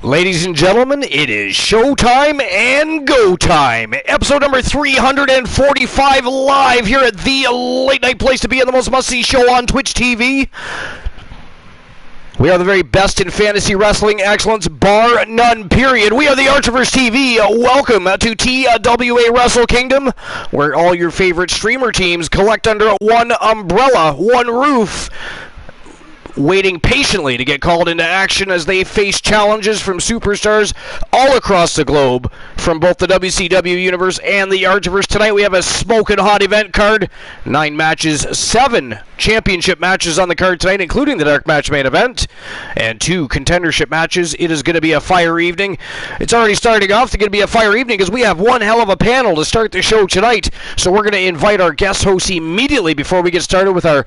Ladies and gentlemen, it is showtime and go time. Episode number 345 live here at the late night place to be in the most must-see show on Twitch TV. We are the very best in fantasy wrestling excellence, bar none, period. We are the Archiverse TV. Welcome to TWA Wrestle Kingdom, where all your favorite streamer teams collect under one umbrella, one roof, waiting patiently to get called into action as they face challenges from superstars all across the globe from both the WCW Universe and the Archiverse. Tonight we have a smoking hot event card. 9 matches, 7 championship matches on the card tonight, including the Dark Match main event, and 2 contendership matches. It is going to be a fire evening. It's already starting off to going to be a fire evening because we have one hell of a panel to start the show tonight. So we're going to invite our guest hosts immediately before we get started with our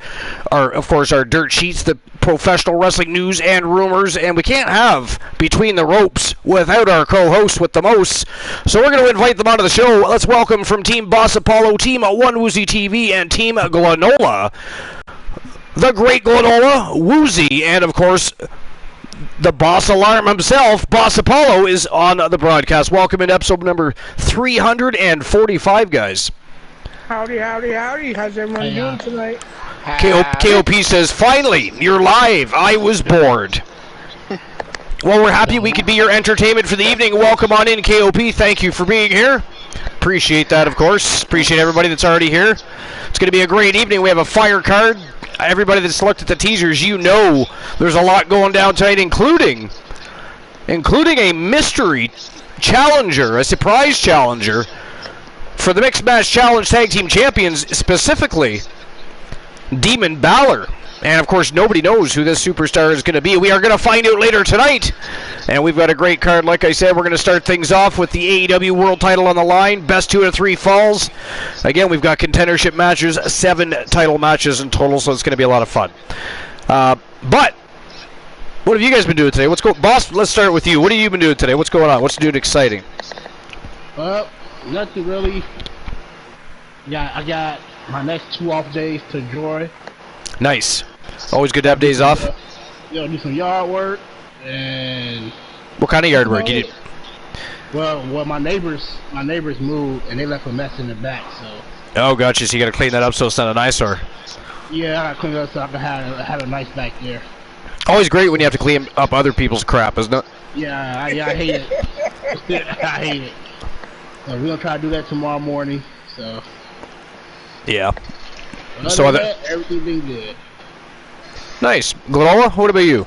dirt sheets, the professional wrestling news and rumors, and we can't have Between the Ropes without our co-host with the most. So we're going to invite them onto the show. Let's welcome from Team Boss Apollo, Team One Woozy TV, and Team Glenola, the great Glenola, Woozy, and of course the Boss Alarm himself, Boss Apollo, is on the broadcast. Welcome in episode number 345, guys. Howdy, howdy, howdy. How's everyone doing tonight? KOP says, finally, you're live. I was bored. Well, we're happy we could be your entertainment for the evening. Welcome on in, KOP. Thank you for being here. Appreciate that, of course. Appreciate everybody that's already here. It's going to be a great evening. We have a fire card. Everybody that's looked at the teasers, you know there's a lot going down tonight, including a mystery challenger, a surprise challenger for the Mixed Match Challenge Tag Team Champions, specifically Demon Balor. And, of course, nobody knows who this superstar is going to be. We are going to find out later tonight. And we've got a great card. Like I said, we're going to start things off with the AEW World title on the line. Best 2 out of 3 falls. Again, we've got contendership matches, 7 title matches in total, so it's going to be a lot of fun. But what have you guys been doing today? Boss, let's start with you. What have you been doing today? What's going on? What's new and exciting? Well, nothing really. Yeah, I got my next 2 off days to enjoy. Nice. Always good to have days off. Do some yard work and. What kind of yard work? You did? Well, my neighbors moved and they left a mess in the back, so. Oh, gotcha. So you got to clean that up so it's not an eyesore. Yeah, I got to clean it up so I can have a nice back there. Always great when you have to clean up other people's crap, isn't it? Yeah, I hate it. I hate it. So we're gonna try to do that tomorrow morning. So. Yeah. So everything been good. Nice. Glenola, what about you?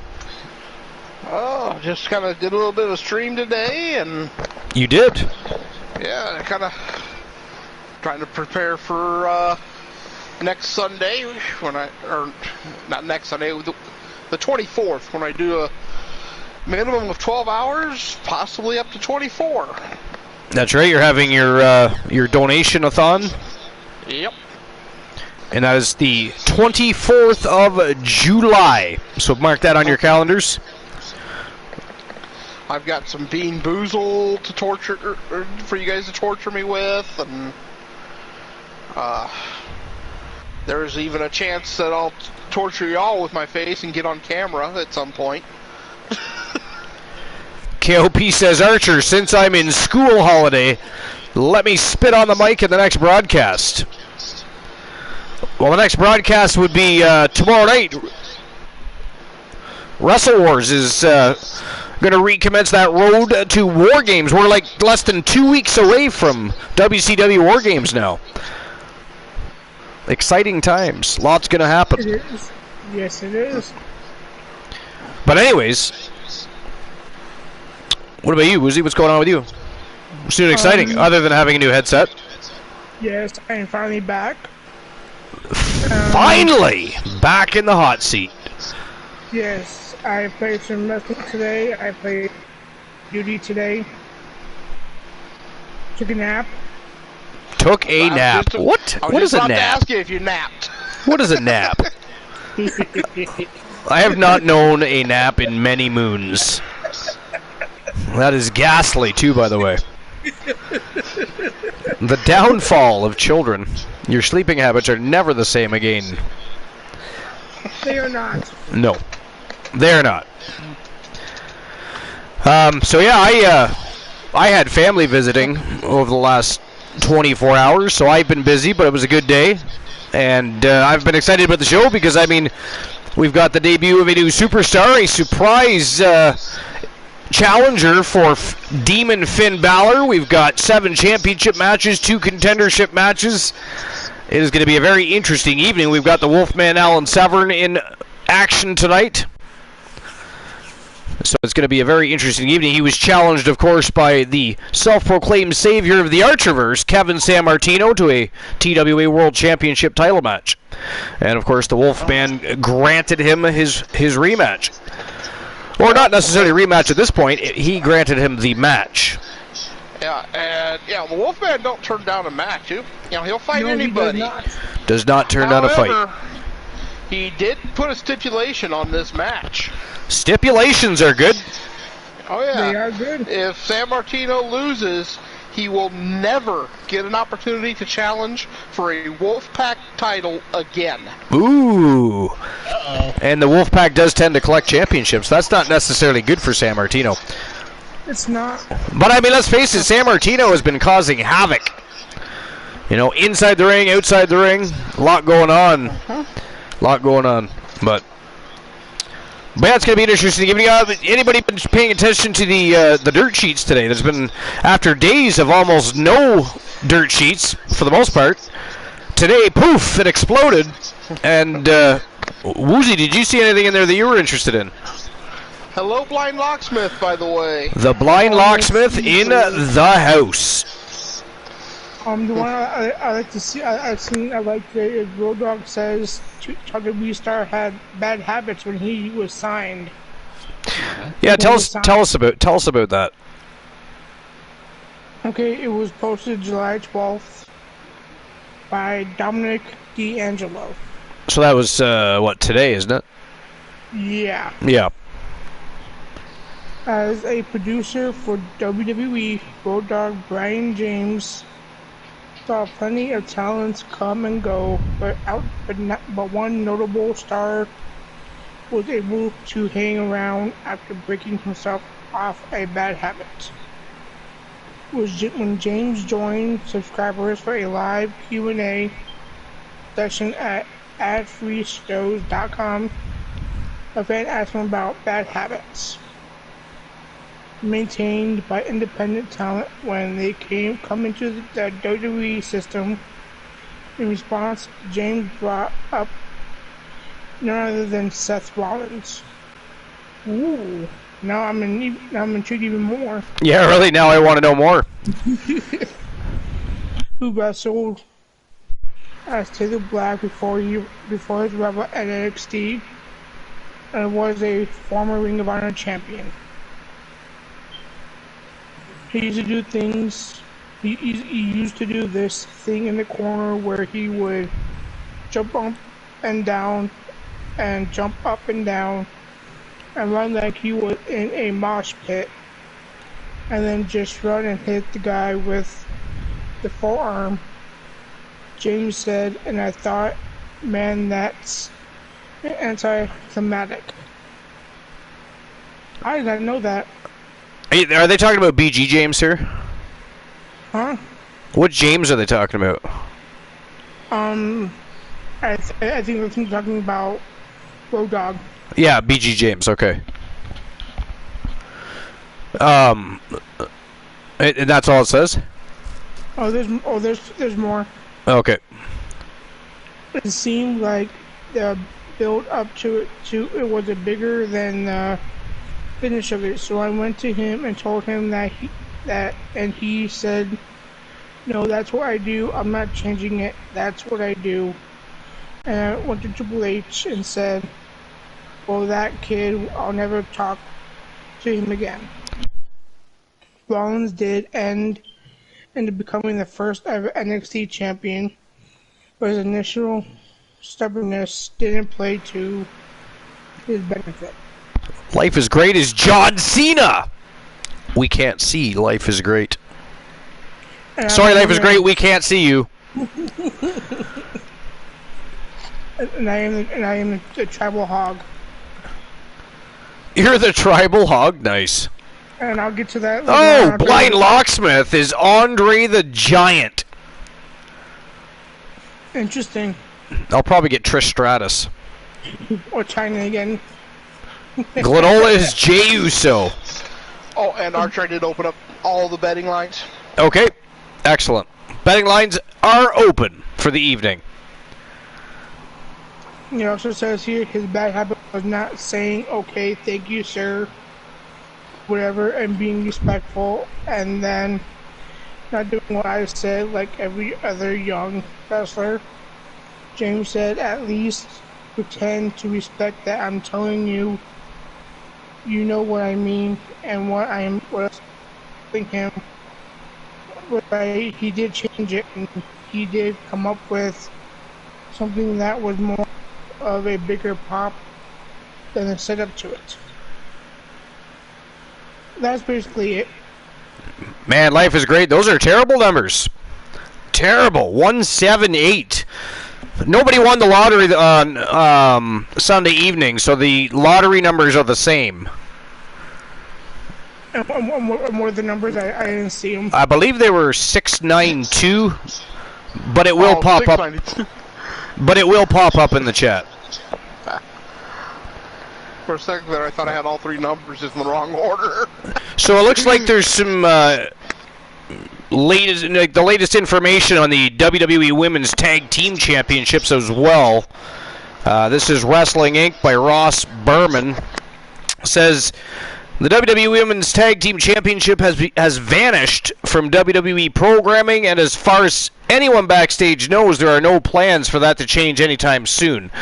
Oh, just kind of did a little bit of a stream today, and you did. Yeah, kind of trying to prepare for next Sunday not next Sunday, the 24th, when I do a minimum of 12 hours, possibly up to 24. That's right. You're having your donation-a-thon. Yep. And that is the 24th of July. So mark that on your calendars. I've got some Bean Boozle to torture for you guys to torture me with, and there's even a chance that I'll torture y'all with my face and get on camera at some point. KOP says, Archer, since I'm in school holiday, let me spit on the mic in the next broadcast. Well, the next broadcast would be tomorrow night. Wrestle Wars is going to recommence that road to War Games. We're like less than 2 weeks away from WCW War Games now. Exciting times. Lots going to happen. It is. Yes, it is. But anyways, what about you, Woozy? What's going on with you? What's new and exciting, other than having a new headset? Yes, I am finally back. Finally! Back in the hot seat. Yes, I played some wrestling today. I played duty today. Took a nap. Took a nap. What? What is a nap? I was just about to ask you if you napped. What is a nap? I have not known a nap in many moons. That is ghastly, too, by the way. The downfall of children. Your sleeping habits are never the same again. They are not. No, they are not. So yeah, I had family visiting over the last 24 hours, so I've been busy, but it was a good day. And I've been excited about the show because, I mean, we've got the debut of a new superstar, a surprise challenger for Demon Finn Balor. We've got 7 championship matches, 2 contendership matches. It is going to be a very interesting evening. We've got the Wolfman Alan Severn in action tonight. So it's going to be a very interesting evening. He was challenged, of course, by the self-proclaimed savior of the Archerverse, Kevin Sammartino, to a TWA World Championship title match. And, of course, the Wolfman granted him his rematch. Or not necessarily rematch at this point. He granted him the match. Yeah, and the Wolfman don't turn down a match. He'll fight anybody. Does not turn down a fight. He did put a stipulation on this match. Stipulations are good. Oh yeah, They are good. If Sammartino loses, he will never get an opportunity to challenge for a Wolfpack title again. Ooh. Uh-oh. And the Wolfpack does tend to collect championships. That's not necessarily good for Sammartino. It's not. But I mean, let's face it, Sammartino has been causing havoc. You know, inside the ring, outside the ring, a lot going on. But yeah, it's going to be an interesting evening. Anybody been paying attention to the dirt sheets today? There's been, after days of almost no dirt sheets, for the most part, today, poof, it exploded. And, Woozy, did you see anything in there that you were interested in? Hello, Blind Locksmith, by the way. The Blind Locksmith in the house. The one I like to see, I like the Road Dogg says WWE star had bad habits when he was signed. Yeah, tell us about that. Okay, it was posted July 12th by Dominic D'Angelo. So that was today, isn't it? Yeah. Yeah. As a producer for WWE, Road Dogg Brian James saw plenty of talents come and go, but one notable star was able to hang around after breaking himself off a bad habit. When James joined subscribers for a live Q&A session at adfreeshows.com, a fan asked him about bad habits maintained by independent talent when they come into the WWE system. In response, James brought up none other than Seth Rollins. Ooh, now I'm intrigued even more. Yeah, really. Now I want to know more. Who wrestled as Taylor Black before his arrival at NXT, and was a former Ring of Honor champion. He used to do things. He used to do this thing in the corner where he would jump up and down, and jump up and down, and run like he was in a mosh pit, and then just run and hit the guy with the forearm. James said, and I thought, man, that's anti-thematic. I did not know that. Are they talking about BG James here? Huh? What James are they talking about? I think they're talking about Road Dogg. Yeah, BG James. Okay. And that's all it says? There's more. Okay. It seemed like the build up to it was a bigger than finish of it. So I went to him and told him that he said, "No, that's what I do. I'm not changing it. That's what I do." And I went to Triple H and said, "Well, that kid, I'll never talk to him again." Rollins did end up becoming the first ever NXT champion, but his initial stubbornness didn't play to his benefit. Life is great is John Cena. We can't see. Life is great. Sorry, life is great. We can't see you. And I am the tribal hog. You're the tribal hog. Nice. And I'll get to that later Oh, on. Blind Locksmith is Andre the Giant. Interesting. I'll probably get Trish Stratus. Or China again. Glenola is Jey Uso. Oh, and Archer did open up all the betting lines. Okay, excellent. Betting lines are open for the evening. It also says here his bad habit was not saying, okay, thank you, sir, whatever, and being respectful, and then not doing what I said like every other young wrestler. James said, at least pretend to respect that I'm telling you, you know what I mean, and what I'm thinking. But he did change it, and he did come up with something that was more of a bigger pop than a setup to it. That's basically it. Man, life is great. Those are terrible numbers. Terrible. 178. Nobody won the lottery on Sunday evening, so the lottery numbers are the same. And what are the numbers? I didn't see them. I believe they were 692, but it will pop up. But it will pop up in the chat. For a second there, I thought I had all three numbers in the wrong order. So it looks like there's some the latest information on the WWE Women's Tag Team Championships as well. This is Wrestling Inc. by Ross Berman. Says the WWE Women's Tag Team Championship has vanished from WWE programming, and as far as anyone backstage knows, there are no plans for that to change anytime soon.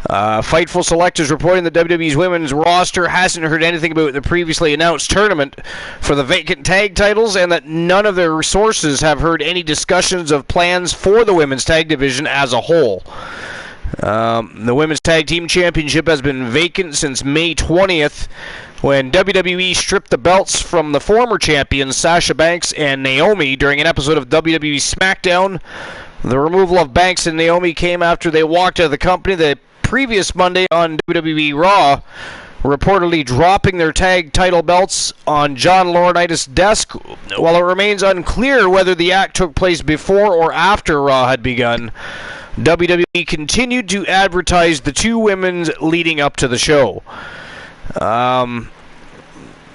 Fightful Select is reporting that WWE's women's roster hasn't heard anything about the previously announced tournament for the vacant tag titles, and that none of their sources have heard any discussions of plans for the women's tag division as a whole. The Women's Tag Team Championship has been vacant since May 20th, when WWE stripped the belts from the former champions Sasha Banks and Naomi during an episode of WWE SmackDown. The removal of Banks and Naomi came after they walked out of the company the previous Monday on WWE Raw, reportedly dropping their tag title belts on John Laurinaitis' desk. While it remains unclear whether the act took place before or after Raw had begun, WWE continued to advertise the two women's leading up to the show.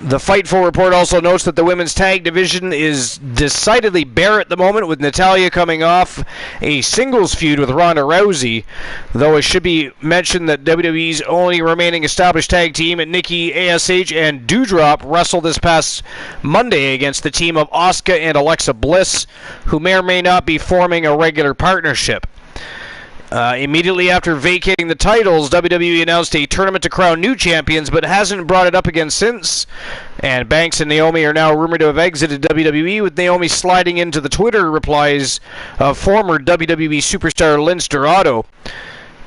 The Fightful report also notes that the women's tag division is decidedly bare at the moment, with Natalya coming off a singles feud with Ronda Rousey, though it should be mentioned that WWE's only remaining established tag team, Nikki ASH and Doudrop, wrestled this past Monday against the team of Asuka and Alexa Bliss, who may or may not be forming a regular partnership. Immediately after vacating the titles, WWE announced a tournament to crown new champions, but hasn't brought it up again since. And Banks and Naomi are now rumored to have exited WWE, with Naomi sliding into the Twitter replies of former WWE superstar Lince Dorado.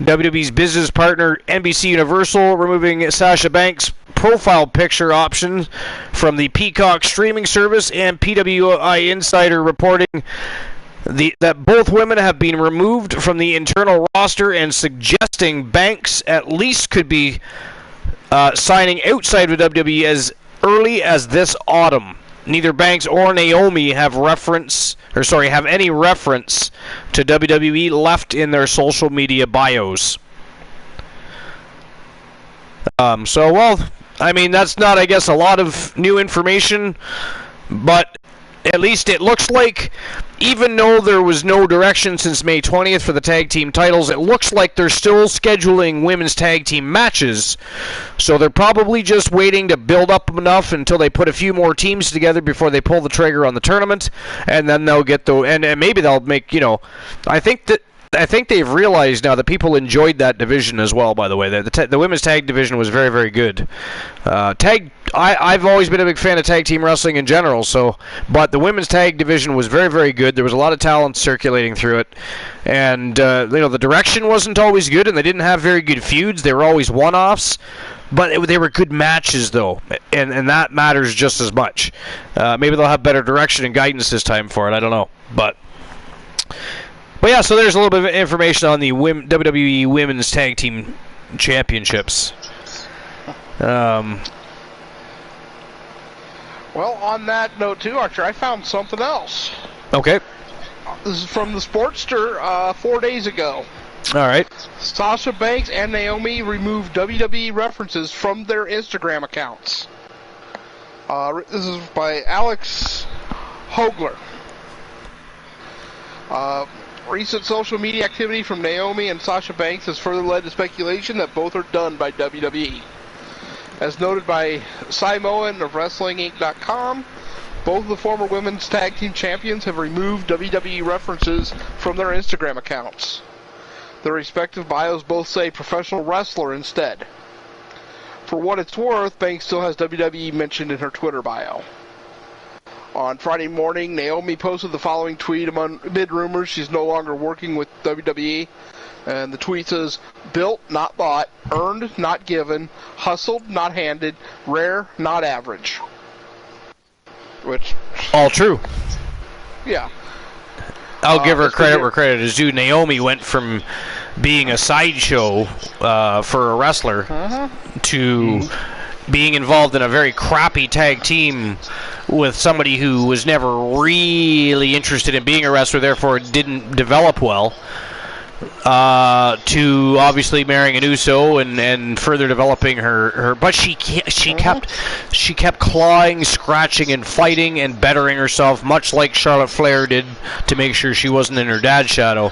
WWE's business partner NBC Universal removing Sasha Banks' profile picture option from the Peacock streaming service, and PWI Insider reporting that both women have been removed from the internal roster, and suggesting Banks at least could be signing outside of WWE as early as this autumn. Neither Banks or Naomi have any reference to WWE left in their social media bios. That's not, I guess, a lot of new information, but at least it looks like, even though there was no direction since May 20th for the tag team titles, it looks like they're still scheduling women's tag team matches. So they're probably just waiting to build up enough until they put a few more teams together before they pull the trigger on the tournament, and then they'll get and maybe they'll make, I think they've realized now that people enjoyed that division as well, by the way. The women's tag division was very, very good. I've always been a big fan of tag team wrestling in general, but the women's tag division was very, very good. There was a lot of talent circulating through it. And, the direction wasn't always good, and they didn't have very good feuds. They were always one-offs. But they were good matches, though, and that matters just as much. Maybe they'll have better direction and guidance this time for it. I don't know. But yeah, so there's a little bit of information on the WWE Women's Tag Team Championships. Well, on that note too, Archer, I found something else. Okay. This is from the Sportster 4 days ago. All right. Sasha Banks and Naomi removed WWE references from their Instagram accounts. This is by Alex Hogler. Recent social media activity from Naomi and Sasha Banks has further led to speculation that both are done by WWE. As noted by Simon of WrestlingInc.com, both of the former women's tag team champions have removed WWE references from their Instagram accounts. Their respective bios both say professional wrestler instead. For what it's worth, Banks still has WWE mentioned in her Twitter bio. On Friday morning, Naomi posted the following tweet amid rumors she's no longer working with WWE. And the tweet says, built, not bought, earned, not given, hustled, not handed, rare, not average. Which... all true. Yeah. I'll give her credit where credit is due. Naomi went from being a sideshow for a wrestler to being involved in a very crappy tag team with somebody who was never really interested in being a wrestler, therefore didn't develop well, to obviously marrying an Uso and further developing her. But she kept clawing, scratching, and fighting and bettering herself, much like Charlotte Flair did, to make sure she wasn't in her dad's shadow.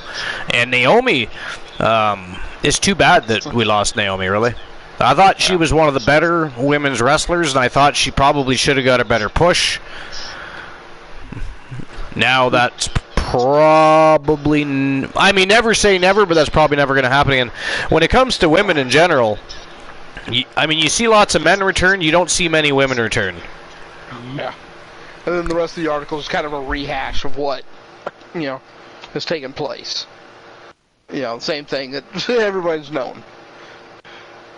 And Naomi, it's too bad that we lost Naomi, really. I thought she was one of the better women's wrestlers, and I thought she probably should have got a better push. Now that's probably... I mean, never say never, but that's probably never going to happen again. When it comes to women in general, you see lots of men return, you don't see many women return. Yeah. And then the rest of the article is kind of a rehash of what, has taken place. The same thing that everybody's known.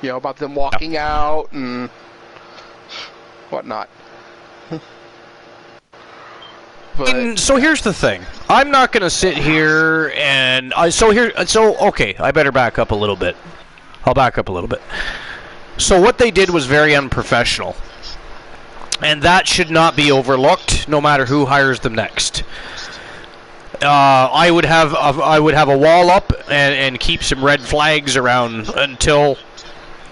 About them walking out and whatnot. But, so here's the thing. I'm not going to sit here and... okay, I better back up a little bit. I'll back up a little bit. So what they did was very unprofessional. And that should not be overlooked, no matter who hires them next. I would have a wall up and keep some red flags around until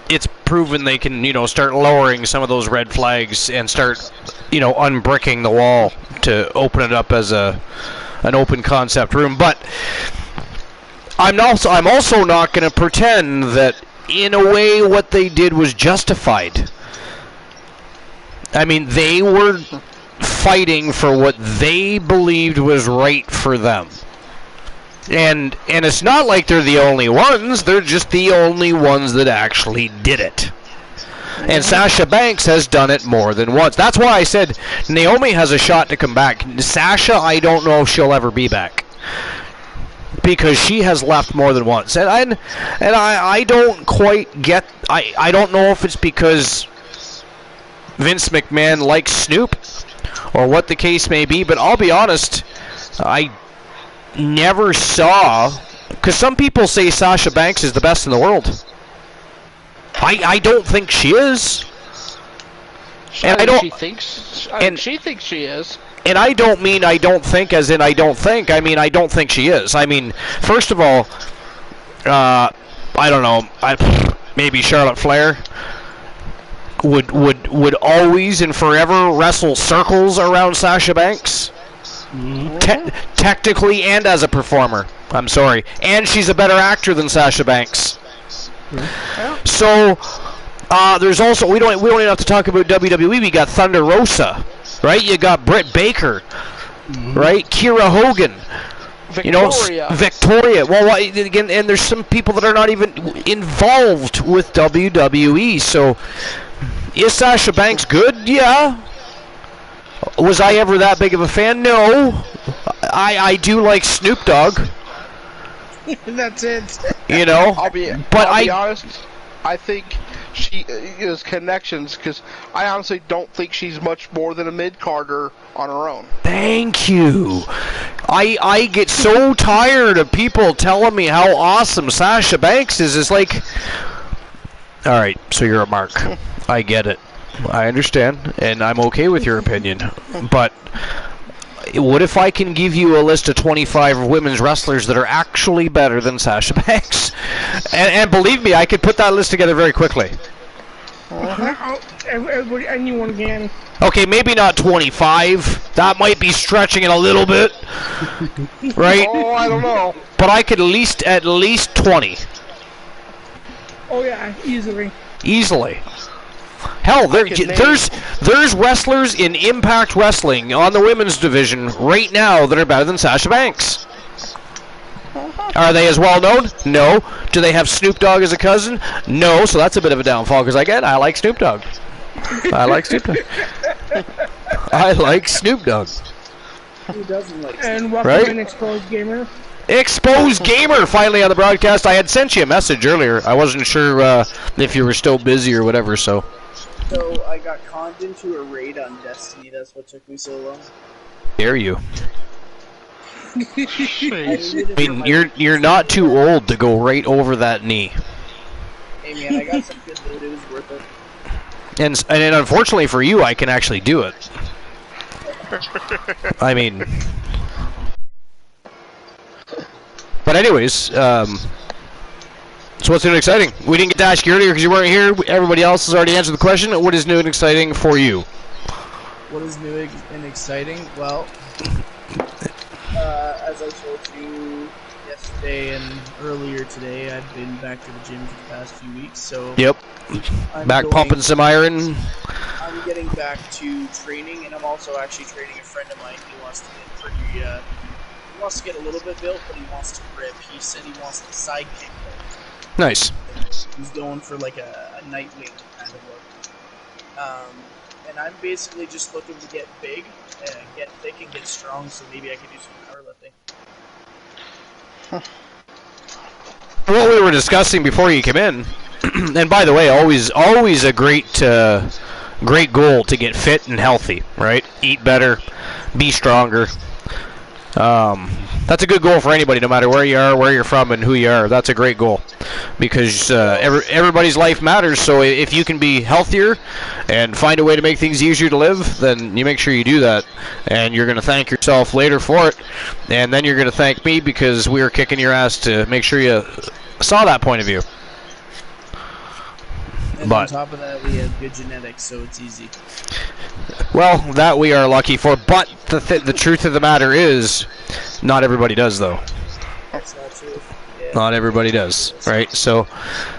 it's proven they can, start lowering some of those red flags and start, unbricking the wall to open it up as an open concept room. But I'm also not going to pretend that in a way what they did was justified. I mean, they were fighting for what they believed was right for them. And it's not like they're the only ones, they're just the only ones that actually did it. And Sasha Banks has done it more than once. That's why I said Naomi has a shot to come back. Sasha, I don't know if she'll ever be back, because she has left more than once. And I don't quite get... I don't know if it's because Vince McMahon likes Snoop, or what the case may be, but I'll be honest, I never saw... Because some people say Sasha Banks is the best in the world. I don't think she is. And I don't... She thinks she is. And I don't mean I don't think as in I don't think. I mean I don't think she is. I mean, first of all, I don't know. Maybe Charlotte Flair would always and forever wrestle circles around Sasha Banks. Technically and as a performer. I'm sorry. And she's a better actor than Sasha Banks. So there's also we don't even have to talk about WWE. We got Thunder Rosa, right? You got Britt Baker, right? Kira Hogan, Victoria. Well, again, and there's some people that are not even involved with WWE. So is Sasha Banks good? Yeah. Was I ever that big of a fan? No. I do like Snoop Dogg. That's it. I'll be honest. I think she is connections, because I honestly don't think she's much more than a mid-carder on her own. Thank you. I get so tired of people telling me how awesome Sasha Banks is. It's like, all right, so you're a mark. I get it. I understand, and I'm okay with your opinion. But what if I can give you a list of 25 women's wrestlers that are actually better than Sasha Banks? And believe me, I could put that list together very quickly. Everybody, anyone can. Okay, maybe not 25. That might be stretching it a little bit, right? Oh, I don't know. But I could at least 20. Oh yeah, easily. Easily. Hell, there's wrestlers in Impact Wrestling on the women's division right now that are better than Sasha Banks. Are they as well known? No. Do they have Snoop Dogg as a cousin? No. So that's a bit of a downfall because I like Snoop Dogg. I like Snoop Dogg. I like Snoop Dogg. Who doesn't like Snoop? And welcome Right? in Exposed Gamer. Exposed Gamer finally on the broadcast. I had sent you a message earlier. I wasn't sure if you were still busy or whatever. So I got conned into a raid on Destiny. That's what took me so long. dare you? Jeez. I mean, you're not too old to go right over that knee. Hey man, I got some good loot. It was worth it. And unfortunately for you, I can actually do it. I mean, but anyways, so what's new and exciting? We didn't get to ask you earlier because you weren't here. Everybody else has already answered the question. What is new and exciting for you? What is new and exciting? Well, as I told you yesterday and earlier today, I've been back to the gym for the past few weeks. So Yep. Back pumping some iron. I'm getting back to training, and I'm also actually training a friend of mine. He wants to get pretty. He wants to get a little bit built, but he wants to rip. He said he wants the sidekick built. Nice. He's going for like a Nightwing kind of look. And I'm basically just looking to get big, get thick, and get strong. So maybe I could do some powerlifting. What we were discussing before you came in, and by the way, always a great goal to get fit and healthy, right? Eat better, be stronger. That's a good goal for anybody, no matter where you are, where you're from, and who you are. That's a great goal because everybody's life matters. So if you can be healthier and find a way to make things easier to live, then you make sure you do that, and you're going to thank yourself later for it, and then you're going to thank me because we were kicking your ass to make sure you saw that point of view. And on top of that, we have good genetics, so it's easy. Well, that we are lucky for, but the truth of the matter is, not everybody does, though. That's not true. Yeah. Not everybody does, right? So,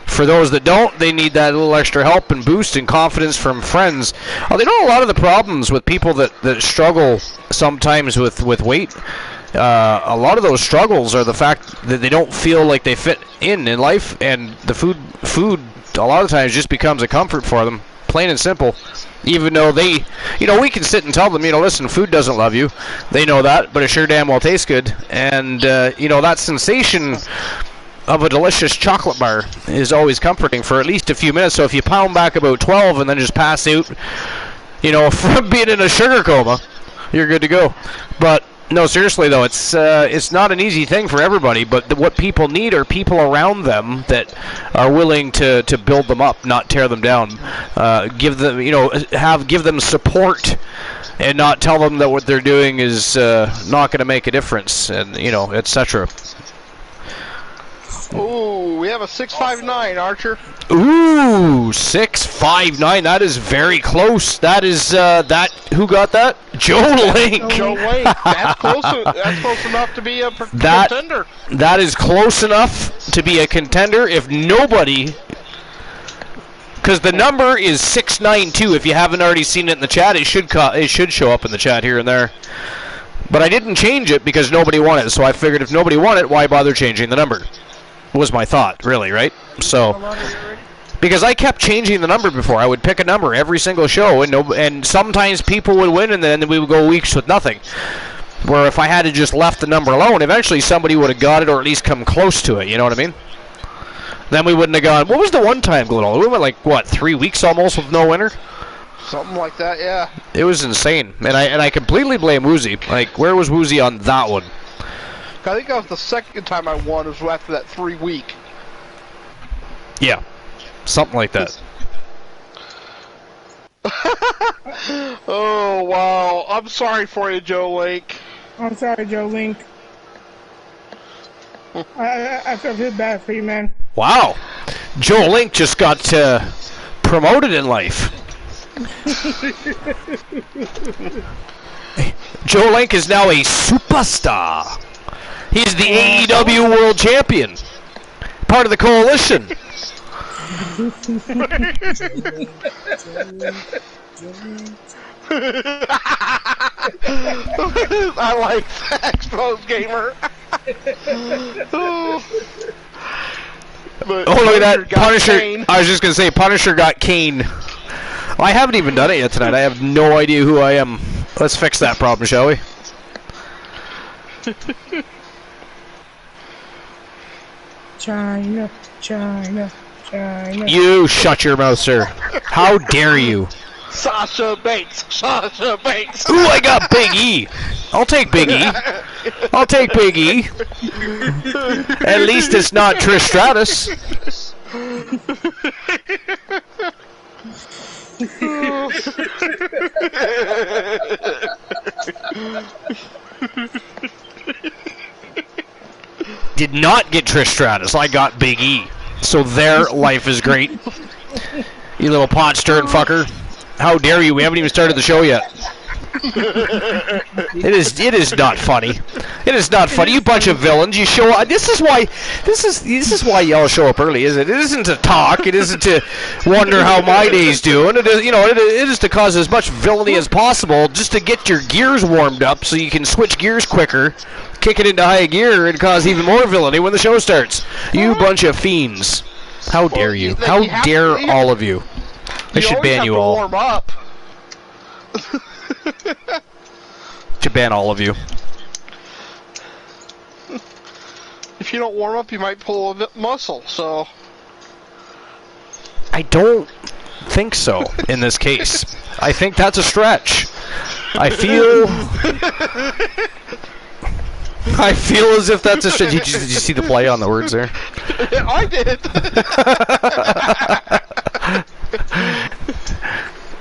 for those that don't, they need that little extra help and boost and confidence from friends. Oh, they know a lot of the problems with people that struggle sometimes with weight. A lot of those struggles are the fact that they don't feel like they fit in life, and the food a lot of times just becomes a comfort for them, plain and simple. Even though they, we can sit and tell them, listen, food doesn't love you. They know that, but it sure damn well tastes good. And, that sensation of a delicious chocolate bar is always comforting for at least a few minutes. So if you pound back about 12 and then just pass out, from being in a sugar coma, you're good to go. But no, seriously though, it's not an easy thing for everybody. But what people need are people around them that are willing to build them up, not tear them down. Give them, give them support, and not tell them that what they're doing is not going to make a difference, and etc. Ooh, we have a 659, Archer. Ooh, 659. That is very close. That is who got that? Joe Link. Joe Link. That's close enough to be a contender. That is close enough to be a contender if nobody. Because the number is 692. If you haven't already seen it in the chat, it should show up in the chat here and there. But I didn't change it because nobody wanted it. So I figured if nobody wanted it, why bother changing the number? Was my thought, really, right? So, because I kept changing the number before. I would pick a number every single show, and sometimes people would win, and then we would go weeks with nothing. Where if I had to just left the number alone, eventually somebody would have got it or at least come close to it, you know what I mean? Then we wouldn't have gone, what was the one time, Glittle? We went 3 weeks almost with no winner? Something like that, yeah. It was insane, and I completely blame Woozy. Where was Woozy on that one? I think that was the second time I won, was after that 3 week. Yeah, something like that. Oh, wow. I'm sorry for you, Joe Link. I'm sorry, Joe Link. I feel bad for you, man. Wow. Joe Link just got promoted in life. Joe Link is now a superstar. He's the AEW World Champion. Part of the coalition. I like that, Exposed Gamer. But Oh, look at that. got Punisher. Kane. I was just going to say, Punisher got Kane. I haven't even done it yet tonight. I have no idea who I am. Let's fix that problem, shall we? China, China, China. You shut your mouth, sir. How dare you? Sasha Banks. Sasha Banks. Ooh, I got Big E. I'll take Big E. I'll take Big E. At least it's not Trish Stratus. Did not get Trish Stratus. I got Big E. So their life is great. You little pot stirring fucker. How dare you? We haven't even started the show yet. It is not funny. It is not funny. You bunch of villains. You show up. This is why y'all show up early, is it? It isn't to talk. It isn't to wonder how my day's doing. It is, it is to cause as much villainy as possible, just to get your gears warmed up so you can switch gears quicker, kick it into high gear, and cause even more villainy when the show starts. You bunch of fiends. How dare you? How dare all of you? I should ban you all. Warm up. Should ban all of you. If you don't warm up, you might pull a muscle. So I don't think so in this case. I think that's a stretch. I feel as if that's a stretch. Did you see the play on the words there? I did.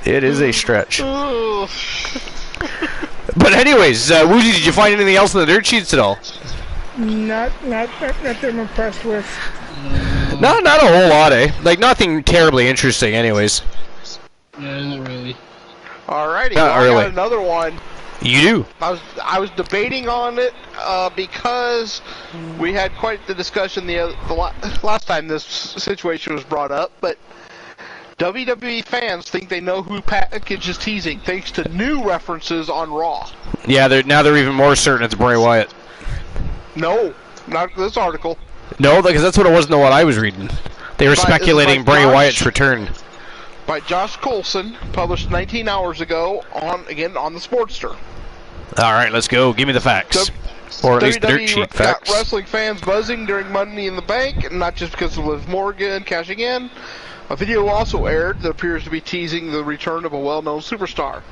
It is a stretch. But anyways, Woozy, did you find anything else in the dirt sheets at all? Not that I'm impressed with. Not a whole lot, eh? Like nothing terribly interesting, anyways. Yeah, not really. Alrighty, Not I really. got another one. You do. I was debating on it because we had quite the discussion the last time this situation was brought up, but WWE fans think they know who Package is teasing thanks to new references on Raw. Yeah, now they're even more certain it's Bray Wyatt. No, not this article. No, because that's what it was in the one I was reading. They were speculating Bray Wyatt's return. By Josh Coulson, published 19 hours ago on the Sportster. All right, let's go. Give me the facts. Or at least the dirt sheet got facts. wrestling fans buzzing during Money in the Bank, and not just because of Liv Morgan cashing in. A video also aired that appears to be teasing the return of a well-known superstar.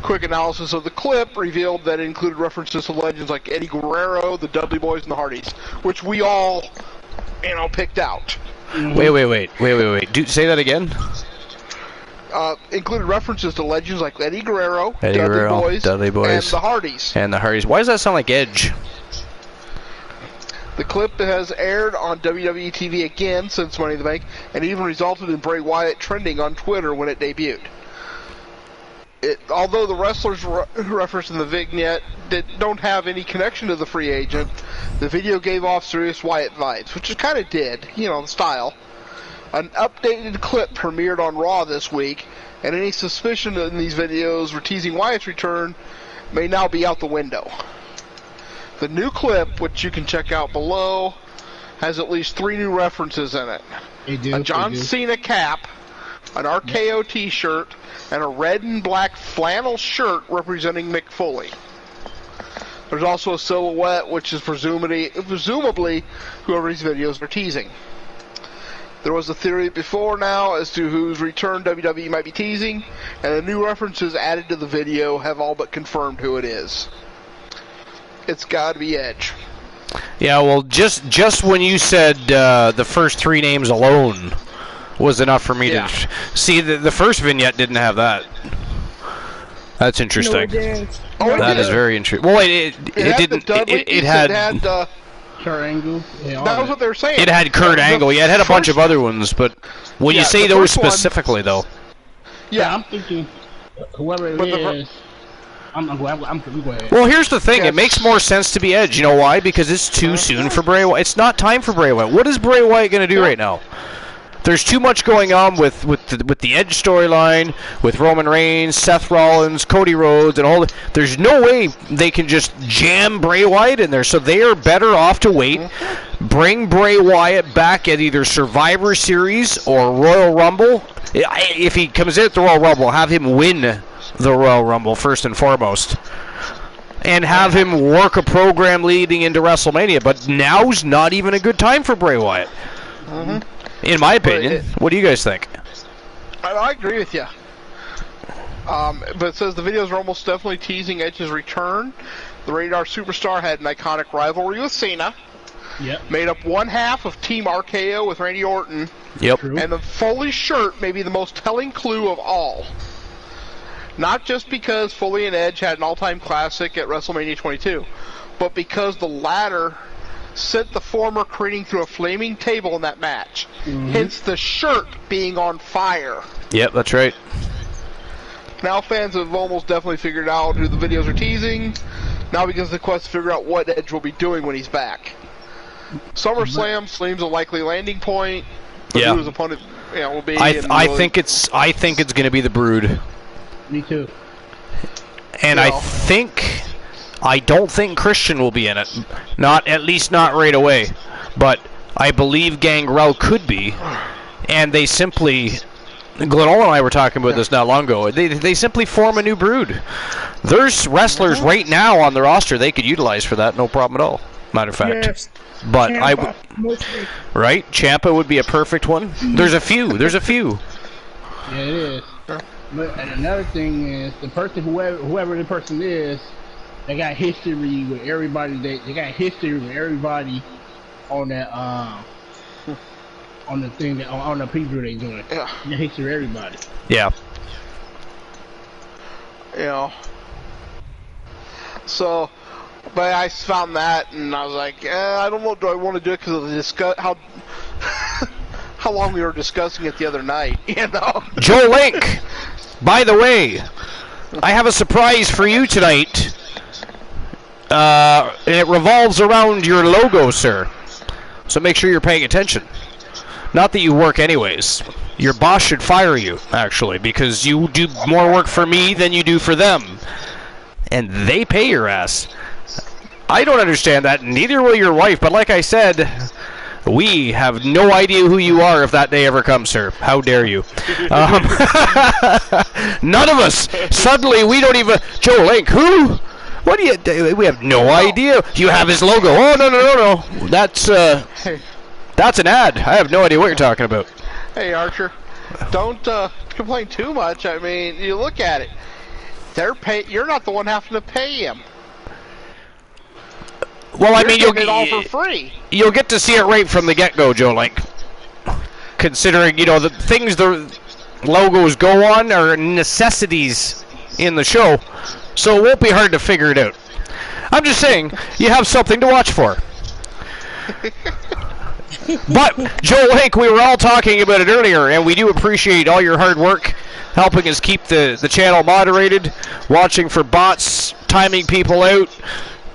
Quick analysis of the clip revealed that it included references to legends like Eddie Guerrero, the Dudley Boys, and the Hardys, which we all, picked out. Wait. Say that again. Included references to legends like Eddie Guerrero, Dudley Boys, and the Hardys. Why does that sound like Edge? The clip has aired on WWE TV again since Money in the Bank, and even resulted in Bray Wyatt trending on Twitter when it debuted. Although the wrestlers referenced in the vignette don't have any connection to the free agent, the video gave off serious Wyatt vibes, which it kind of did, the style. An updated clip premiered on Raw this week, and any suspicion in these videos were teasing Wyatt's return may now be out the window. The new clip, which you can check out below, has at least 3 new references in it. A John Cena cap, an RKO t-shirt, and a red and black flannel shirt representing Mick Foley. There's also a silhouette, which is presumably whoever these videos are teasing. There was a theory before now as to whose return WWE might be teasing, and the new references added to the video have all but confirmed who it is. It's got to be Edge. Yeah, well, just when you said the first 3 names alone was enough for me to see. The first vignette didn't have that. That's interesting. No, it did. That is very interesting. Well, it didn't. It had. Kurt Angle. Yeah, That was what they were saying. It had Kurt Angle. Yeah, it had a bunch of other ones, but when you say those specifically, though. Yeah, I'm thinking whoever it is. I'm go ahead. Well, here's the thing. It makes more sense to be Edge. You know why? Because it's too soon for Bray Wyatt. It's not time for Bray Wyatt. What is Bray Wyatt going to do right now? There's too much going on with the Edge storyline, with Roman Reigns, Seth Rollins, Cody Rhodes, and all. There's no way they can just jam Bray Wyatt in there. So they are better off to wait, bring Bray Wyatt back at either Survivor Series or Royal Rumble. If he comes in at the Royal Rumble, have him win the Royal Rumble first and foremost, and have him work a program leading into WrestleMania. But now's not even a good time for Bray Wyatt. In my opinion. What do you guys think? I agree with you. But it says the videos are almost definitely teasing Edge's return. The Radar Superstar had an iconic rivalry with Cena. Yep. Made up one half of Team RKO with Randy Orton. Yep. And the Foley shirt may be the most telling clue of all. Not just because Foley and Edge had an all-time classic at WrestleMania 22, but because the latter sent the former careening through a flaming table in that match. Hence the shirt being on fire. Yep, that's right. Now fans have almost definitely figured out who the videos are teasing. Now begins the quest to figure out what Edge will be doing when he's back. SummerSlam seems a likely landing point. Yeah. Who his opponent will be. I think it's going to be the Brood. Me too. And I don't think Christian will be in it. At least not right away. But I believe Gangrel could be. And they simply... Glenn and I were talking about this not long ago. They simply form a new Brood. There's wrestlers right now on the roster they could utilize for that, no problem at all. Matter of fact. Yes. But Ciampa, mostly. Right? Ciampa would be a perfect one. There's a few. Yeah, it is. But another thing is the person, whoever the person is, they got history with everybody. They got history with everybody on that on the thing that on the preview they doing. Yeah. They got history with everybody. Yeah. So, but I found that and I was like, I don't know. Do I want to do it because of how long we were discussing it the other night? Joe Link. By the way, I have a surprise for you tonight. And it revolves around your logo, sir. So make sure you're paying attention. Not that you work anyways. Your boss should fire you, actually, because you do more work for me than you do for them. And they pay your ass. I don't understand that, neither will your wife, but like I said, we have no idea who you are if that day ever comes, sir. How dare you? None of us. Suddenly, we don't even... Joe Link, who? What do you... We have no idea. You have his logo. Oh, no. That's an ad. I have no idea what you're talking about. Hey, Archer. Don't complain too much. I mean, you look at it. You're not the one having to pay him. Well, I mean, you'll get it all for free. You'll get to see it right from the get-go, Joe Link. Considering, the things the logos go on are necessities in the show, so it won't be hard to figure it out. I'm just saying, you have something to watch for. But, Joe Link, we were all talking about it earlier, and we do appreciate all your hard work helping us keep the channel moderated, watching for bots, timing people out,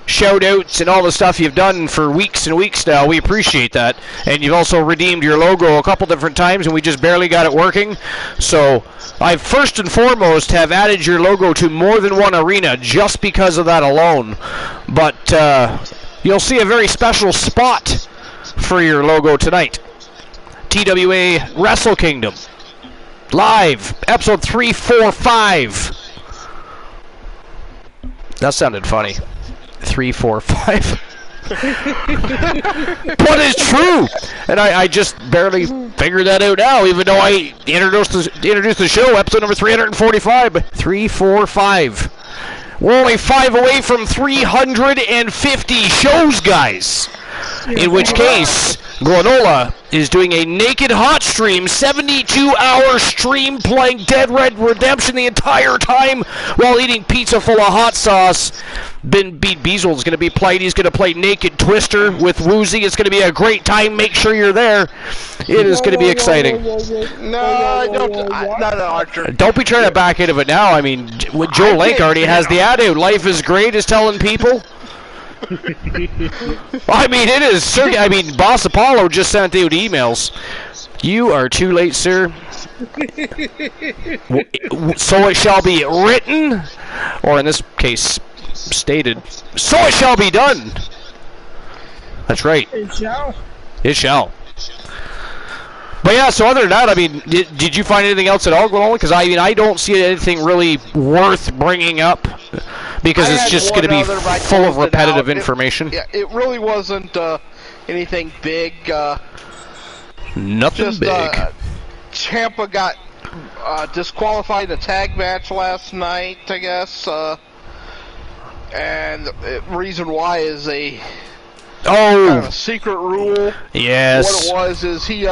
shout-outs, and all the stuff you've done for weeks and weeks now. We appreciate that. And you've also redeemed your logo a couple different times, and we just barely got it working. So I first and foremost have added your logo to more than one arena just because of that alone. But you'll see a very special spot for your logo tonight. TWA Wrestle Kingdom. Live, episode 345. That sounded funny. 345. But it's true, and I just barely figured that out now, even though I introduced the show, episode number 345. 345. We're only 5 away from 350 shows, guys. In which case, Glenola is doing a naked hot stream, 72-hour stream playing Dead Red Redemption the entire time while eating pizza full of hot sauce. Ben Beat Beazle is going to be playing. He's going to play Naked Twister with Woozy. It's going to be a great time. Make sure you're there. It is going to be exciting. Don't be trying to back out of it now. I mean, Joe Lake already has the ad out. Life is great is telling people. I mean, it is. I mean, Boss Apollo just sent out emails. You are too late, sir. So it shall be written, or in this case, stated. So it shall be done. That's right. It shall. It shall. But yeah, so other than that, I mean, did you find anything else at all going on? Because I mean, I don't see anything really worth bringing up because it's just going to be full of repetitive information. It really wasn't anything big. Nothing big. Ciampa got disqualified in a tag match last night, I guess. And the reason why is a kind of a secret rule. Yes. What it was is he.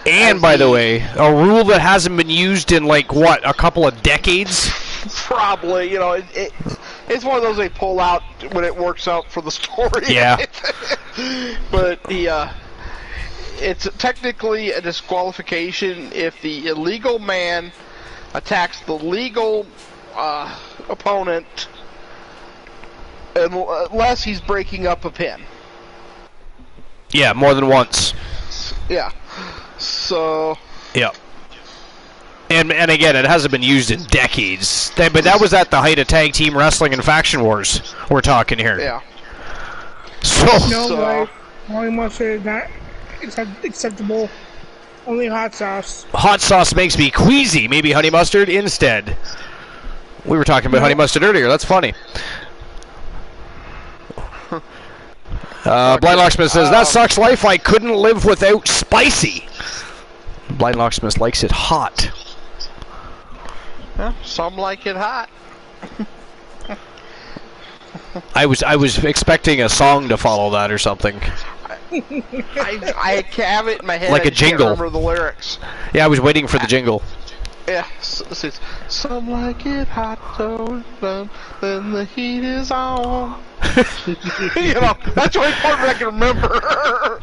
And by the way, a rule that hasn't been used in like what, a couple of decades? Probably, you know, it's one of those they pull out when it works out for the story. Yeah. But it's technically a disqualification if the illegal man attacks the legal opponent unless he's breaking up a pin. Yeah, more than once. Yeah. So. Yeah. And again, it hasn't been used in decades. But that was at the height of tag team wrestling and faction wars. We're talking here. Yeah. No, only mustard is not acceptable. Only hot sauce. Hot sauce makes me queasy. Maybe honey mustard instead. We were talking about honey mustard earlier. That's funny. Blind Locksmith says, that sucks life. I couldn't live without spicy. Blind Locksmith likes it hot. Yeah, some like it hot. I was expecting a song to follow that or something. I have it in my head. Like a jingle. I can't remember the lyrics. Yeah, I was waiting for the jingle. Yeah, some like it hot, so then the heat is on. You know, that's the only part I can remember.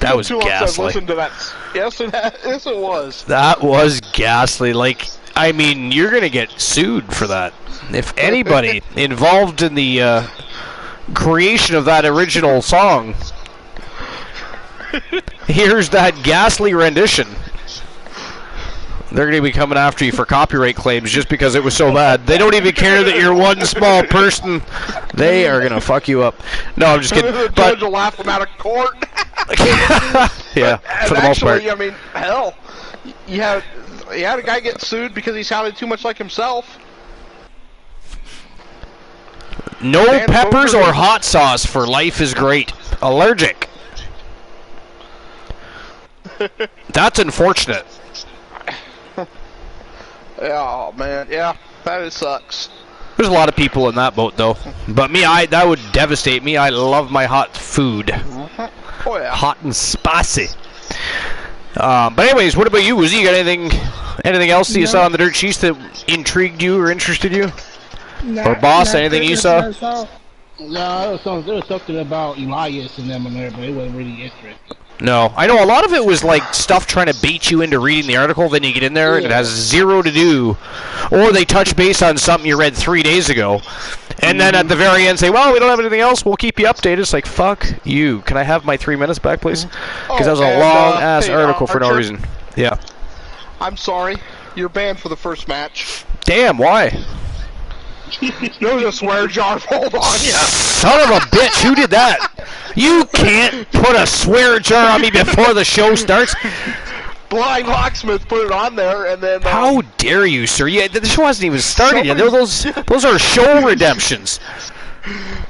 That was ghastly. Listen to that. Yes, it was. That was ghastly. Like, I mean, you're gonna get sued for that. If anybody involved in the creation of that original song here's that ghastly rendition, they're going to be coming after you for copyright claims just because it was so bad. They don't even care that you're one small person. They are going to fuck you up. No, I'm just kidding. The judge will laugh them out of court. Yeah, for the most part. I mean, hell, you had a guy get sued because he sounded too much like himself. No peppers or hot sauce for Life is Great. Allergic. That's unfortunate. Oh man, yeah, that sucks. There's a lot of people in that boat though. But me, that would devastate me. I love my hot food. Oh yeah. Hot and spicy. But anyways, what about you, Woozy? You got anything else that you saw on the dirt sheets that intrigued you or interested you? Or Boss, anything you saw? No, there was something about Elias and them in there, but it wasn't really interesting. No, I know a lot of it was like stuff trying to bait you into reading the article, then you get in there and it has zero to do, or they touch base on something you read 3 days ago, and then at the very end say, well, we don't have anything else, we'll keep you updated. It's like, fuck you. Can I have my 3 minutes back, please? Because that was a long-ass article for no reason. Yeah. I'm sorry, you're banned for the first match. Damn, why? There was a swear jar pulled on you. Son of a bitch, who did that? You can't put a swear jar on me before the show starts. Blind Locksmith put it on there, and then... How dare you, sir? Yeah, the show hasn't even started yet. Those are show redemptions.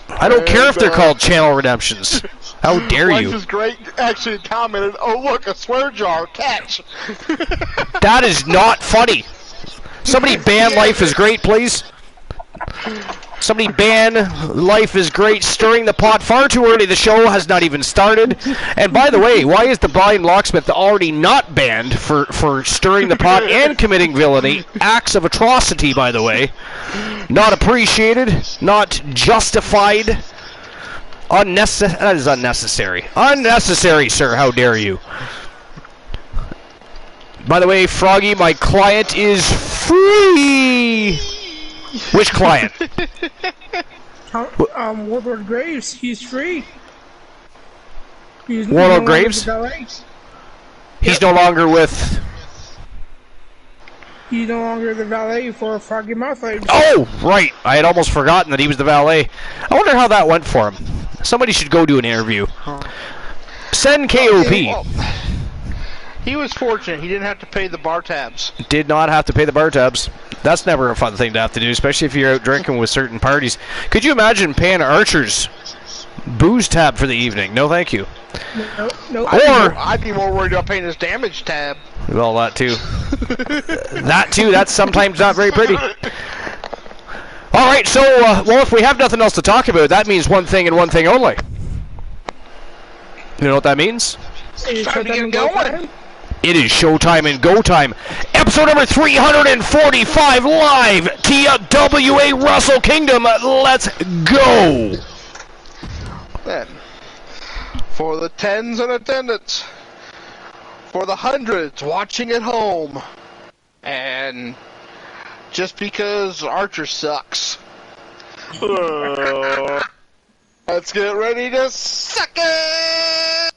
I don't care if they're called channel redemptions. How dare you? Life is Great actually commented, oh look, a swear jar, catch. That is not funny. Somebody ban Life is Great, please. Somebody ban Life is Great stirring the pot far too early. The show has not even started. And by the way, why is the blind locksmith already not banned for stirring the pot and committing villainy? Acts of atrocity, by the way. Not appreciated, not justified. That is unnecessary. Unnecessary, sir. How dare you? By the way, Froggy, my client is free. Which client? Warlord Graves. He's free. Warlord Graves? He's no longer with... He's no longer the valet for Froggy Mouthlegs. Oh, right. I had almost forgotten that he was the valet. I wonder how that went for him. Somebody should go do an interview. Send KOP. Well, he was fortunate. He didn't have to pay the bar tabs. Did not have to pay the bar tabs. That's never a fun thing to have to do, especially if you're out drinking with certain parties. Could you imagine paying Archer's booze tab for the evening? No, thank you. No. I'd be more worried about paying his damage tab. Well, that too. That too. That's sometimes not very pretty. All right, so, well, if we have nothing else to talk about, that means one thing and one thing only. You know what that means? It's time to get going. It is showtime and go time. Episode number 345 live. TWA Wrestle Kingdom. Let's go. Then, for the tens in attendance, for the hundreds watching at home, and just because Archer sucks. Let's get ready to suck it!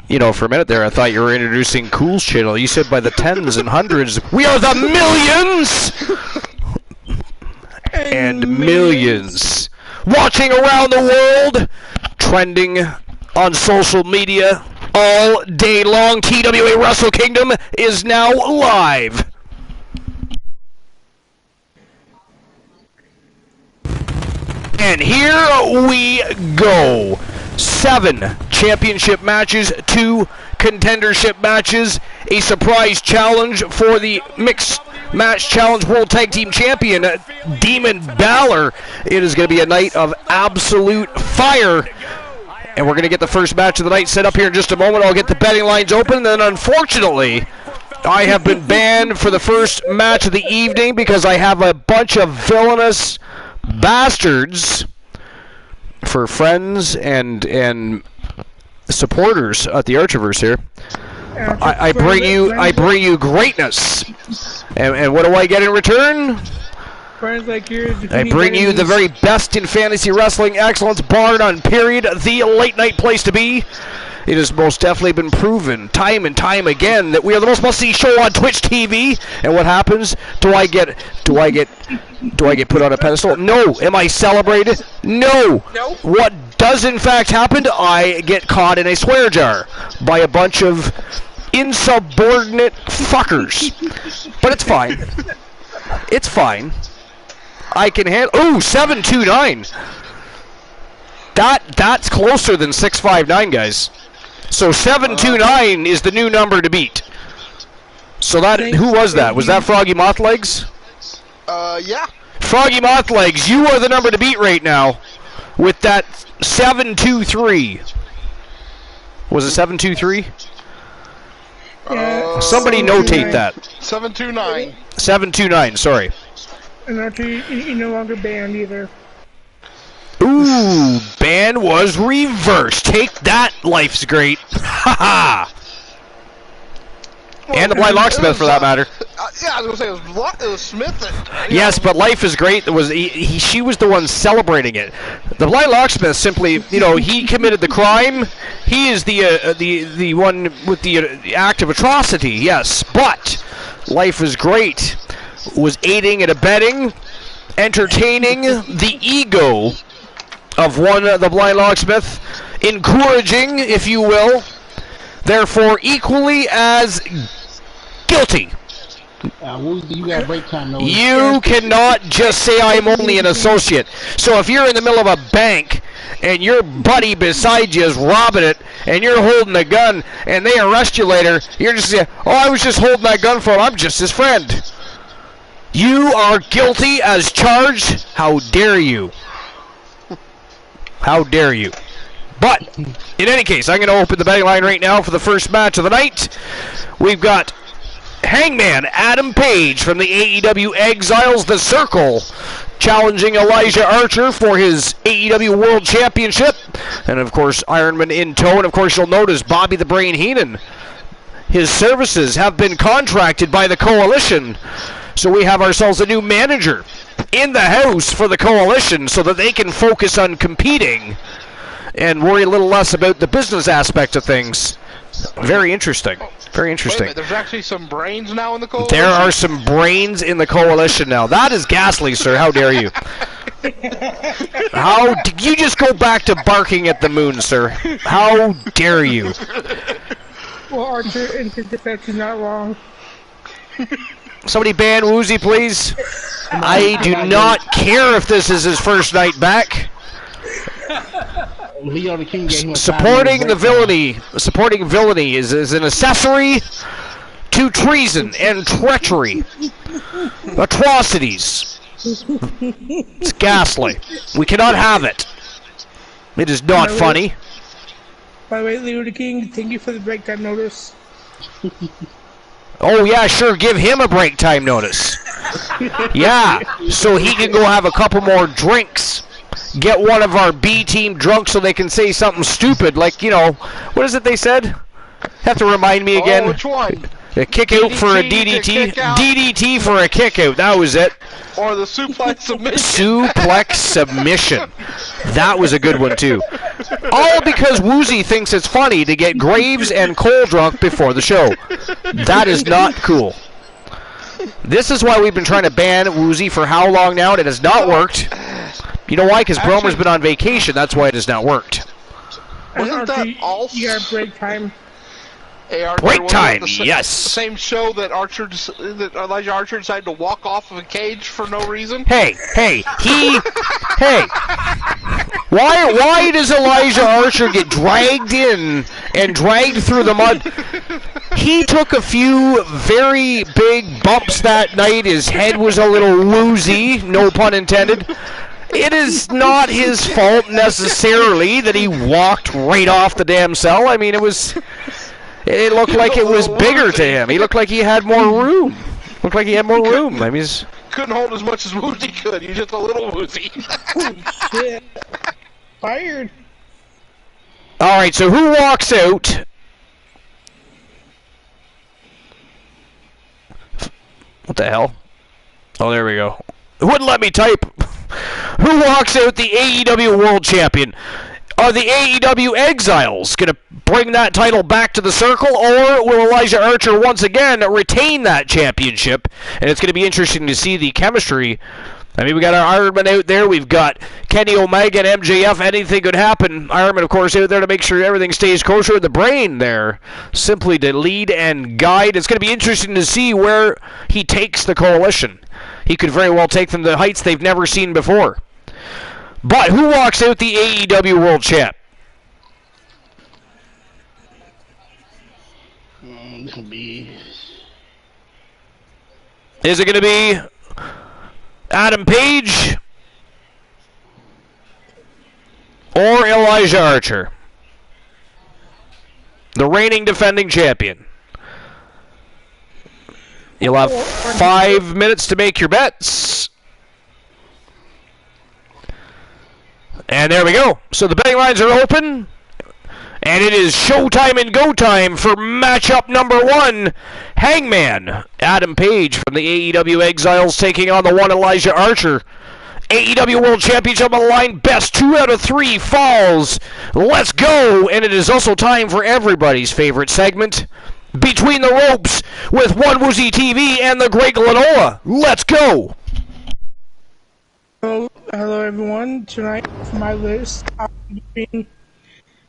You know, for a minute there, I thought you were introducing Cool's channel. You said by the tens and hundreds. We are the millions! And millions. Watching around the world. Trending on social media all day long. TWA Wrestle Kingdom is now live. And here we go. 7 championship matches, 2 contendership matches, a surprise challenge for the Mixed Match Challenge World Tag Team Champion, Demon Balor. It is going to be a night of absolute fire. And we're going to get the first match of the night set up here in just a moment. I'll get the betting lines open. And then, unfortunately, I have been banned for the first match of the evening because I have a bunch of villainous bastards for friends and supporters at the Archerverse here. I bring you greatness. And what do I get in return? Friends like yours. I bring you the very best in fantasy wrestling excellence, bar none, period. The late night place to be. It has most definitely been proven time and time again that we are the most must-see show on Twitch TV. And what happens? Do I get put on a pedestal? No. Am I celebrated? No. What does in fact happen? I get caught in a swear jar by a bunch of insubordinate fuckers. But it's fine. It's fine. I can handle. Ooh, 729. That's closer than 659, guys. So 729 is the new number to beat. So that who was that? Was that Froggy Mothlegs? Yeah. Froggy Mothlegs, you are the number to beat right now with that 723. Was it 723? Somebody notate that. 729. 729, sorry. And Archer, you're no longer banned either. Ooh, ban was reversed. Take that, Life's Great. Ha ha. And the Blind Locksmith, for that matter. Yeah, I was going to say, it was Smith. Yes, but Life is Great. She was the one celebrating it. The Blind Locksmith simply, he committed the crime. He is the one with the act of atrocity, yes. But Life is Great was aiding and abetting, entertaining the ego of the Blind Locksmith, encouraging, if you will, therefore equally as guilty. You got break time, though. You cannot just say I'm only an associate. So if you're in the middle of a bank and your buddy beside you is robbing it and you're holding a gun and they arrest you later, you're just saying, oh, I was just holding that gun for him. I'm just his friend. You are guilty as charged. How dare you? How dare you? But, in any case, I'm going to open the betting line right now for the first match of the night. We've got Hangman Adam Page from the AEW Exiles, The Circle, challenging Elijah Archer for his AEW World Championship. And, of course, Ironman in tow. And, of course, you'll notice Bobby the Brain Heenan. His services have been contracted by the Coalition. So we have ourselves a new manager in the house for the Coalition so that they can focus on competing and worry a little less about the business aspect of things. Very interesting. Very interesting. Wait a minute, there's actually some brains now in the Coalition? There are some brains in the Coalition now. That is ghastly, sir. How dare you? How did you just go back to barking at the moon, sir? How dare you? Well, Archer, in his defense, is not wrong. Somebody ban Woozy, please. I do not care if this is his first night back. Leo the King gave him a Supporting villainy is an accessory to treason and treachery, atrocities. It's ghastly. We cannot have it. It is not funny. By the way, Leo the King, thank you for the break time notice. Oh yeah, sure, give him a break time notice. Yeah, so he can go have a couple more drinks. Get one of our B team drunk so they can say something stupid, like, you know, what is it they said? Have to remind me again. Oh, which one? A kick out for a DDT. DDT for a kick out, that was it. Or the suplex submission. Suplex submission. That was a good one too. All because Woozy thinks it's funny to get Graves and Cole drunk before the show. That is not cool. This is why we've been trying to ban Woozy for how long now, and it has not worked. You know why? Because Bromer's been on vacation. That's why it has not worked. Wasn't that also... You got break time. Hey, Archer, Break time, The yes. same show that Elijah Archer decided to walk off of a cage for no reason? Hey. Why does Elijah Archer get dragged in and dragged through the mud? He took a few very big bumps that night. His head was a little woozy, no pun intended. It is not his fault necessarily that he walked right off the damn cell. I mean, it looked like it was bigger to him. He looked like he had more room. Looked like he had more room. I mean, couldn't hold as much as Woozy could. He's just a little woozy. Shit. Fired. All right, so who walks out? What the hell? Oh, there we go. It wouldn't let me type. Who walks out the AEW World Champion? Are the AEW Exiles going to bring that title back to the Circle, or will Elijah Archer once again retain that championship? And it's going to be interesting to see the chemistry. I mean, we got our Ironman out there. We've got Kenny Omega and MJF. Anything could happen. Ironman, of course, out there to make sure everything stays kosher. The Brain there, simply to lead and guide. It's going to be interesting to see where he takes the Coalition. He could very well take them to heights they've never seen before. But who walks out the AEW World Champ? This will be... Is it going to be Adam Page or Elijah Archer, the reigning defending champion? You'll have 5 minutes to make your bets. And there we go. So the betting lines are open. And it is showtime and go time for matchup number 1. Hangman Adam Page from the AEW Exiles taking on the one Elijah Archer. AEW World Championship on the line. Best 2 out of 3 falls. Let's go. And it is also time for everybody's favorite segment, Between the Ropes, with One Woozy TV and the Great Glenola. Let's go. Hello everyone. Tonight, for my list, I'll be doing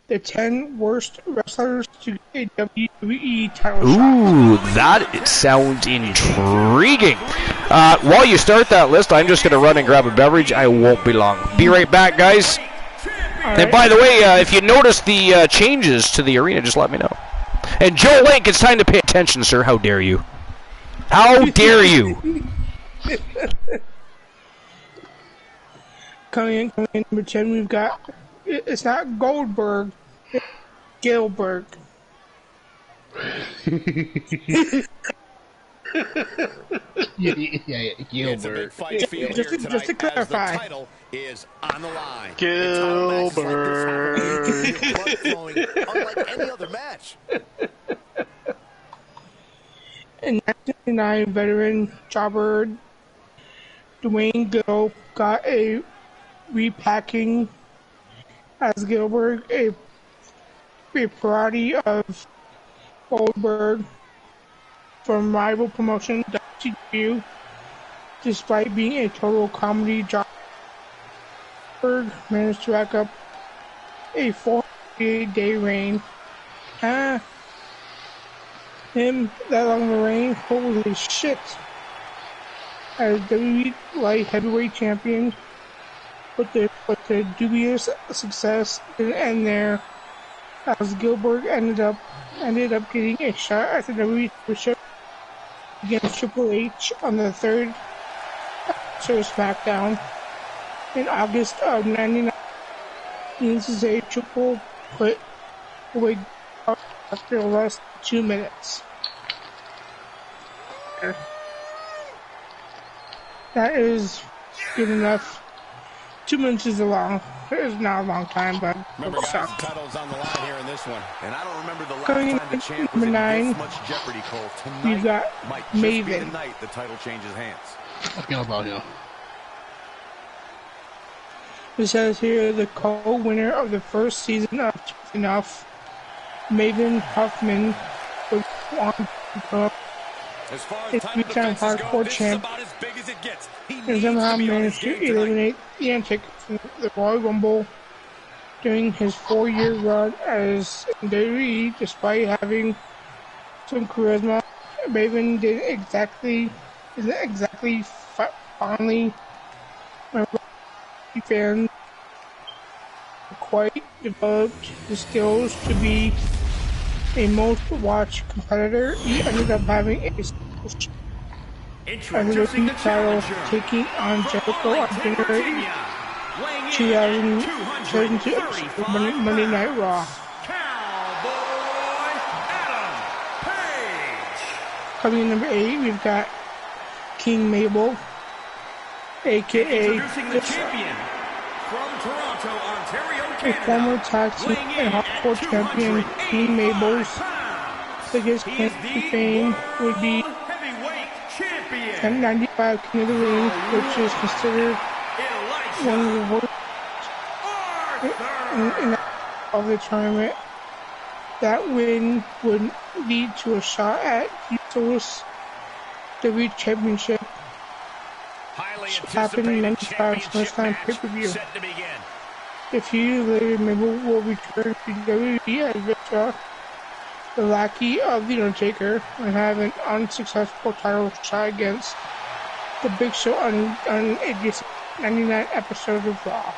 the 10 worst wrestlers to get a WWE title shot. Ooh, that sounds intriguing. While you start that list, I'm just going to run and grab a beverage. I won't be long. Be right back, guys. Right. And by the way, if you notice the changes to the arena, just let me know. And Joe Link, it's time to pay attention, sir. How dare you? How dare you? Coming in number 10, we've got, it's not Goldberg, it's Gilbert. yeah, It's a big fight field here tonight, just to clarify. as the title is on the line. Gilbert. Unlike any other match. In 1999, veteran jobber Dwayne Gill got a repacking as Gilbert, a parody of Goldberg from rival promotion WCW. Despite being a total comedy, Goldberg managed to rack up a 48-day reign. Him that long of a reign, holy shit! As WWE Light Heavyweight Champion, but the dubious success didn't end there, as Gilbert ended up getting a shot at the WWE Championship against Triple H on the third episode of SmackDown in August of '99. Needless to say, Triple put away after less than 2 minutes. That is good enough. 2 minutes is not a long time, but Remember, guys, the title's on the line here in this one. And I don't remember the last Going time the champ number was in 9, this much jeopardy, Cole. we've Tonight got might just be the Maven. night the title changes hands. I feel about him. It says here the co-winner of the first season of Tough Enough, Maven Huffman, was on to become As far a as title three-time defenses go, hardcore this is champ, about as big as it gets. He and needs somehow to be on his managed to game tonight. eliminate the Antic from the Royal Rumble during his 4-year run as WWE. Despite having some charisma, Maven isn't exactly fondly fans quite developed the skills to be a most-watched competitor. He ended up having a Introducing the title, challenger taking on Jericho on from January Virginia, weighing in at 2022 Monday Night Raw. Cowboy Adam Page. Coming in number 8, we've got King Mabel, aka Introducing the champion from Toronto, Ontario, a Canada, former tag team weighing in and at hardcore champion. King 285 Mabel's pounds. biggest He claim is to the fame would be World Heavyweight Champion. 1095 King of the Ring, which is considered one of the worst in of the tournament. That win would lead to a shot at Usos WWE Championship, which happened in 95's first time pay-per-view. Set to begin. A few years later, Mabel will return to WWE as Victor, the lackey of The Undertaker, and have an unsuccessful title shot against The Big Show on a 99 episode of Raw.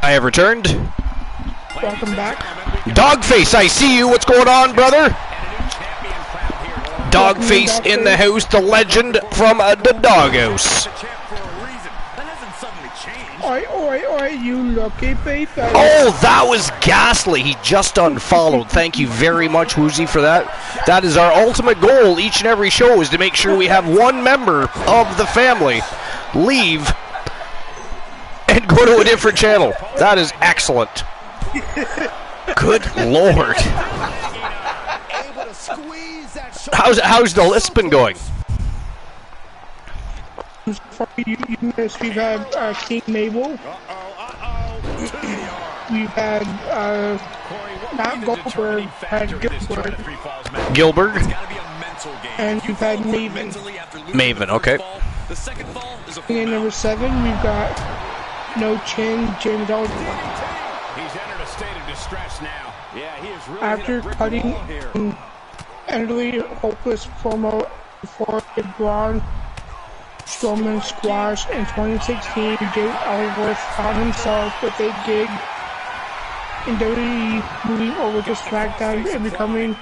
I have returned. Welcome back. Dogface, I see you. What's going on, brother? Dogface in the house, the legend from the doghouse. Oi, you lucky baby. Oh, that was ghastly. He just unfollowed. Thank you very much, Woozy, for that. That is our ultimate goal each and every show, is to make sure we have one member of the family leave and go to a different channel. That is excellent. Good Lord. How's the list been going? You missed. We've had King Mabel. We've had not Goldberg, had Gilbert. And we've had Maven. Maven, okay. And number 7, we've got No Chin, James Ellsworth. He's entered a state of distress now. Yeah, he is really After cutting an utterly hopeless promo before the Braun Strowman squash in 2016, James Ellsworth found himself with a gig in WWE, moving over to SmackDown and becoming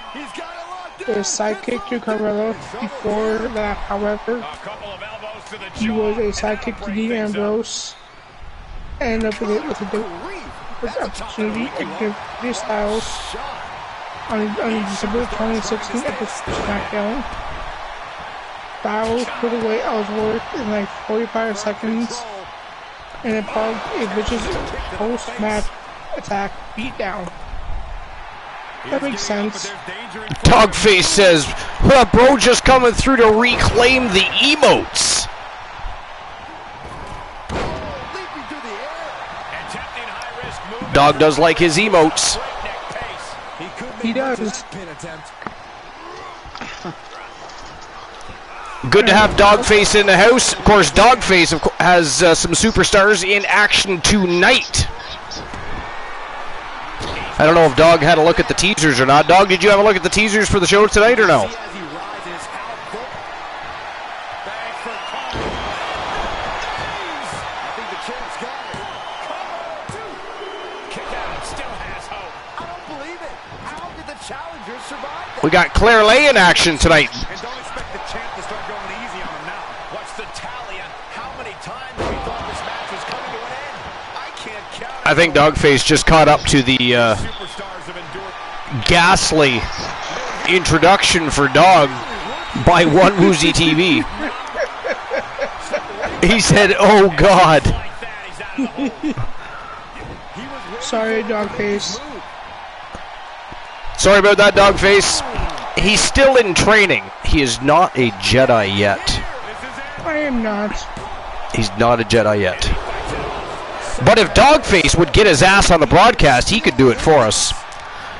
was sidekick to Carmelo. Before that, however, he was a sidekick to Dean Ambrose. Ended up with it with the opportunity against AJ Styles on December 2016 episode of SmackDown. Styles put away Ellsworth in like 45 seconds and it caused a vicious post-match attack beatdown. That makes sense. Dogface says, well, bro just coming through to reclaim the emotes. Dog does like his emotes. He does. Good to have Dogface in the house. Of course, Dogface has some superstars in action tonight. I don't know if Dog had a look at the teasers or not. Dog, did you have a look at the teasers for the show tonight or no? We got Claire Lay in action tonight. And don't expect the champ to start going easy on him now. What's the tally on how many times we thought this match was coming to an end? I can't count. I think Dogface just caught up to the ghastly introduction for Dog by One Woozy TV. He said, "Oh God." Sorry, Dogface. Sorry about that, Dogface. He's still in training. He is not a Jedi yet. I am not. He's not a Jedi yet. But if Dogface would get his ass on the broadcast, he could do it for us.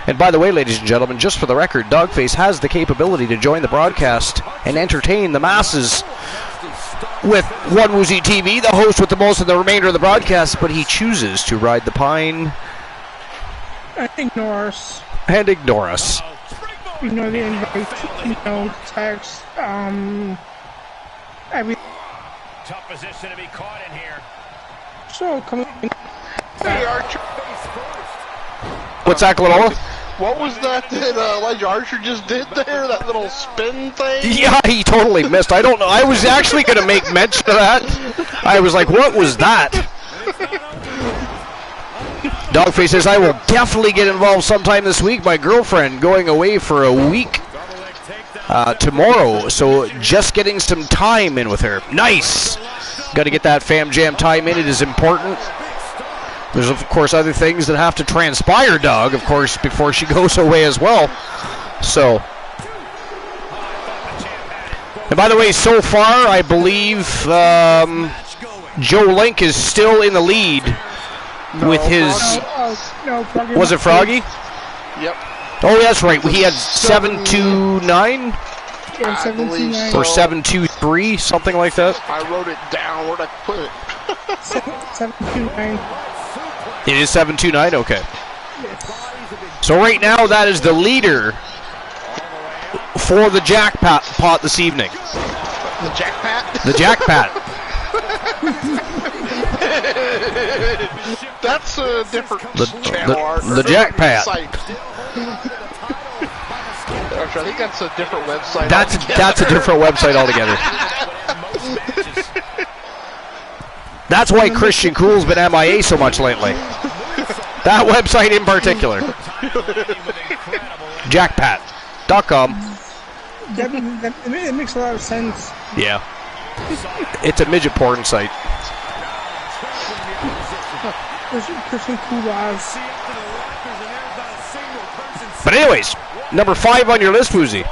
And by the way, ladies and gentlemen, just for the record, Dogface has the capability to join the broadcast and entertain the masses with One Woozy TV, the host with the most of the remainder of the broadcast, but he chooses to ride the pine And ignore us. and ignore us. Ignore the invite, text, everything. Tough position to be caught in here. So, come in. Hey, Archer. What's that, Glenola? What was that Elijah Archer just did there? That little spin thing? Yeah, he totally missed. I don't know. I was actually going to make mention of that. I was like, what was that? Dogface says, I will definitely get involved sometime this week. My girlfriend going away for a week tomorrow, so just getting some time in with her. Nice! Got to get that Fam Jam time in. It is important. There's, of course, other things that have to transpire, Dog, of course, before she goes away as well. So. And by the way, so far, I believe Joe Link is still in the lead with his... No, was it Froggy? Yep. Oh, that's right. He had 7-2-9? Yeah, 7-2-9. Or 7-2-3, something like that. I wrote it down. Where'd I put it? 7-2-9. It is 7-2-9? Okay. Yes. So right now, that is the leader for the jackpot this evening. The jackpot? The jackpot. That's a different channel art. The jackpot. Actually, I think that's a different website. That's a different website altogether. That's why Christian Cool's been MIA so much lately. That website in particular. Jackpat.com. That makes a lot of sense. Yeah. It's a midget porn site. Christian Cool Laws. But anyways, number 5 on your list, Woozy.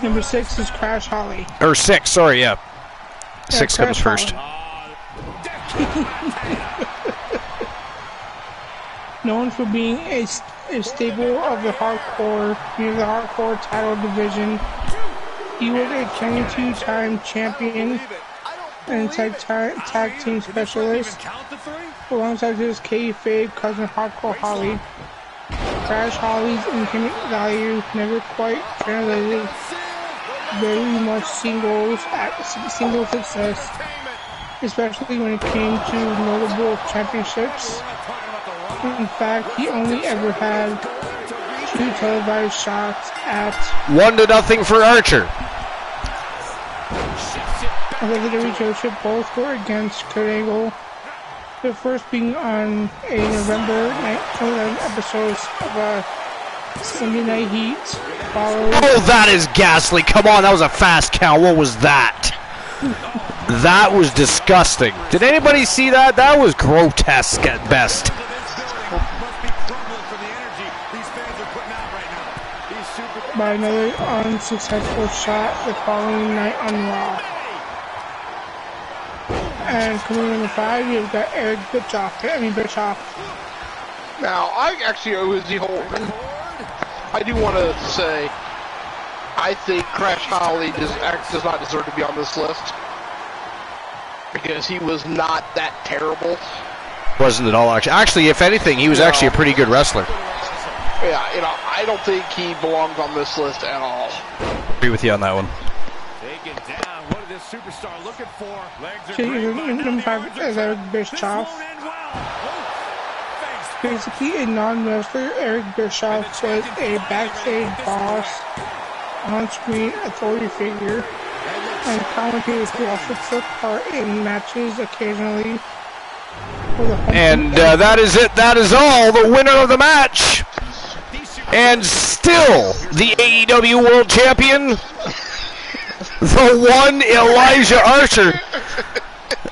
Number 6 is Crash Holly. Or 6, sorry, yeah. 6 comes Crash first. Holly. Known for being a staple of the hardcore, near the hardcore title division, he was a 22-time champion and tag team specialist, alongside his kayfabe cousin Hardcore Holly. Crash Holly's intimate value never quite translated very much single success, especially when it came to notable championships. In fact, he only ever had 2 televised shots at 1-0 for Archer. WWE Championship. Both were against Kurt Angle. The first being on a November 29 episodes of Sunday Night Heat. Followed. Oh, that is ghastly. Come on, that was a fast count. What was that? That was disgusting. Did anybody see that? That was grotesque at best. By another unsuccessful shot the following night on Raw. And coming in number 5, you've got Eric Bischoff. Now, I do want to say, I think Crash Holly does not deserve to be on this list. Because he was not that terrible. Wasn't at all, actually. Actually, if anything, he was actually a pretty good wrestler. Yeah, I don't think he belongs on this list at all. Agree with you on that one. Taken down. What is this superstar looking for? Legs are Number 5 is Eric Bischoff. Basically, a non-wrestler, Eric Bischoff was a backstage boss, on-screen authority figure, and commentators who also took part in matches occasionally. And that is it. That is all. The winner of the match. And still the AEW World Champion, the one Elijah Archer.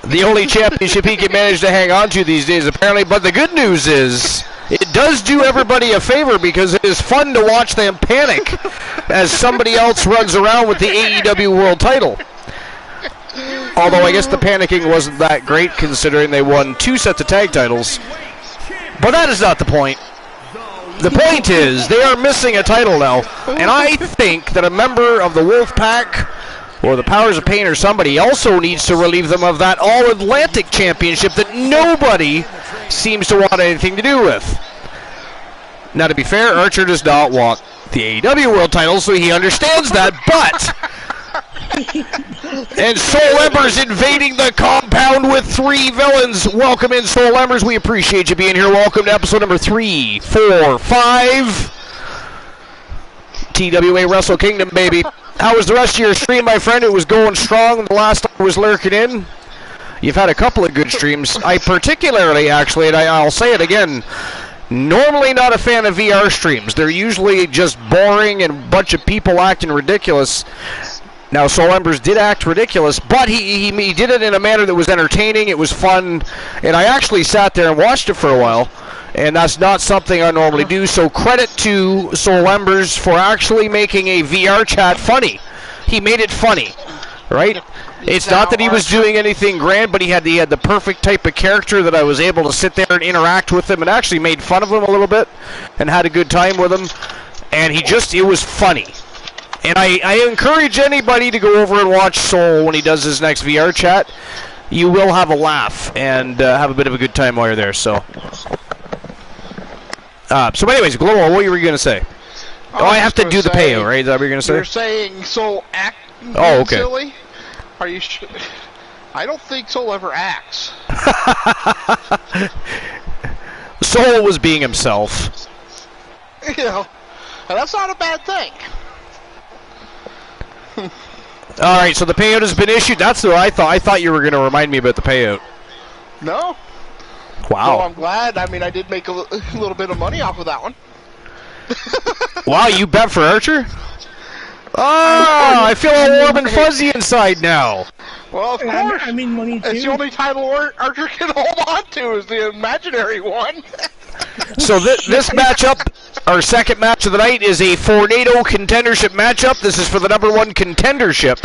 The only championship he can manage to hang on to these days, apparently. But the good news is, it does do everybody a favor because it is fun to watch them panic as somebody else runs around with the AEW World title. Although I guess the panicking wasn't that great considering they won 2 sets of tag titles. But that is not the point. The point is, they are missing a title now. And I think that a member of the Wolfpack or the Powers of Pain or somebody also needs to relieve them of that All-Atlantic Championship that nobody seems to want anything to do with. Now, to be fair, Archer does not want the AEW World title, so he understands that, but... And Soul Embers invading the compound with 3 villains. Welcome in, Soul Embers. We appreciate you being here. Welcome to episode number 345. TWA Wrestle Kingdom, baby. How was the rest of your stream, my friend? It was going strong. The last I was lurking in. You've had a couple of good streams. I particularly, actually, and I'll say it again, normally not a fan of VR streams. They're usually just boring and a bunch of people acting ridiculous. Now, Soul Embers did act ridiculous, but he did it in a manner that was entertaining. It was fun, and I actually sat there and watched it for a while, and that's not something I normally do. So credit to Soul Embers for actually making a VR chat funny. He made it funny, right? It's not that he was doing anything grand, but he had the perfect type of character that I was able to sit there and interact with him and actually made fun of him a little bit and had a good time with him. And it was funny. And I encourage anybody to go over and watch Soul when he does his next VR chat. You will have a laugh and have a bit of a good time while you're there. So anyways, Global, what were you going to say? I have to do the payout, right? Is that what you're going to say? You're saying Soul acts silly? Are you sure? I don't think Soul ever acts. Soul was being himself. You know, and that's not a bad thing. All right, so the payout has been issued. That's what I thought. I thought you were going to remind me about the payout. No. Wow. So I'm glad. I mean, I did make a little bit of money off of that one. Wow, you bet for Archer? Oh, I feel all warm and fuzzy inside now. Well, of course. I mean, money too. It's the only title Archer can hold on to is the imaginary one. So this matchup, our second match of the night, is a Fornado contendership matchup. This is for the number 1 contendership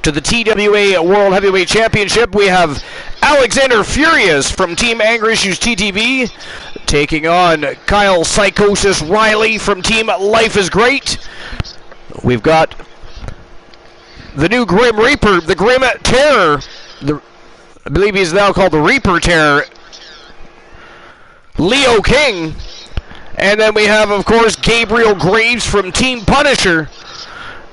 to the TWA World Heavyweight Championship. We have Alexander Furious from Team Anger Issues TTV taking on Kyle Psychosis Riley from Team Life is Great. We've got the new Grim Reaper, the Grim Terror, I believe he's now called the Reaper Terror, Leo King. And then we have, of course, Gabriel Graves from Team Punisher.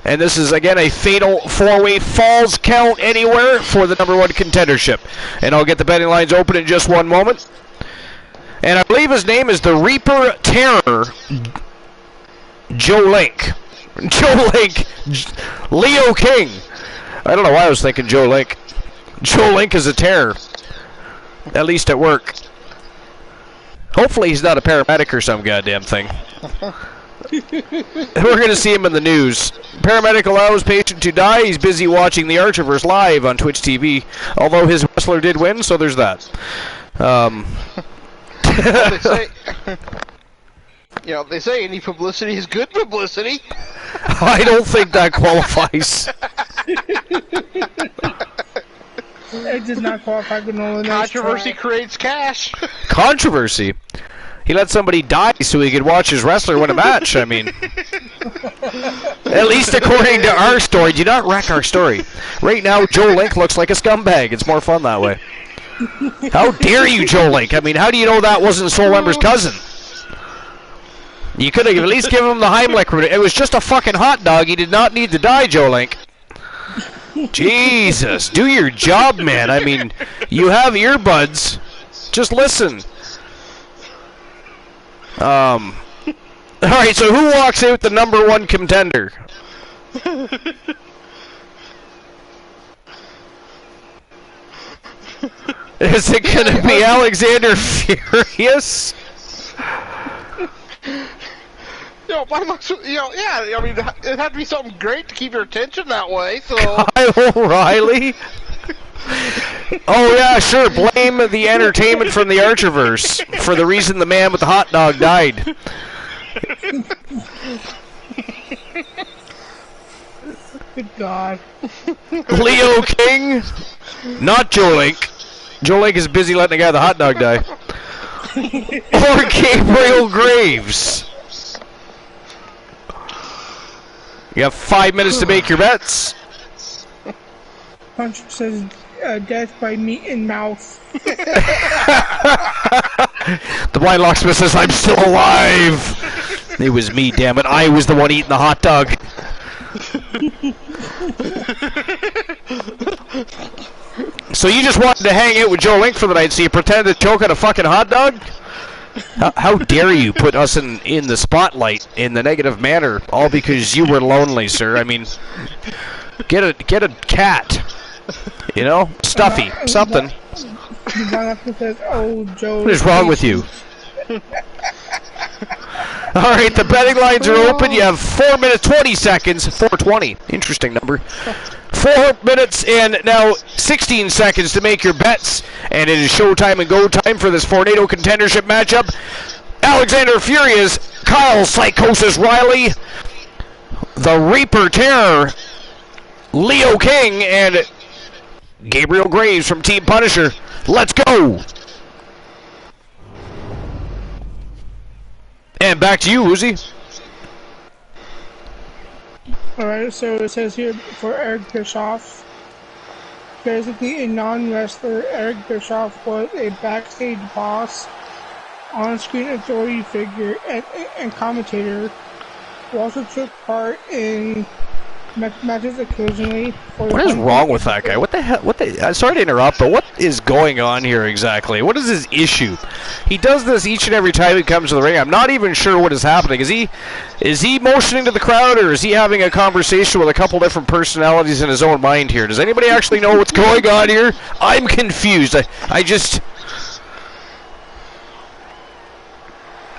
And this is, again, a fatal 4-way falls count anywhere for the number 1 contendership. And I'll get the betting lines open in just one moment. And I believe his name is the Reaper Terror. Joe Link. Joe Link. Leo King. I don't know why I was thinking Joe Link. Joe Link is a terror. At least at work. Hopefully he's not a paramedic or some goddamn thing. We're going to see him in the news. Paramedic allows patient to die. He's busy watching the Archiverse live on Twitch TV. Although his wrestler did win, so there's that. Well, they say any publicity is good publicity. I don't think that qualifies. It does not qualify for Nolan. Controversy creates cash. Controversy? He let somebody die so he could watch his wrestler win a match. I mean, at least according to our story. Do not wreck our story. Right now, Joe Link looks like a scumbag. It's more fun that way. How dare you, Joe Link? I mean, how do you know that wasn't Soul Ember's cousin? You could have at least given him the Heimlich. It was just a fucking hot dog. He did not need to die, Joe Link. Jesus, do your job, man. I mean, you have earbuds. Just listen. Alright, so who walks out the #1 contender? Is it gonna be Alexander Furious? Yeah, I mean, it had to be something great to keep your attention that way, so... Kyle O'Reilly? Oh yeah, sure, blame the entertainment from the Archiverse for the reason the man with the hot dog died. Good God. Leo King? Not Joe Link. Joe Link is busy letting the guy with the hot dog die. Or Gabriel Graves. You have 5 minutes to make your bets. Punch says death by meat and mouth. The blind locksmith says, I'm still alive. It was me, damn it. I was the one eating the hot dog. So you just wanted to hang out with Joe Link for the night, so you pretended to choke on a fucking hot dog? How dare you put us in the spotlight in the negative manner, all because you were lonely, sir. I mean, get a cat, you know, stuffy, something. What is wrong with you? All right, the betting lines are open. You have 4 minutes, 20 seconds, 4:20. Interesting number. 4 minutes and now 16 seconds to make your bets, and it is showtime and go time for this Fornado contendership matchup. Alexander Furious, Kyle Psychosis Riley, the Reaper Terror, Leo King, and Gabriel Graves from Team Punisher. Let's go! And back to you, Woozy. Alright, so it says here for Eric Bischoff. Basically, a non-wrestler, Eric Bischoff was a backstage boss, on-screen authority figure, and commentator, who also took part in matches occasionally. What is wrong with that guy? What the hell? Sorry to interrupt, but what is going on here exactly? What is his issue? He does this each and every time he comes to the ring. I'm not even sure what is happening. Is he motioning to the crowd, or is he having a conversation with a couple different personalities in his own mind here? Does anybody actually know what's going on here? I'm confused. I just...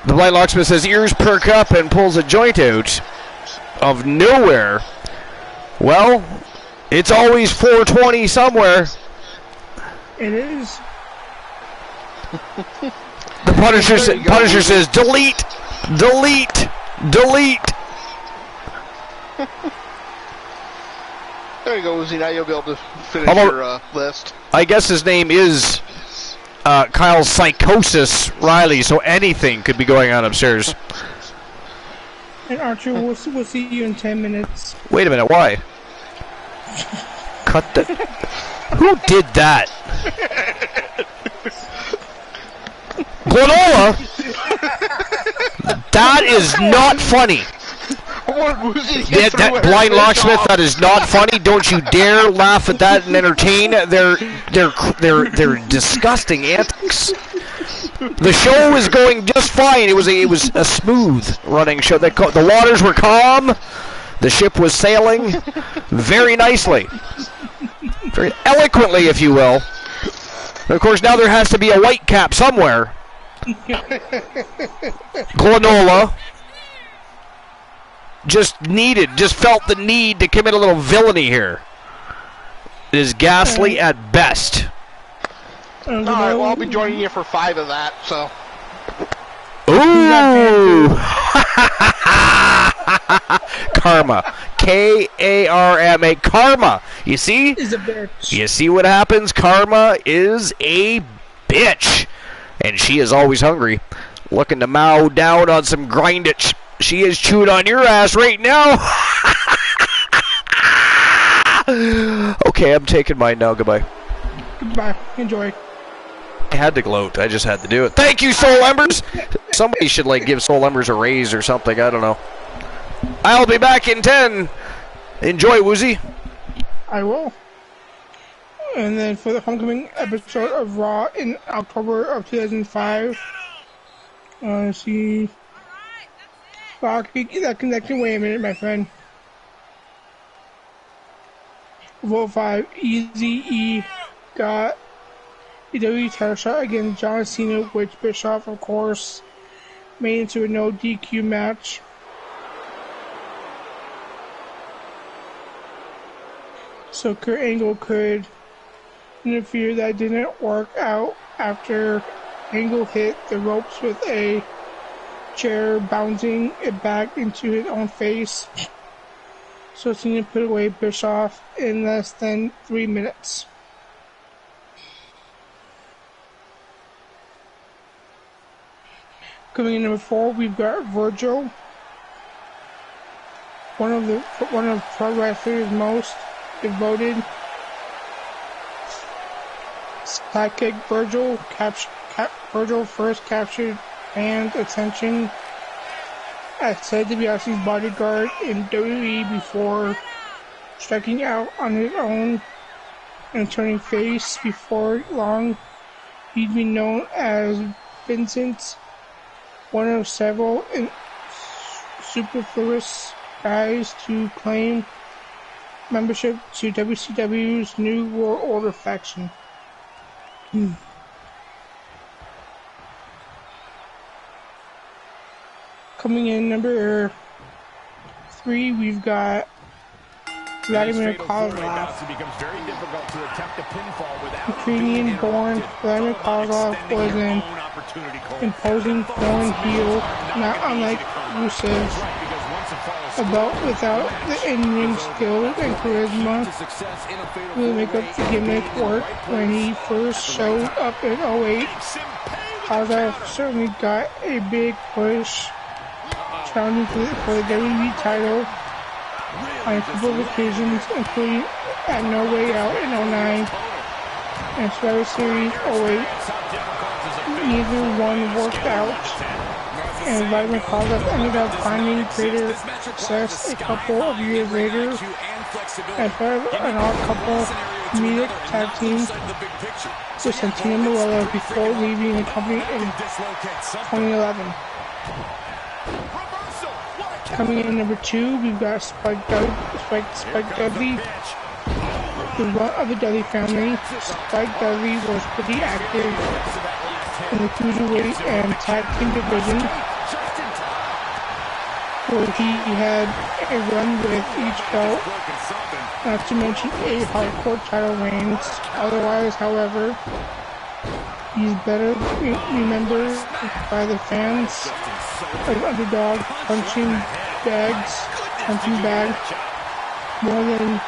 The blind locksmith says ears perk up and pulls a joint out of nowhere. Well, it's always 4:20 somewhere. It is. The Punisher says, delete, delete, delete. There you go, Uzi. Now you'll be able to finish your list. I guess his name is Kyle Psychosis Riley, so anything could be going on upstairs. And Archer, we'll see you in 10 minutes. Wait a minute, why? Cut the... Who did that? Glenola? That is not funny. That blind locksmith, that is not funny. Don't you dare laugh at that and entertain their disgusting antics. The show was going just fine. It was a smooth running show. The waters were calm. The ship was sailing very nicely, very eloquently, if you will. And of course, now there has to be a white cap somewhere. Glenola just felt the need to commit a little villainy here. It is ghastly at best. All right, well, I'll be joining you for 5 of that, so. Ooh! Karma. Karma. Karma. You see? Is a bitch. You see what happens? Karma is a bitch. And she is always hungry. Looking to mow down on some grindage. She is chewing on your ass right now. Okay, I'm taking mine now. Goodbye. Goodbye. Enjoy. I had to gloat. I just had to do it. Thank you, Soul Embers. Somebody should give Soul Embers a raise or something. I don't know. I'll be back in 10. Enjoy, Woozy. I will. And then for the homecoming episode of Raw in October of 2005, see. That can wait a minute, my friend. Vote 5, Eazy-E got a WWE title shot against John Cena, which Bischoff, of course, made into a no DQ match. So Kurt Angle could interfere. That didn't work out after Angle hit the ropes with a chair, bouncing it back into his own face. So Cena put away Bischoff in less than 3 minutes. Coming in number 4, we've got Virgil, one of pro wrestlers' most devoted sidekick. Virgil first captured fans' attention as Ted DiBiase's bodyguard in WWE before striking out on his own and turning face. Before long, he'd be known as Vincent, one of several superfluous guys to claim membership to WCW's New World Order faction. Coming in number 3, we've got Vladimir Kozlov. Ukrainian-born Vladimir Kozlov was an imposing foreign heel, not unlike Rusev, about without the in-ring skills and charisma to make up the gimmick work. When he first showed up in 08, Kozlov certainly got a big push, challenging for the WWE title on a couple of occasions, including at No Way Out in 09 and Survivor Series 08. Neither one worked out, and Vladimir Kozlov ended up finding greater success a couple of years later as part of an all-couple comedic tag team with Santino Marella before leaving the company in 2011. Coming in number 2, we've got Spike Dudley. The runt of the Dudley family, Spike Dudley was pretty active in the cruiserweight and tag team division, where he had a run with each belt, not to mention 8 hardcore title reigns. Otherwise, however, he's better remembered by the fans as underdog punching bag more than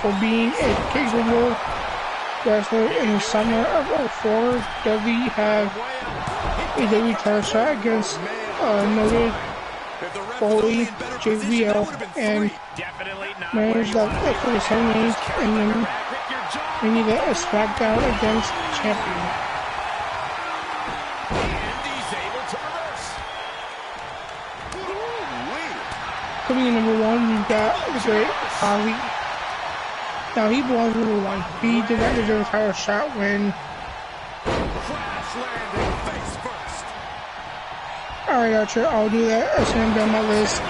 for being a capable wrestler. In the summer of 04, Dudley had a WWE title shot against noted bully JBL and managed that for the 7 days, and then we need a SmackDown against the champion. Coming in number 1, we've got the Great Khali. Now, he belongs number 1. He did not deserve a title shot when Alright, Archer, I'll do that as soon as I'm done my list.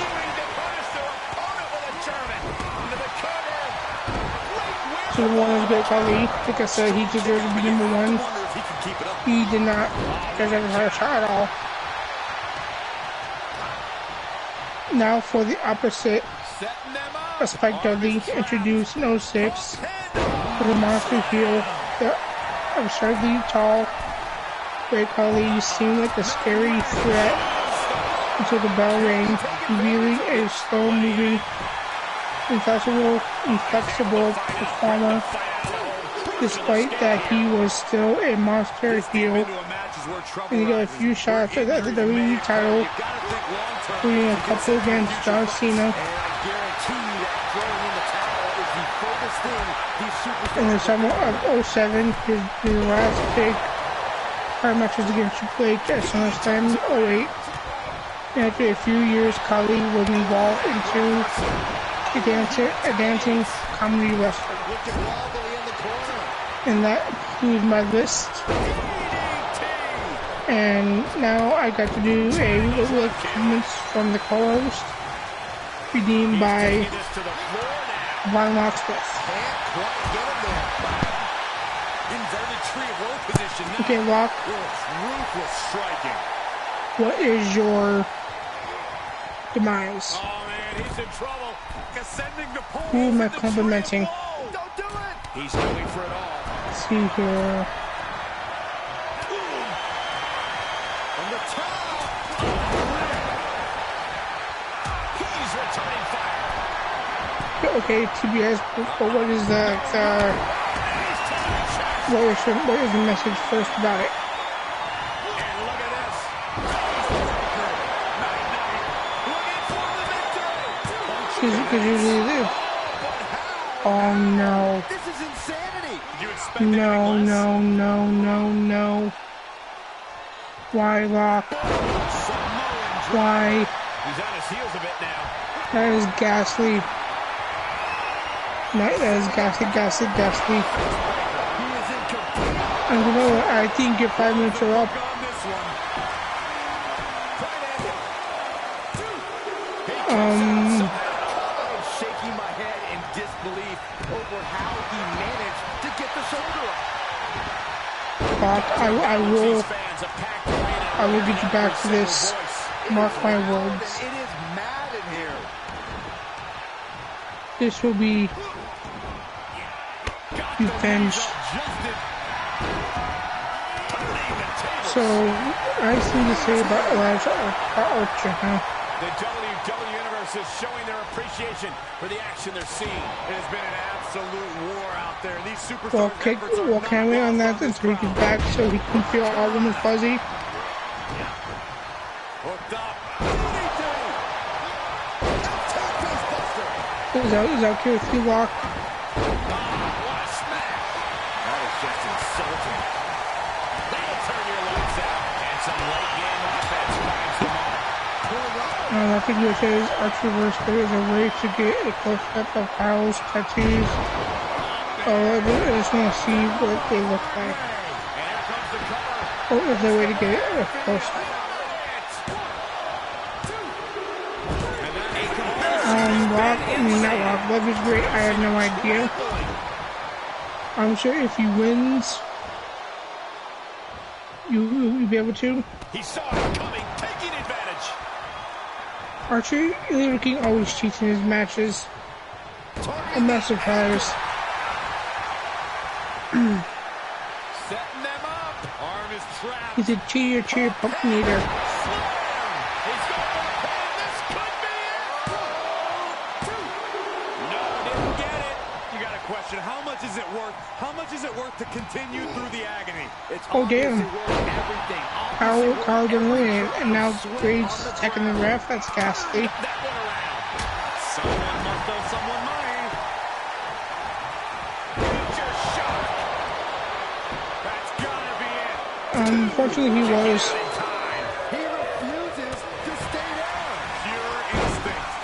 So the one is Great Khali. Like I said, he deserved to be number one. He did not deserve a shot at all. Now for the opposite, Spike Dudley introduced in 06 with a monster heel. The absurdly tall Great Khali seemed like a scary threat until the bell rang, revealing a slow-moving, inflexible performer. Despite that, he was still a monster heel, and he got a few shots at the WWE title, including a couple against John Cena. In the summer of 07, his last big title match was against Triple H at SummerSlam 08. And after a few years, Khali was involved into a dancing comedy wrestler. And that concludes my list. And now I got to do a little comments from the co-host, redeemed by Von Locksmith. Okay, Lock. What is your demise? Who am I complimenting? He's going for it all. Let's see here. From the top. He's returning fire. Okay, TBS, but what is that? What is the message first about it? And look at this. Because usually they. Oh no. This is insanity. You expect No. Why, Lock? Why? He's on his heels a bit now. That is ghastly. That is ghastly. And you know what? I think your 5 minutes are up. Shaking my head in disbelief over how he managed to get the shoulder up. But I will get you back to this. Mark my words. It is mad in here. This will be revenge. So, nice thing to say about Elijah Archer, huh? The WWE Universe is showing their appreciation for the action they're seeing. It has been an absolute war out there. These superstars. Well, can we on that until he gets back so he can feel all warm and fuzzy? Hooked up. Is that okay with you, Lock? What a smack. That is just insulting. That'll turn your lights out. And some late game offense finds the mark. I think it says Archer verse. There is a way to get a close-up of Kyle's tattoos. I just want to see what they look like. Oh, there's a way to get it close-up. Love is great. I have no idea. I'm sure if he wins, you'll be able to. He saw it coming, taking advantage. Archer, Little King always cheats in his matches. I'm not surprised. Setting them up. Arm is trapped. He's a cheer pumpinator. How much is it worth? How much is it worth to continue through the agony? It's damn. everything. Carl didn't win, and now Graves attacking the ref. That's ghastly. That one around. Someone must owe someone money. Future shot. That's gotta be it. Unfortunately, he was. He refuses to stay down. Pure instinct.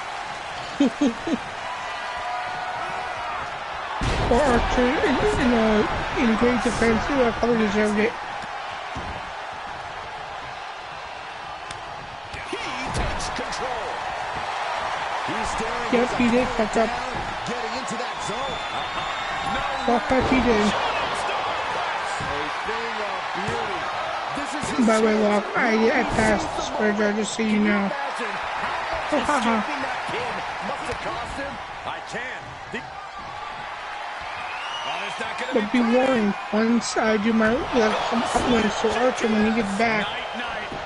For Archer, in great defense, I probably deserved it. control. He's staring. Yep, he did fuck up. Getting into that zone. Fuck up, he did. A thing of beauty. This is his By the way, Locke, I passed the swear jar, just so you know. Imagine how much escaping that pin must have cost him. I can. Oh, it's not gonna But be warned, once I do my compliments to Archer when he gets back,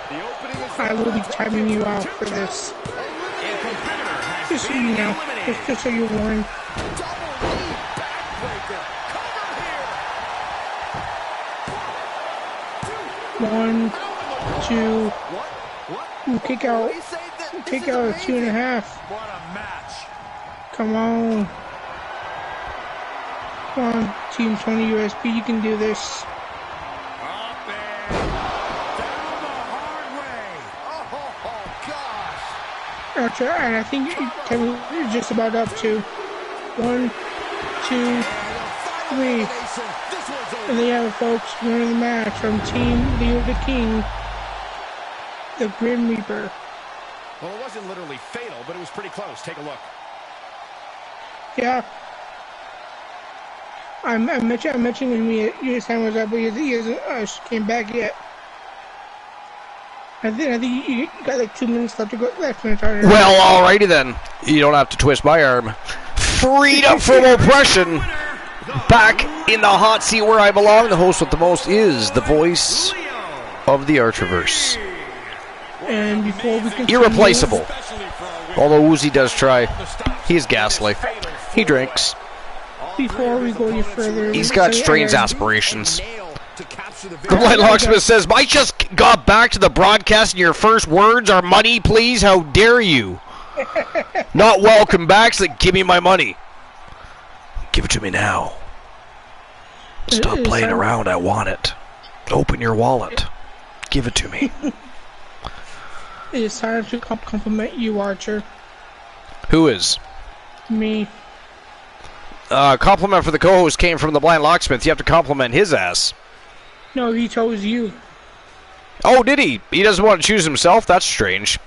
The opening is I will be timing you out for this. Just so you know. Just so you're warned. double knee backbreaker. Cover here. 1, 2. Ooh, kick out. Kick out a 2.5. What a match. Come on. Come on, Team 20 USB, you can do this. Up and down the hard way. Oh, gosh. Archer, and I think you're just about up to 1, 2, 3. This one's over. And there you have it, folks. Winner of the match from Team Leo the King, the Grim Reaper. Well, it wasn't literally fatal, but it was pretty close. Take a look. Yeah. I mentioned when his time was up, but he hasn't came back yet. I think you got like 2 minutes left to go. Left in the target. Well, alrighty then. You don't have to twist my arm. Freedom from oppression. Back in the hot seat where I belong. The host with the most is the voice of the Archerverse. And before we continue, Irreplaceable. Although Woozy does try. He's ghastly. He drinks. before we go any further, He's got strange aspirations. The Blind Locksmith says, I just got back to the broadcast and your first words are money, please. How dare you? Not welcome back, so give me my money. Give it to me now. Stop playing around, I want it. Open your wallet. Give it to me. It is time to compliment you, Archer. Who is? Me. Compliment for the co-host came from the Blind Locksmith. You have to compliment his ass. No, he chose you. Oh, did he? He doesn't want to choose himself? That's strange.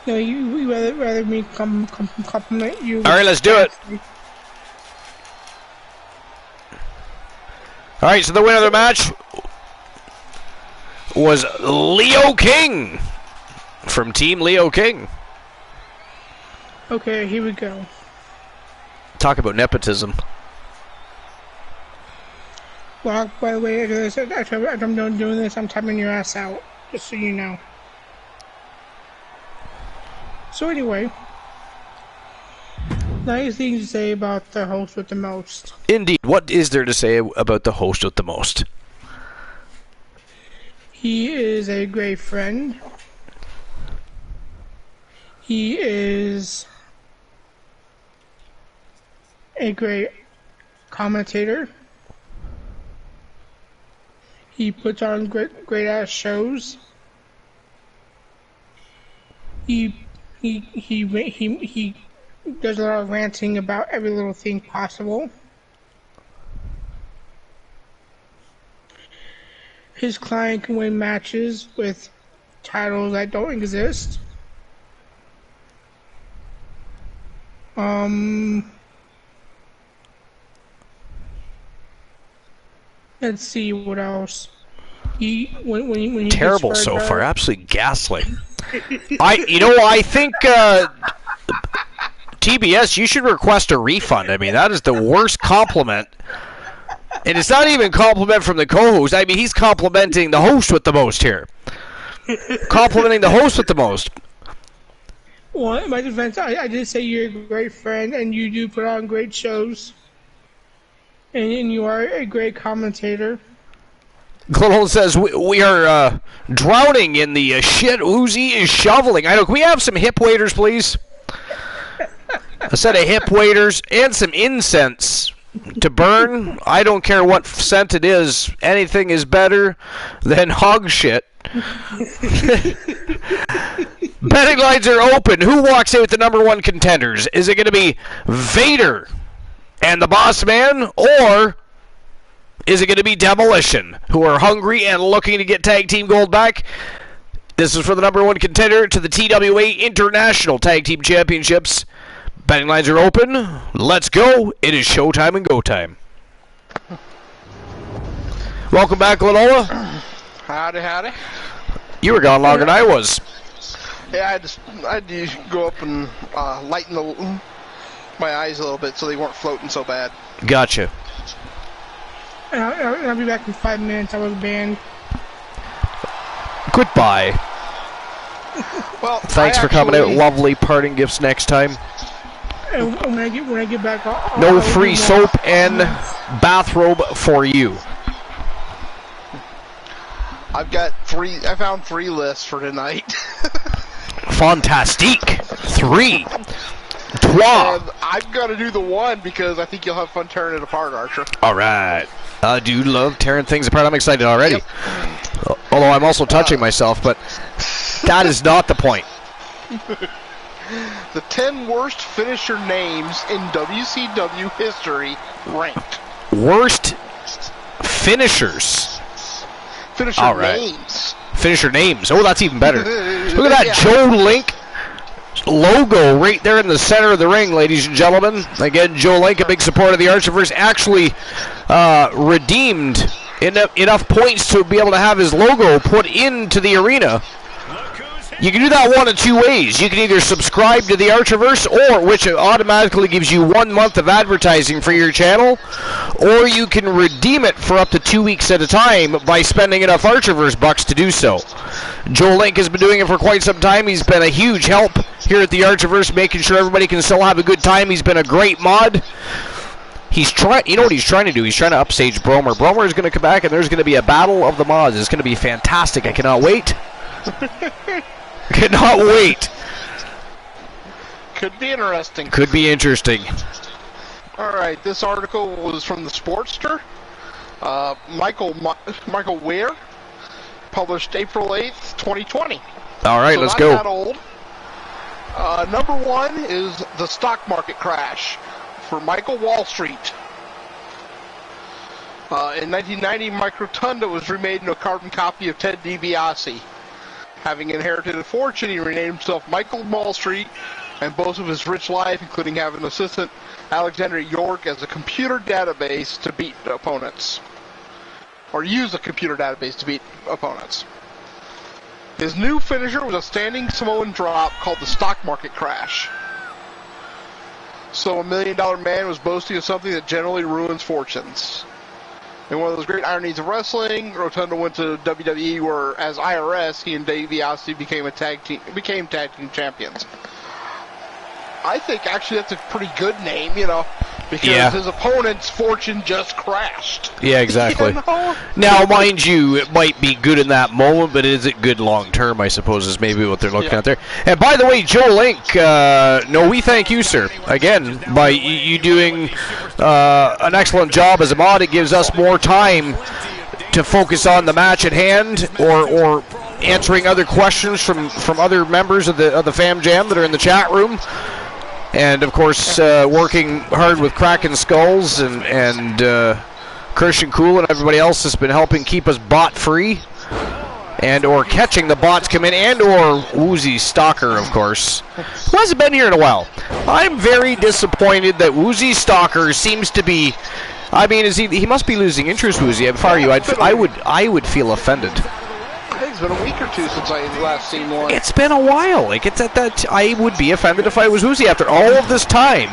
No, you rather me compliment you. All right, let's do it. All right, so the winner of the match was Leo King from Team Leo King. Okay, here we go. Talk about nepotism. Well, by the way, after I'm done doing this, I'm timing your ass out, just so you know. So anyway, nice things to say about the host with the most. Indeed, what is there to say about the host with the most? He is a great friend. He is a great commentator. He puts on great ass shows. He does a lot of ranting about every little thing possible. His client can win matches with titles that don't exist. Let's see what else. When he Terrible gets so hurt, far, absolutely ghastly. I think TBS, you should request a refund. I mean, that is the worst compliment. And it's not even a compliment from the co-host. I mean, he's complimenting the host with the most here. Complimenting the host with the most. Well, in my defense, I did say you're a great friend, and you do put on great shows. And you are a great commentator. Glittle says, we are drowning in the shit Uzi is shoveling. I know, can we have some hip waders, please? A set of hip waders and some incense to burn. I don't care what scent it is. Anything is better than hog shit. Betting lines are open. Who walks in with the #1 contenders? Is it going to be Vader and the Boss Man, or is it going to be Demolition, who are hungry and looking to get tag team gold back? This is for the #1 contender to the TWA International Tag Team Championships. Betting lines are open. Let's go. It is showtime and go time. Welcome back, Lanola. Howdy, howdy. You were gone longer than I was. Yeah, I had to go up and lighten my eyes a little bit so they weren't floating so bad. Gotcha. I'll be back in 5 minutes. I was banned. Goodbye. Well, Thanks for coming out. Lovely parting gifts next time. And when I get back, No free soap and bathrobe for you. I found 3 lists for tonight. Fantastique. 3. TWA. And I've got to do the 1 because I think you'll have fun tearing it apart, Archer. All right. I do love tearing things apart. I'm excited already. Yep. Although I'm also touching myself, but that is not the point. The 10 worst finisher names in WCW history ranked. Worst finishers. Finisher All right. names. Finisher names. Oh, that's even better. Look at that Joe Link logo right there in the center of the ring, ladies and gentlemen. Again, Joe Link, a big supporter of the Archiverse, actually redeemed enough points to be able to have his logo put into the arena. You can do that one of 2 ways. You can either subscribe to the Archiverse, or which automatically gives you 1 month of advertising for your channel, or you can redeem it for up to 2 weeks at a time by spending enough Archiverse bucks to do so. Joel Link has been doing it for quite some time. He's been a huge help here at the Archiverse, making sure everybody can still have a good time. He's been a great mod. You know what he's trying to do? He's trying to upstage Bromer. Bromer is going to come back, and there's going to be a battle of the mods. It's going to be fantastic. I cannot wait. Cannot wait. Could be interesting. Could be interesting. All right, this article was from the Sportster. Michael Weir, published April 8th, 2020. All right, so let's not go. That old. #1 is the stock market crash for Michael Wall Street. In 1990, Mike Rotunda was remade into a carbon copy of Ted DiBiase. Having inherited a fortune, he renamed himself Michael Wall Street and boasted of his rich life, including having an assistant, Alexander York, as a computer database to beat opponents. Or use a computer database to beat opponents. His new finisher was a standing Samoan drop called the stock market crash. So $1 million man was boasting of something that generally ruins fortunes. In one of those great ironies of wrestling, Rotunda went to WWE, where as IRS, he and DiBiase became tag team champions. I think actually that's a pretty good name, because his opponent's fortune just crashed. Yeah, exactly. Now, mind you, it might be good in that moment, but is it good long term, I suppose, is maybe what they're looking at there. And by the way, Joe Link, we thank you, sir. Again, by you doing an excellent job as a mod. It gives us more time to focus on the match at hand, or answering other questions from other members of the Fam Jam that are in the chat room. And, of course, working hard with Kraken Skulls and Christian Cool and everybody else has been helping keep us bot-free. And or catching the bots come in, and or Woozy Stalker, of course, who hasn't been here in a while. I'm very disappointed that Woozy Stalker seems to be... I mean, he must be losing interest, Woozy. If I were you, I would feel offended. I think it's been a week or two since I last seen one. It's been a while. Like, it's at that. I would be offended if I was Woozy after all of this time.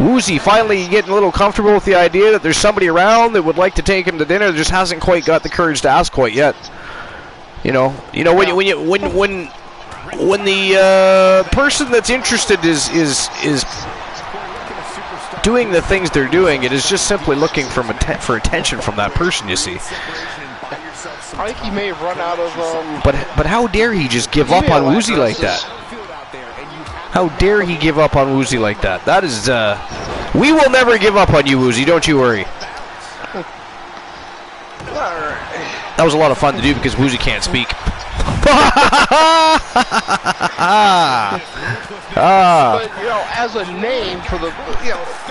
Woozy finally getting a little comfortable with the idea that there's somebody around that would like to take him to dinner, that just hasn't quite got the courage to ask quite yet. When the person that's interested is doing the things they're doing, it is just simply looking for attention from that person. You see. I think he may have run out of... But how dare he just give up on Woozy like that? How dare he give up on Woozy like that? That is, we will never give up on you, Woozy, don't you worry. That was a lot of fun to do because Woozy can't speak. But, as a name for the...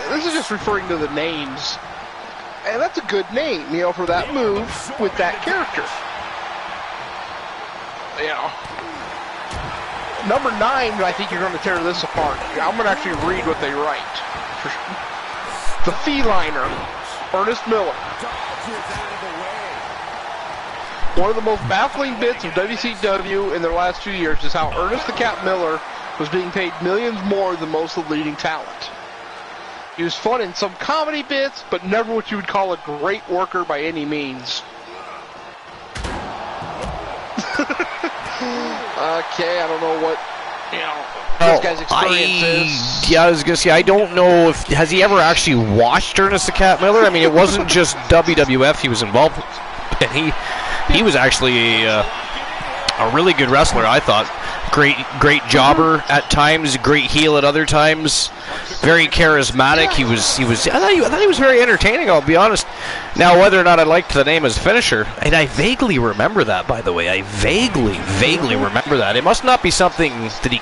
this is just referring to the names. And that's a good name, for that move with that character. You know. Number 9, I think you're going to tear this apart. I'm going to actually read what they write. The Feliner, Ernest Miller. One of the most baffling bits of WCW in their last few years is how Ernest the Cat Miller was being paid millions more than most of the leading talent. He was fun in some comedy bits, but never what you would call a great worker by any means. Okay, I don't know what, this guy's experience is. Yeah, I was gonna say, I don't know if, has he ever actually watched Ernest the Cat Miller? I mean, it wasn't just WWF he was involved with, and he was actually a really good wrestler, I thought. Great jobber at times, great heel at other times, very charismatic. He was. I thought he was very entertaining, I'll be honest. Now, whether or not I liked the name as finisher, and I vaguely remember that, by the way. I vaguely remember that. It must not be something that he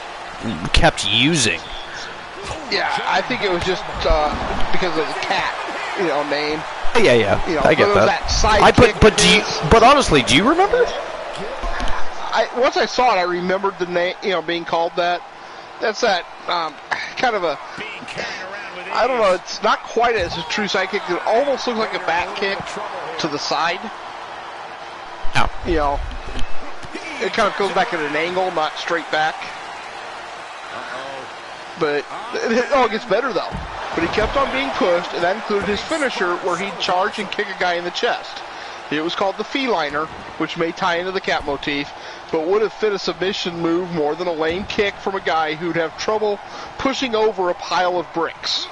kept using. Yeah, I think it was just because of the cat, name. Yeah. I get that. But honestly, do you remember? Once I saw it, I remembered the name, being called that. That's that kind of a, I don't know, it's not quite as a true sidekick. It almost looks like a back kick to the side. Yeah. It kind of goes back at an angle, not straight back. But, it gets better though. But he kept on being pushed, and that included his finisher, where he'd charge and kick a guy in the chest. It was called the Feliner, which may tie into the cat motif, but would have fit a submission move more than a lame kick from a guy who'd have trouble pushing over a pile of bricks.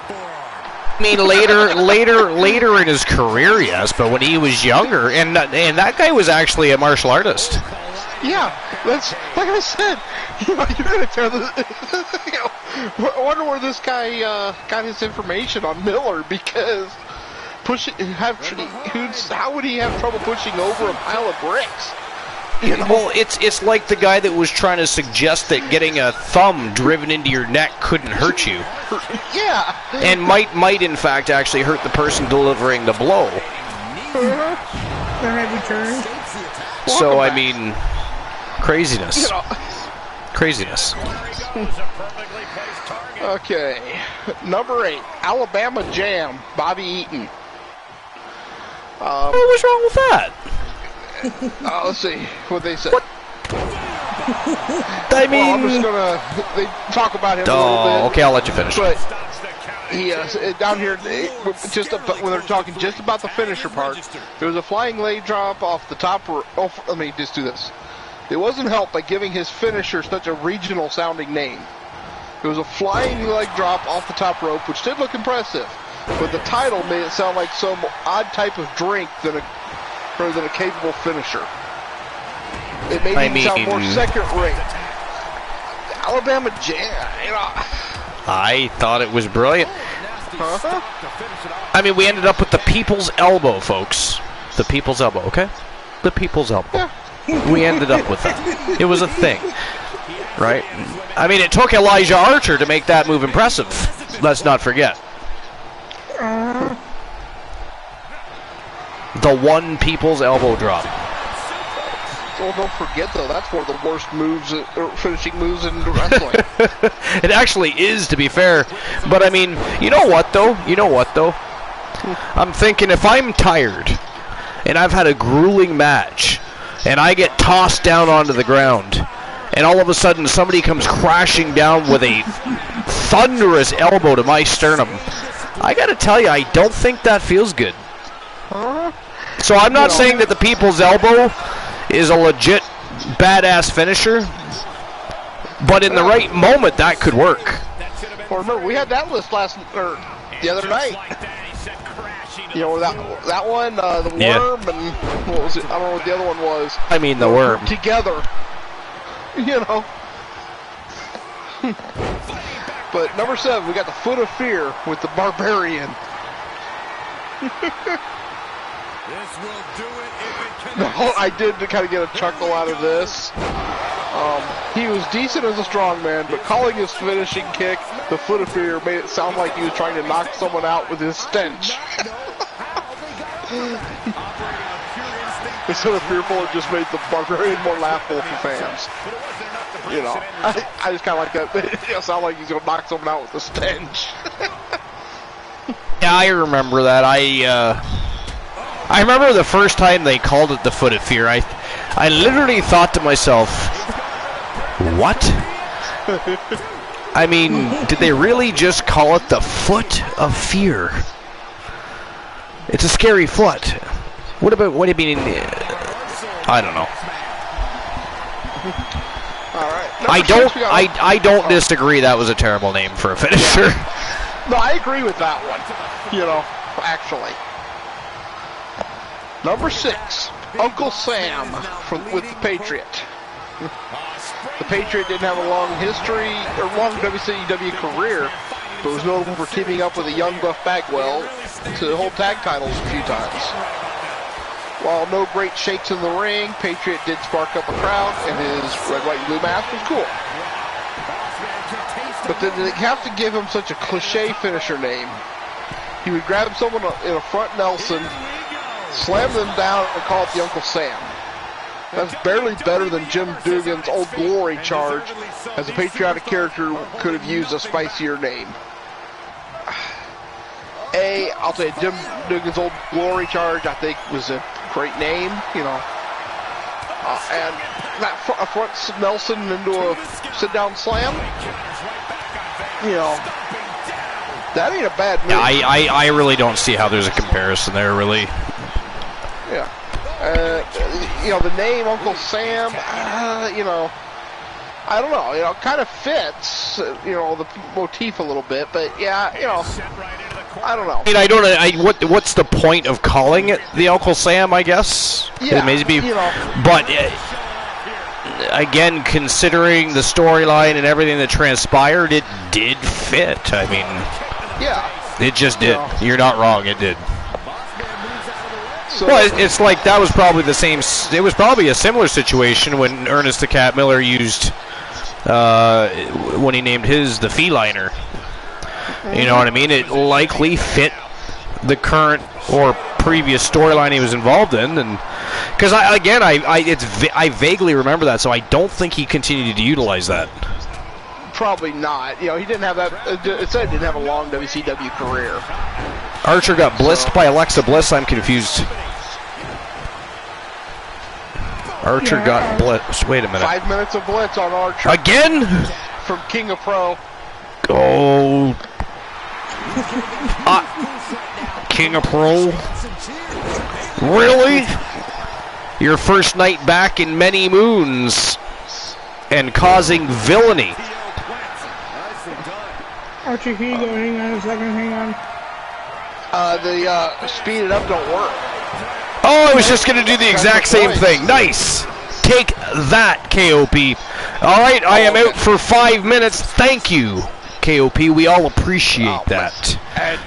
I mean, later in his career, yes, but when he was younger, and that guy was actually a martial artist. Yeah, that's like I said. You're gonna tear this. I wonder where this guy got his information on Miller, because how would he have trouble pushing over a pile of bricks? Well, it's like the guy that was trying to suggest that getting a thumb driven into your neck couldn't hurt you. Yeah. And might in fact actually hurt the person delivering the blow. So, I mean, craziness. Craziness. Okay. Number 8, Alabama Jam, Bobby Eaton. What was wrong with that? Let's see what they said. What? I mean, I'm just they talk about him a little bit. Okay, I'll let you finish. But he down here, when they're talking just about the finisher part, there was a flying leg drop off the top. Let me just do this. It wasn't helped by giving his finisher such a regional sounding name. It was a flying leg drop off the top rope, which did look impressive, but the title made it sound like some odd type of drink than a capable finisher. It made him sound more second rate. Alabama Jam, I thought it was brilliant. Uh-huh. I mean, we ended up with the people's elbow, folks. The people's elbow, okay? The people's elbow. Yeah. We ended up with that. It was a thing, right? I mean, it took Elijah Archer to make that move impressive. Let's not forget. The one people's elbow drop. Well, don't forget, though, that's one of the worst finishing moves in wrestling. It actually is, to be fair. But, I mean, you know what, though? I'm thinking, if I'm tired, and I've had a grueling match, and I get tossed down onto the ground, and all of a sudden somebody comes crashing down with a thunderous elbow to my sternum, I gotta tell you, I don't think that feels good. So I'm not saying that the people's elbow is a legit badass finisher, but in the right moment, that could work. Well, remember, we had that list the other night. That one, the worm, and what was it? I don't know what the other one was. I mean, the worm. Together. But number 7, we got the Foot of Fear with the Barbarian. This will do it if it No, I did kind of get a chuckle out of this. He was decent as a strongman, but calling his finishing kick the Foot of Fear made it sound like he was trying to knock someone out with his stench. Instead of fearful, it just made the barbarian more laughable for fans. You know, I just kind of like that. It sounds like he's going to knock someone out with a stench. Yeah, I remember that. I remember the first time they called it the Foot of Fear. I literally thought to myself, what? I mean, did they really just call it the Foot of Fear? It's a scary foot. What do you mean? I don't know. All right. I don't disagree. That was a terrible name for a finisher. Yeah. No, I agree with that one. You know, actually. Number 6, Uncle Sam with the Patriot. The Patriot didn't have a long history or long WCW career, but was notable for teaming up with a young Buff Bagwell to hold tag titles a few times. While no great shakes in the ring, Patriot did spark up a crowd, and his red, white, and blue mask was cool. But then they have to give him such a cliche finisher name. He would grab someone in a front Nelson, slam them down, and call it the Uncle Sam. That's barely better than Jim Duggan's Old Glory charge, as a patriotic character could have used a spicier name. I'll say Jim Duggan's Old Glory charge, I think, was a great name, you know. And that front Nelson into a sit-down slam, you know, that ain't a bad move. Yeah, I really don't see how there's a comparison there, really. Yeah. You know, the name Uncle Sam, you know, I don't know, you know, it kind of fits, you know, the motif a little bit, but yeah, you know, I don't know. I mean, what's the point of calling it the Uncle Sam, I guess? Yeah, maybe, you know. But, again, considering the storyline and everything that transpired, it did fit. I mean, yeah, it just did. You know. You're not wrong, it did. So, well, it's like that was probably the same. It was probably a similar situation when Ernest the Cat Miller used when he named his the Feliner. You know what I mean? It likely fit the current or previous storyline he was involved in, and because I vaguely remember that, so I don't think he continued to utilize that. Probably not. You know, he didn't have that. It said he didn't have a long WCW career. Archer got blitzed by Alexa Bliss. I'm confused. Archer got blitzed. Wait a minute. 5 minutes of blitz on Archer. Again? From King of Pro. Oh. King of Pro? Really? Your first night back in many moons and causing villainy. Archer, here you go. Hang on a second. Hang on. The speed it up don't work. Oh, I was just going to do the exact same thing. Nice. Take that, KOP. All right, I am out for 5 minutes. Thank you, KOP. We all appreciate that.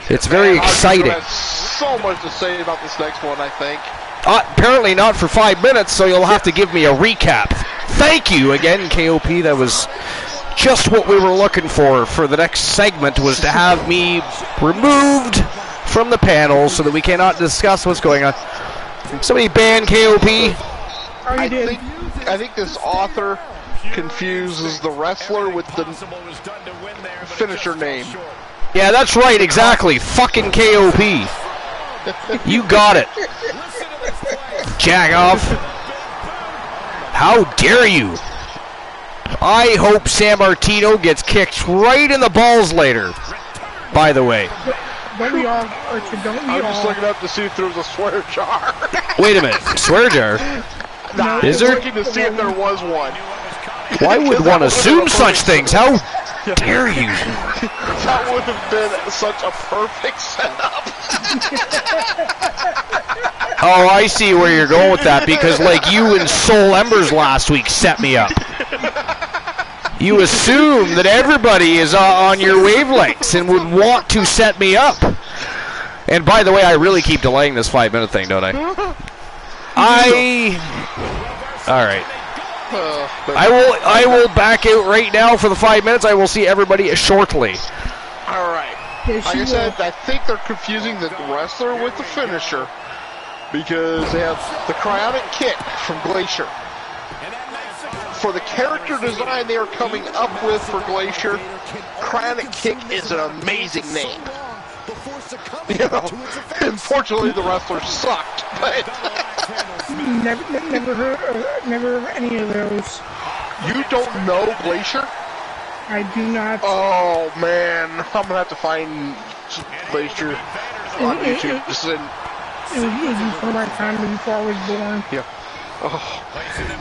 It's very exciting. Has so much to say about this next one, I think. Apparently not for 5 minutes, so you'll have to give me a recap. Thank you again, KOP. That was just what we were looking for the next segment, was to have me removed from the panel so that we cannot discuss what's going on. Somebody ban KOP. I think this author confuses the wrestler with the finisher name. Yeah, that's right, exactly. Fucking KOP. You got it. Jag off. How dare you? I hope San Martino gets kicked right in the balls later, by the way. Don't we all, Archer, don't we all? I'm just looking up to see if there was a swear jar. Wait a minute, swear jar? Nah, is there? Looking to see if there was one. Why would one assume such things? How dare you? That would have been such a perfect setup. Oh, I see where you're going with that, because like you and Soul Embers last week set me up. You assume that everybody is on your wavelengths and would want to set me up. And by the way, I really keep delaying this 5 minute thing, don't I? All right. I will back out right now for the 5 minutes. I will see everybody shortly. All right. Like I said, I think they're confusing the wrestler with the finisher. because they have the cryonic kick from Glacier. For the character design they are coming up with for Glacier, cryonic kick is an amazing name. You know, unfortunately the wrestler sucked, but never heard any of those. You don't know Glacier? I do not. Oh man, I'm gonna have to find Glacier on YouTube. It was before my time, before I was born. Yeah. Oh,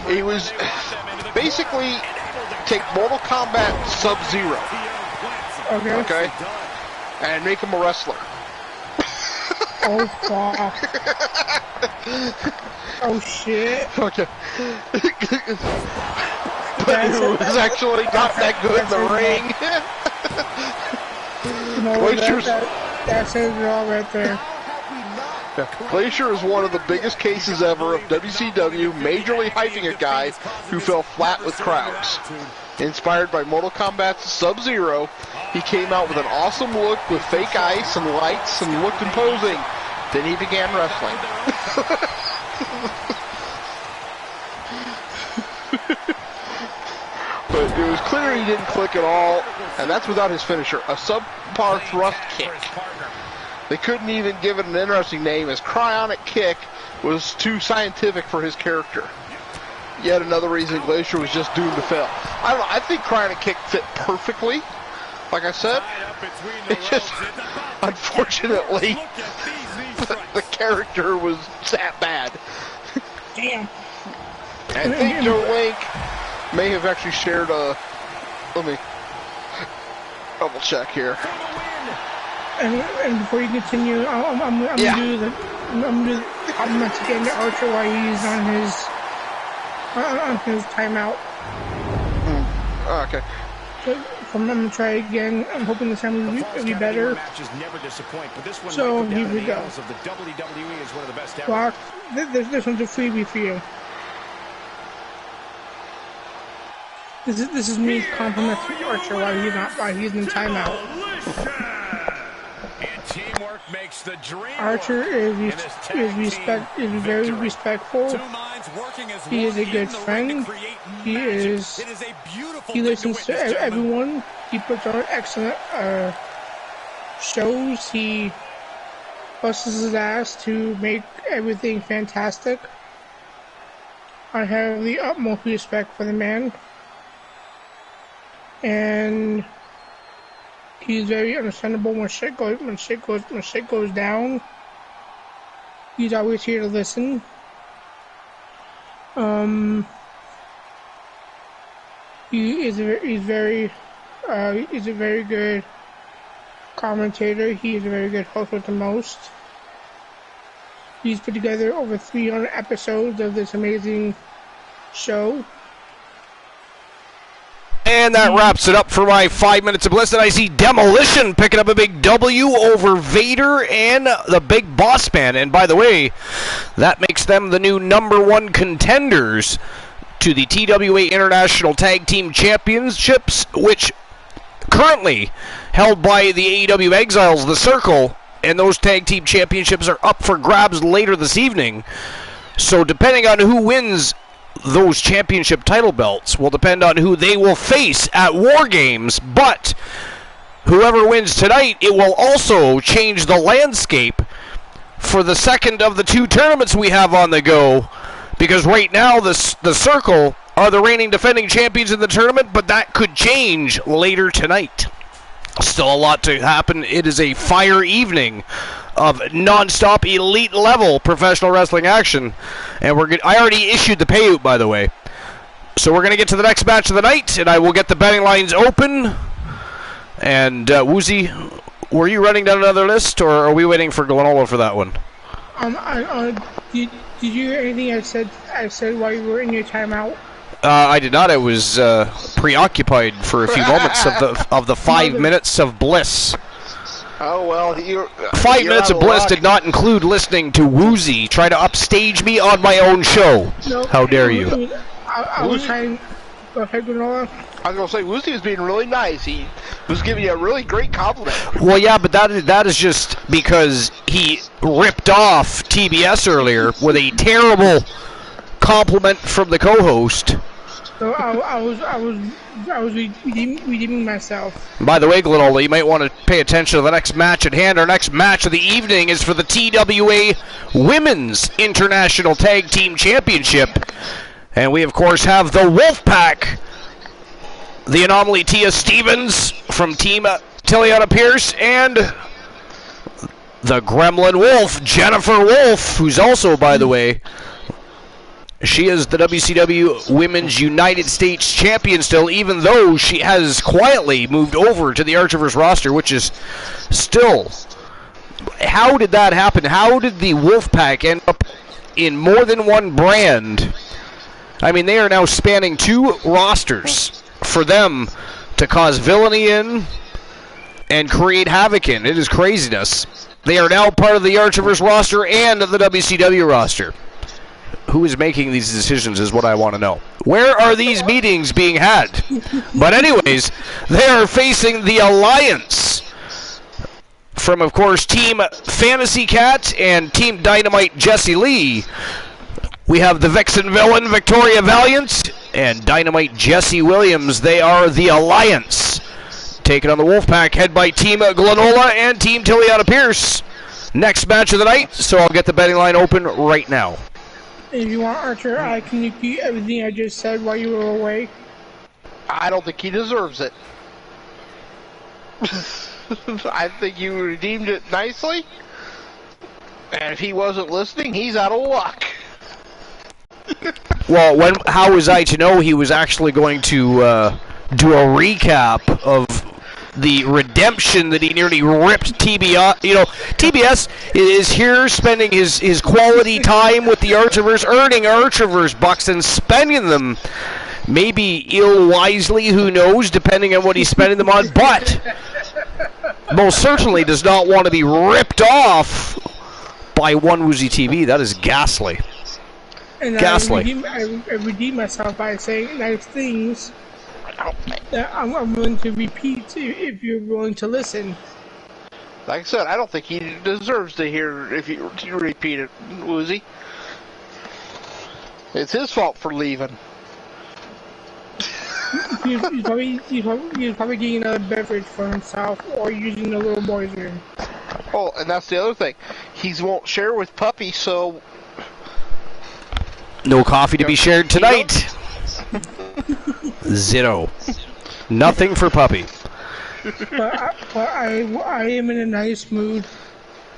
it was basically take Mortal Kombat Sub-Zero. Okay. And make him a wrestler. Oh fuck. Oh shit. Okay. But it was actually not that good in the ring. That says it all right there. Yeah. Glacier is one of the biggest cases ever of WCW majorly hyping a guy who fell flat with crowds. Inspired by Mortal Kombat's Sub-Zero, he came out with an awesome look with fake ice and lights and looked imposing. Then he began wrestling. But it was clear he didn't click at all, and that's without his finisher, a subpar thrust kick. They couldn't even give it an interesting name, as cryonic kick was too scientific for his character. Yet another reason Glacier was just doomed to fail. I don't know, I think cryonic kick fit perfectly. Like I said, it's just, unfortunately, the character was that bad. Damn. I think Joe Link may have actually shared a... Let me double check here. And before you continue, I'm gonna do the comments again to Archer while he's on his timeout. Okay. So I'm gonna try again. I'm hoping this time will be better. So here we go. Rock, this one's a freebie for you. This is me complimenting Archer while he's in timeout. Archer is very respectful. He is a good friend. He listens to everyone. He puts on excellent shows. He busts his ass to make everything fantastic. I have the utmost respect for the man. And he's very understandable when shit goes down. He's always here to listen. He's a very good commentator. He is a very good host with the most. He's put together over 300 episodes of this amazing show. And that wraps it up for my 5 minutes of bliss. And I see Demolition picking up a big W over Vader and the Big Boss Man. And by the way, that makes them the new #1 contenders to the TWA International Tag Team Championships, which currently held by the AEW Exiles, The Circle. And those tag team championships are up for grabs later this evening. So depending on who wins those championship title belts will depend on who they will face at War Games, but whoever wins tonight, it will also change the landscape for the second of the two tournaments we have on the go, because right now the Circle are the reigning defending champions in the tournament, but that could change later tonight. Still a lot to happen. It is a fire evening of non-stop elite level professional wrestling action, and I already issued the payout, by the way. So we're gonna get to the next match of the night, and I will get the betting lines open. And Woozy, were you running down another list, or are we waiting for Glenolo for that one? Did you hear anything I said while you were in your timeout? I did not. I was preoccupied for a few moments of the 5 minutes of bliss. Oh well, 5 minutes of bliss did not include listening to Woozy try to upstage me on my own show. No, how dare you? I was trying. Go ahead, Granola. I was gonna say Woozy is being really nice. He was giving you a really great compliment. Well, yeah, but that is just because he ripped off TBS earlier with a terrible compliment from the co-host. So I was redeeming myself. By the way, Glenola, you might want to pay attention to the next match at hand. Our next match of the evening is for the TWA Women's International Tag Team Championship. And we, of course, have the Wolfpack, the Anomaly Tia Stevens from Team Tiliana Pierce, and the Gremlin Wolf, Jennifer Wolf, who's also, by the way, she is the WCW Women's United States Champion still, even though she has quietly moved over to the Archivers roster, which is still... How did that happen? How did the Wolfpack end up in more than one brand? I mean, they are now spanning 2 rosters for them to cause villainy in and create havoc in. It is craziness. They are now part of the Archivers roster and the WCW roster. Who is making these decisions is what I want to know. Where are these meetings being had? But anyways, they are facing the Alliance from, of course, Team Fantasy Cat and Team Dynamite Jesse Lee. We have the Vixen Villain Victoria Valiant and Dynamite Jesse Williams. They are the Alliance. Taking on the Wolfpack, head by Team Glenola and Team Tiliana Pierce. Next match of the night, so I'll get the betting line open right now. If you want, Archer, I can repeat everything I just said while you were away. I don't think he deserves it. I think you redeemed it nicely. And if he wasn't listening, he's out of luck. Well, how was I to know he was actually going to do a recap of the redemption that he nearly ripped TBS? You know, TBS is here spending his quality time with the Archivers, earning Archivers bucks and spending them maybe ill-wisely, who knows, depending on what he's spending them on, but most certainly does not want to be ripped off by One Woozy TV. That is ghastly. And Ghastly. I redeem myself by saying nice things that I'm willing to repeat if you're willing to listen. Like I said, I don't think he deserves to hear if you repeat it, Woozy. It's his fault for leaving. He's probably getting another beverage for himself or using the little boy's room. Oh, and that's the other thing. He won't share with Puppy, so... No coffee to be shared tonight. Zero. Nothing for Puppy. But I am in a nice mood.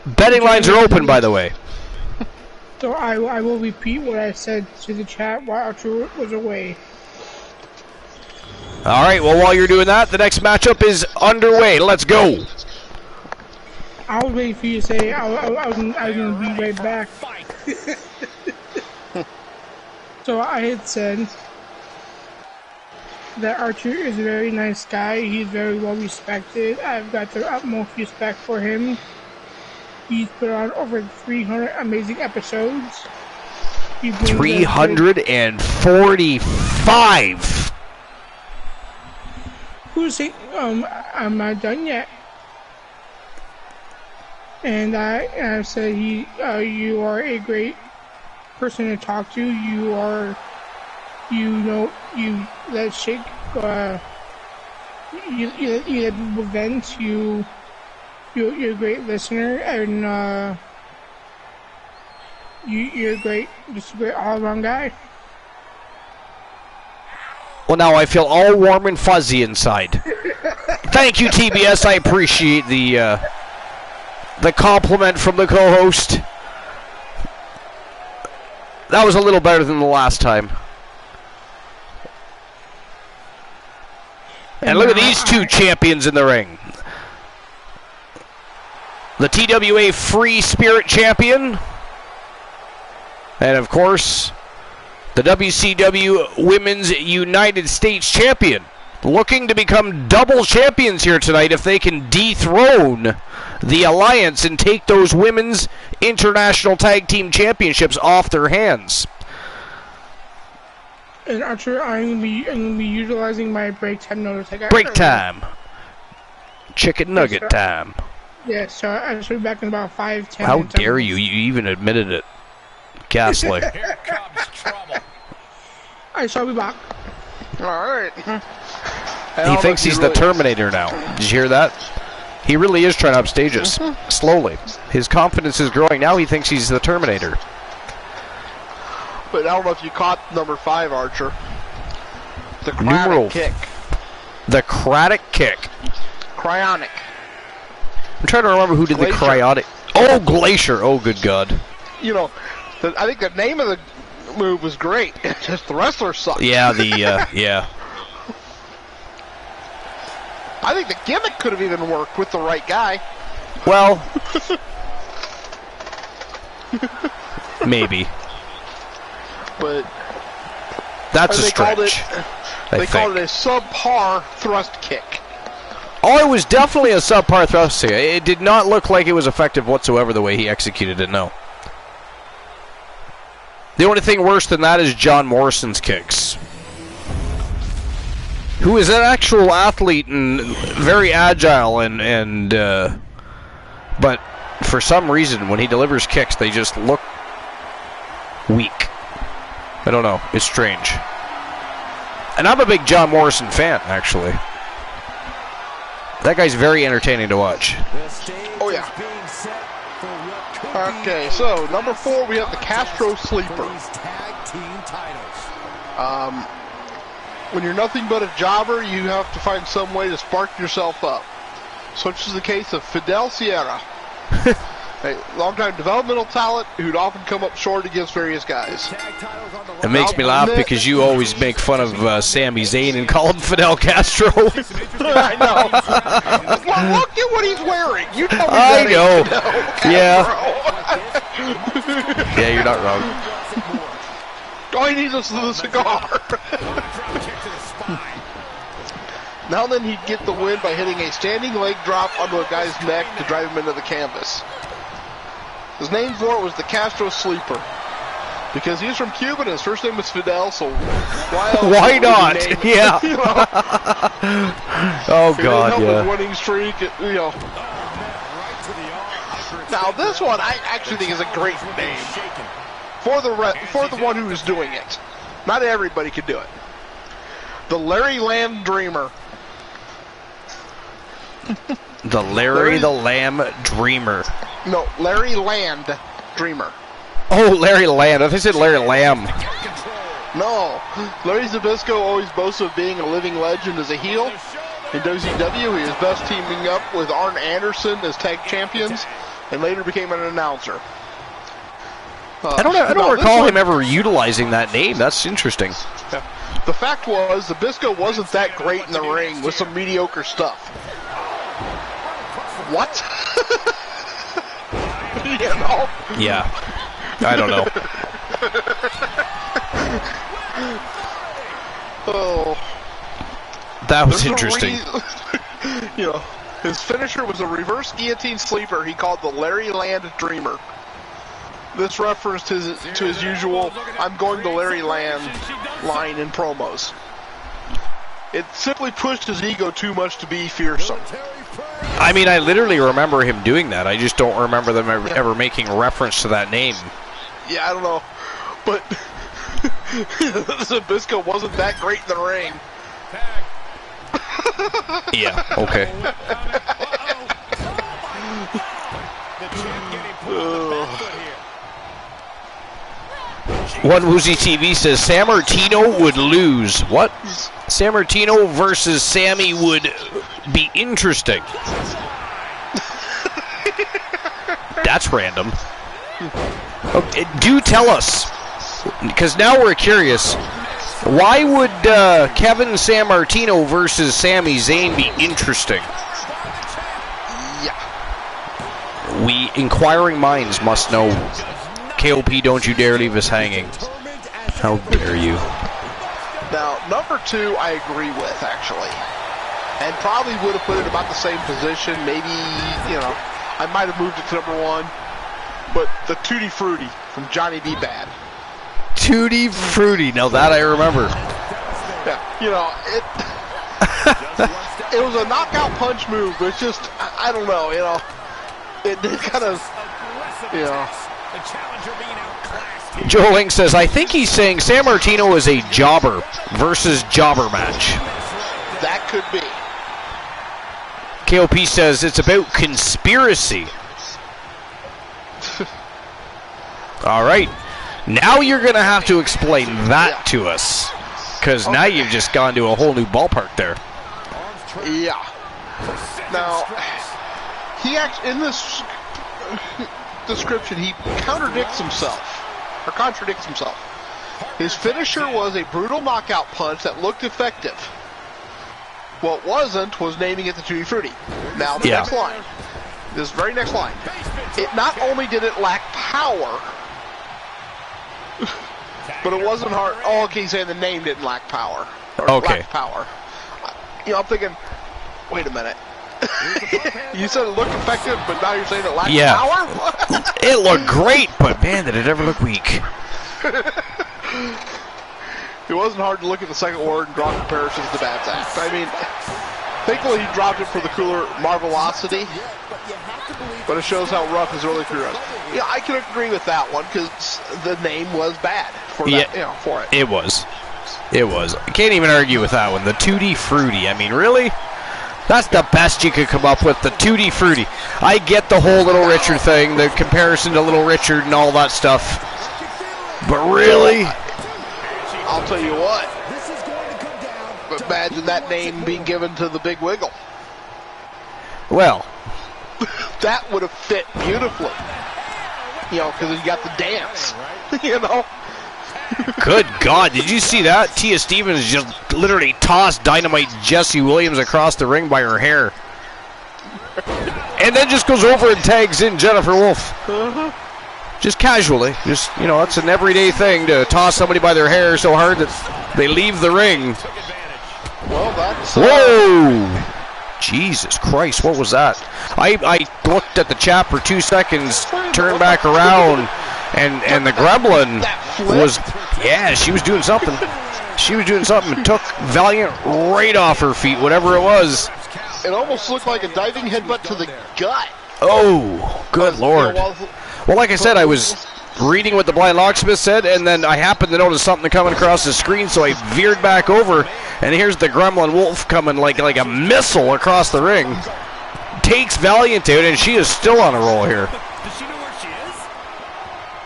Betting lines are open, by the way. So I will repeat what I said to the chat while Archer was away. All right, well, while you're doing that, the next matchup is underway. Let's go. I was waiting for you to say I was going to be right back. So I had said that Archer is a very nice guy. He's very well respected. I've got the utmost respect for him. He's put on over 300 amazing episodes. 345. Who's saying, I'm not done yet. And I said, you are a great person to talk to. You let shit go. You let people vent. You're a great listener, and you're just a great all-around guy. Well, now I feel all warm and fuzzy inside. Thank you, TBS. I appreciate the compliment from the co-host. That was a little better than the last time. And look at these two champions in the ring. The TWA Free Spirit Champion. And, of course, the WCW Women's United States Champion. Looking to become double champions here tonight if they can dethrone the Alliance and take those Women's International Tag Team Championships off their hands. And Archer, I'm gonna be utilizing my break time notice. Break time. Chicken nugget time. Yeah, so I should be back in about 5, 10 How minutes. dare you? You even admitted it. Ghastly. Here comes trouble. Alright, so I'll be back. Alright. He thinks he's the Terminator now. Did you hear that? He really is trying to upstage us. Slowly. His confidence is growing. Now he thinks he's the Terminator. But I don't know if you caught number 5, Archer. The Numeral cryonic kick. The cryonic kick. Cryonic. I'm trying to remember who did Glacier. the cryonic. Oh, Glacier. Oh, good God. You know, I think the name of the move was great. Just the wrestler sucked. Yeah, yeah. I think the gimmick could have even worked with the right guy. Well, maybe. But That's a they called stretch. They called it a subpar thrust kick. Oh, it was definitely a subpar thrust kick. It did not look like it was effective whatsoever the way he executed it, no. The only thing worse than that is John Morrison's kicks. Who is an actual athlete and very agile but for some reason when he delivers kicks they just look weak. I don't know. It's strange. And I'm a big John Morrison fan, actually. That guy's very entertaining to watch. Oh, yeah. Okay, so number 4, we have the Castro Sleeper. When you're nothing but a jobber, you have to find some way to spark yourself up. Such is the case of Fidel Sierra, a longtime developmental talent who'd often come up short against various guys. It makes me laugh because you always make fun of Sami Zayn and call him Fidel Castro. I know. Well, look at what he's wearing. You told me I that know. ain't Fidel Castro. Yeah, you're not wrong. All he needs is the cigar. Now then, he'd get the win by hitting a standing leg drop onto a guy's neck to drive him into the canvas. His name for it was the Castro Sleeper. Because he's from Cuba and his first name was Fidel, so why not? Yeah. You know? Oh, God, His yeah. winning streak, you know. Now, this one I actually think is a great name for the one who is doing it. Not everybody could do it. The Larry Lamb Dreamer. The Larry the Lamb Dreamer. No, Larry Land Dreamer. Oh, Larry Land. I think I said Larry Lamb. No, Larry Zbyszko always boasts of being a living legend as a heel. In WCW, he was best teaming up with Arn Anderson as tag champions, and later became an announcer. I don't recall him ever utilizing that name. That's interesting. Yeah. The fact was, Zbyszko wasn't that great in the ring with some mediocre stuff. What? You know? Yeah. I don't know. Oh. That was interesting. You know, his finisher was a reverse guillotine sleeper he called the Larry Land Dreamer. This referenced to his usual "I'm going to Larry Land" line in promos. It simply pushed his ego too much to be fearsome. I mean, I literally remember him doing that. I just don't remember them ever making reference to that name. Yeah, I don't know. But Zbyszko wasn't that great in the ring. Yeah, okay. One Woozy TV says Sammartino would lose. What? Sammartino versus Sammy would be interesting. That's random. Okay, do tell us, because now we're curious. Why would Kevin Sammartino versus Sami Zayn be interesting? Yeah. We inquiring minds must know. KOP, don't you dare leave us hanging. How dare you? Now, number 2, I agree with, actually. And probably would have put it about the same position. Maybe, you know, I might have moved it to number 1. But the Tutti Frutti from Johnny B. Bad. Tutti Frutti. Now that I remember. Yeah, you know, It was a knockout punch move, but it's just, I don't know, you know. It kind of, you know. The challenger being outclassed here. Joe Link says, I think he's saying San Martino is a jobber versus jobber match. That could be. KOP says it's about conspiracy. All right. Now you're going to have to explain that to us. Because now you've just gone to a whole new ballpark there. Yeah. Now, he actually, in this description, he contradicts himself. His finisher was a brutal knockout punch that looked effective. What wasn't was naming it the Tutti Frutti. Now, the next line. This very next line. It not only did it lack power, but it wasn't hard. Oh, okay, he's saying the name didn't lack power. Okay. Lacked power. You know, I'm thinking, wait a minute. You said it looked effective, but now you're saying it lacked power? It looked great, but man, did it ever look weak. It wasn't hard to look at the second word and draw comparisons to Bad Act. I mean, thankfully he dropped it for the cooler Marvelosity, but it shows how rough his early career was. Yeah, I can agree with that one because the name was bad for that, you know, for it. It was. I can't even argue with that one. The Tutti Frutti. I mean, really? That's the best you could come up with, the Tutti Frutti. I get the whole Little Richard thing, the comparison to Little Richard and all that stuff. But really? I'll tell you what. Imagine that name being given to the Big Wiggle. Well. That would have fit beautifully. You know, because you got the dance. You know? Good God, did you see that? Tia Stevens just literally tossed Dynamite Jessie Williams across the ring by her hair. And then just goes over and tags in Jennifer Wolf. Just casually. Just, you know, it's an everyday thing to toss somebody by their hair so hard that they leave the ring. Well, that's... Whoa! Jesus Christ, what was that? I looked at the chat for 2 seconds, turned back around, and the Gremlin was, yeah, she was doing something. She was doing something and took Valiant right off her feet, whatever it was. It almost looked like a diving headbutt to the gut. Oh, good Lord. Well, like I said, I was reading what the Blind Locksmith said, and then I happened to notice something coming across the screen, so I veered back over, and here's the Gremlin Wolf coming like a missile across the ring. Takes Valiant out, and she is still on a roll here. Does she know where she is?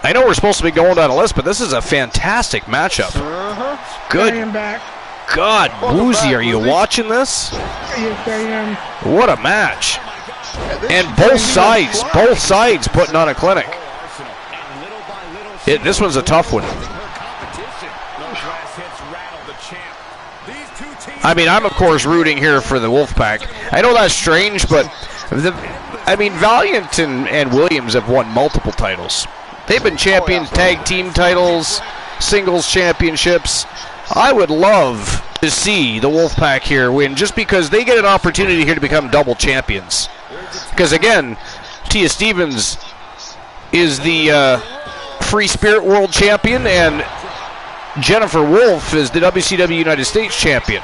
I know we're supposed to be going down a list, but this is a fantastic matchup. Good I am back. God, Woozy, are you watching this? Yes, I am. What a match. And both sides putting on a clinic. This one's a tough one. I mean, I'm of course rooting here for the Wolfpack. I know that's strange, but Valiant and Williams have won multiple titles. They've been champions, tag team titles, singles championships. I would love to see the Wolfpack here win just because they get an opportunity here to become double champions. Because again, Tia Stevens is the Free Spirit World Champion, and Jennifer Wolf is the WCW United States Champion.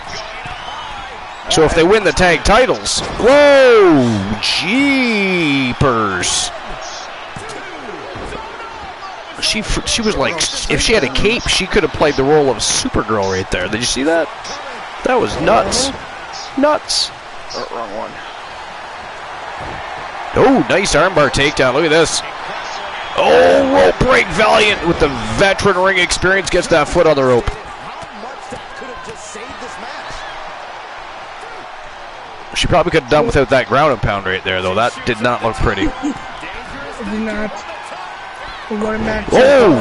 So if they win the tag titles, whoa, jeepers. She was like, if she had a cape, she could have played the role of Supergirl right there. Did you see that? That was nuts. Nuts. Oh, wrong one. Oh, nice armbar takedown. Look at this. Oh, rope break. Valiant with the veteran ring experience gets that foot on the rope. She probably could have done without that ground and pound right there, though. That did not look pretty. It did not. What a match. Oh!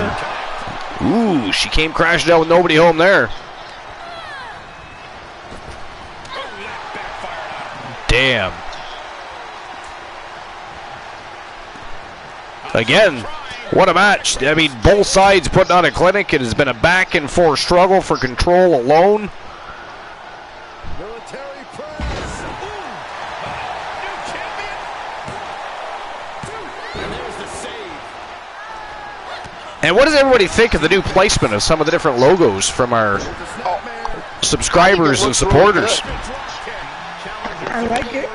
Ooh, she came crashing down with nobody home there. Damn. Again, what a match. I mean, both sides putting on a clinic. It has been a back and forth struggle for control alone. Military press. New champion. And there's the save. And what does everybody think of the new placement of some of the different logos from our subscribers and supporters. I like it.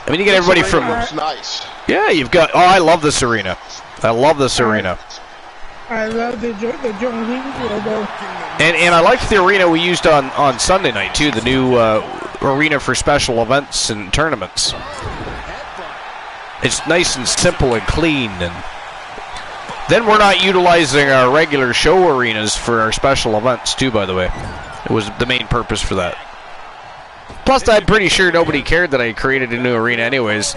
I mean, you get everybody from. Looks nice. Yeah, you've got. Oh, I love this arena. I love this arena. I love the John Lee logo. And I liked the arena we used on Sunday night too. The new arena for special events and tournaments. It's nice and simple and clean. And then we're not utilizing our regular show arenas for our special events too. By the way, it was the main purpose for that. Plus, I'm pretty sure nobody cared that I created a new arena anyways.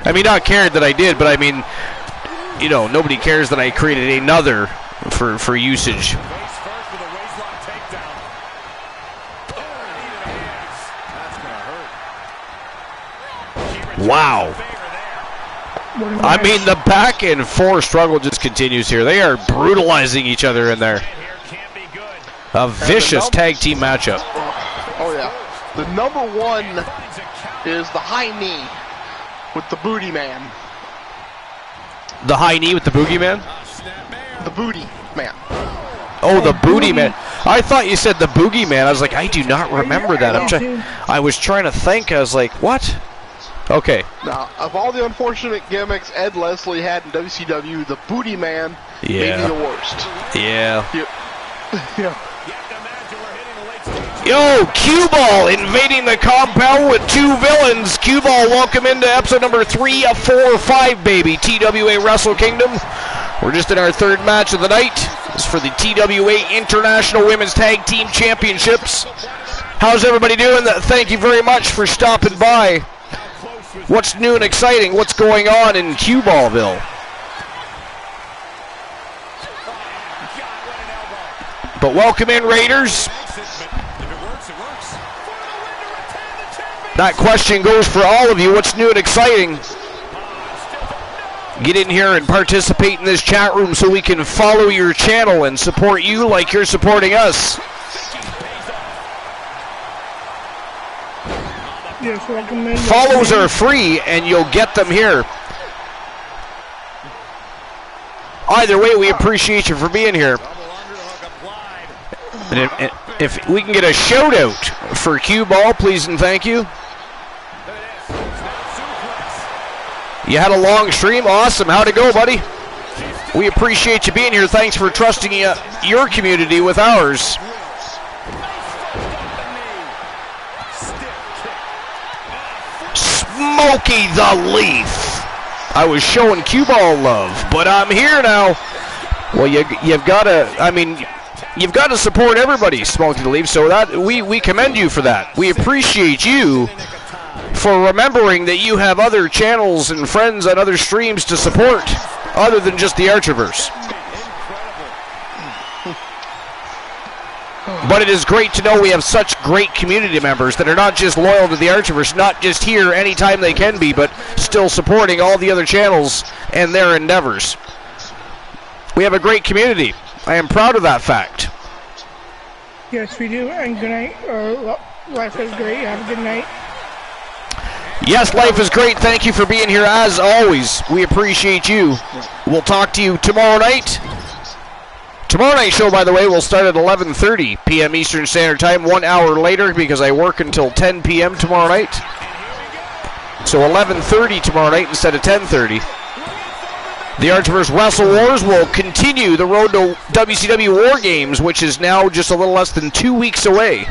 I mean, not cared that I did, but I mean, you know, nobody cares that I created another for usage. Wow. I mean, the back and forth struggle just continues here. They are brutalizing each other in there. A vicious tag team matchup. Oh, yeah. The number one is the high knee with the booty man. The high knee with the boogie man? The booty man. Oh, the booty man. I thought you said the boogie man. I was like, I do not remember that. I was trying to think. I was like, what? Okay. Now, of all the unfortunate gimmicks Ed Leslie had in WCW, the booty man may be the worst. Yeah. Yeah. Yo, Q-Ball invading the compound with two villains. Q-Ball, welcome into episode number 3 of 4 or 5, baby. TWA Wrestle Kingdom. We're just in our third match of the night. This is for the TWA International Women's Tag Team Championships. How's everybody doing? Thank you very much for stopping by. What's new and exciting? What's going on in Q-Ballville? But welcome in, Raiders. That question goes for all of you. What's new and exciting? Get in here and participate in this chat room so we can follow your channel and support you like you're supporting us. Yes, welcome in. Follows are free and you'll get them here. Either way, we appreciate you for being here. And if we can get a shout out for Q-Ball, please and thank you. You had a long stream. Awesome. How'd it go, buddy? We appreciate you being here. Thanks for trusting your community with ours. Smokey the Leaf. I was showing Q-Ball love, but I'm here now. Well, you've got to, I mean, you've got to support everybody, Smokey the Leaf, so that we commend you for that. We appreciate you for remembering that you have other channels and friends on other streams to support other than just the Archiverse. But it is great to know we have such great community members that are not just loyal to the Archiverse, not just here anytime they can be, but still supporting all the other channels and their endeavors. We have a great community. I am proud of that fact. Yes, we do. And good night. Life is great. Have a good night. Yes, life is great. Thank you for being here as always. We appreciate you. We'll talk to you tomorrow night. Tomorrow night's show, by the way, will start at 11:30 p.m. Eastern Standard Time, 1 hour later because I work until 10 p.m. tomorrow night. So 11:30 tomorrow night instead of 10:30. The Archiverse Wrestle Wars will continue the road to WCW War Games, which is now just a little less than 2 weeks away,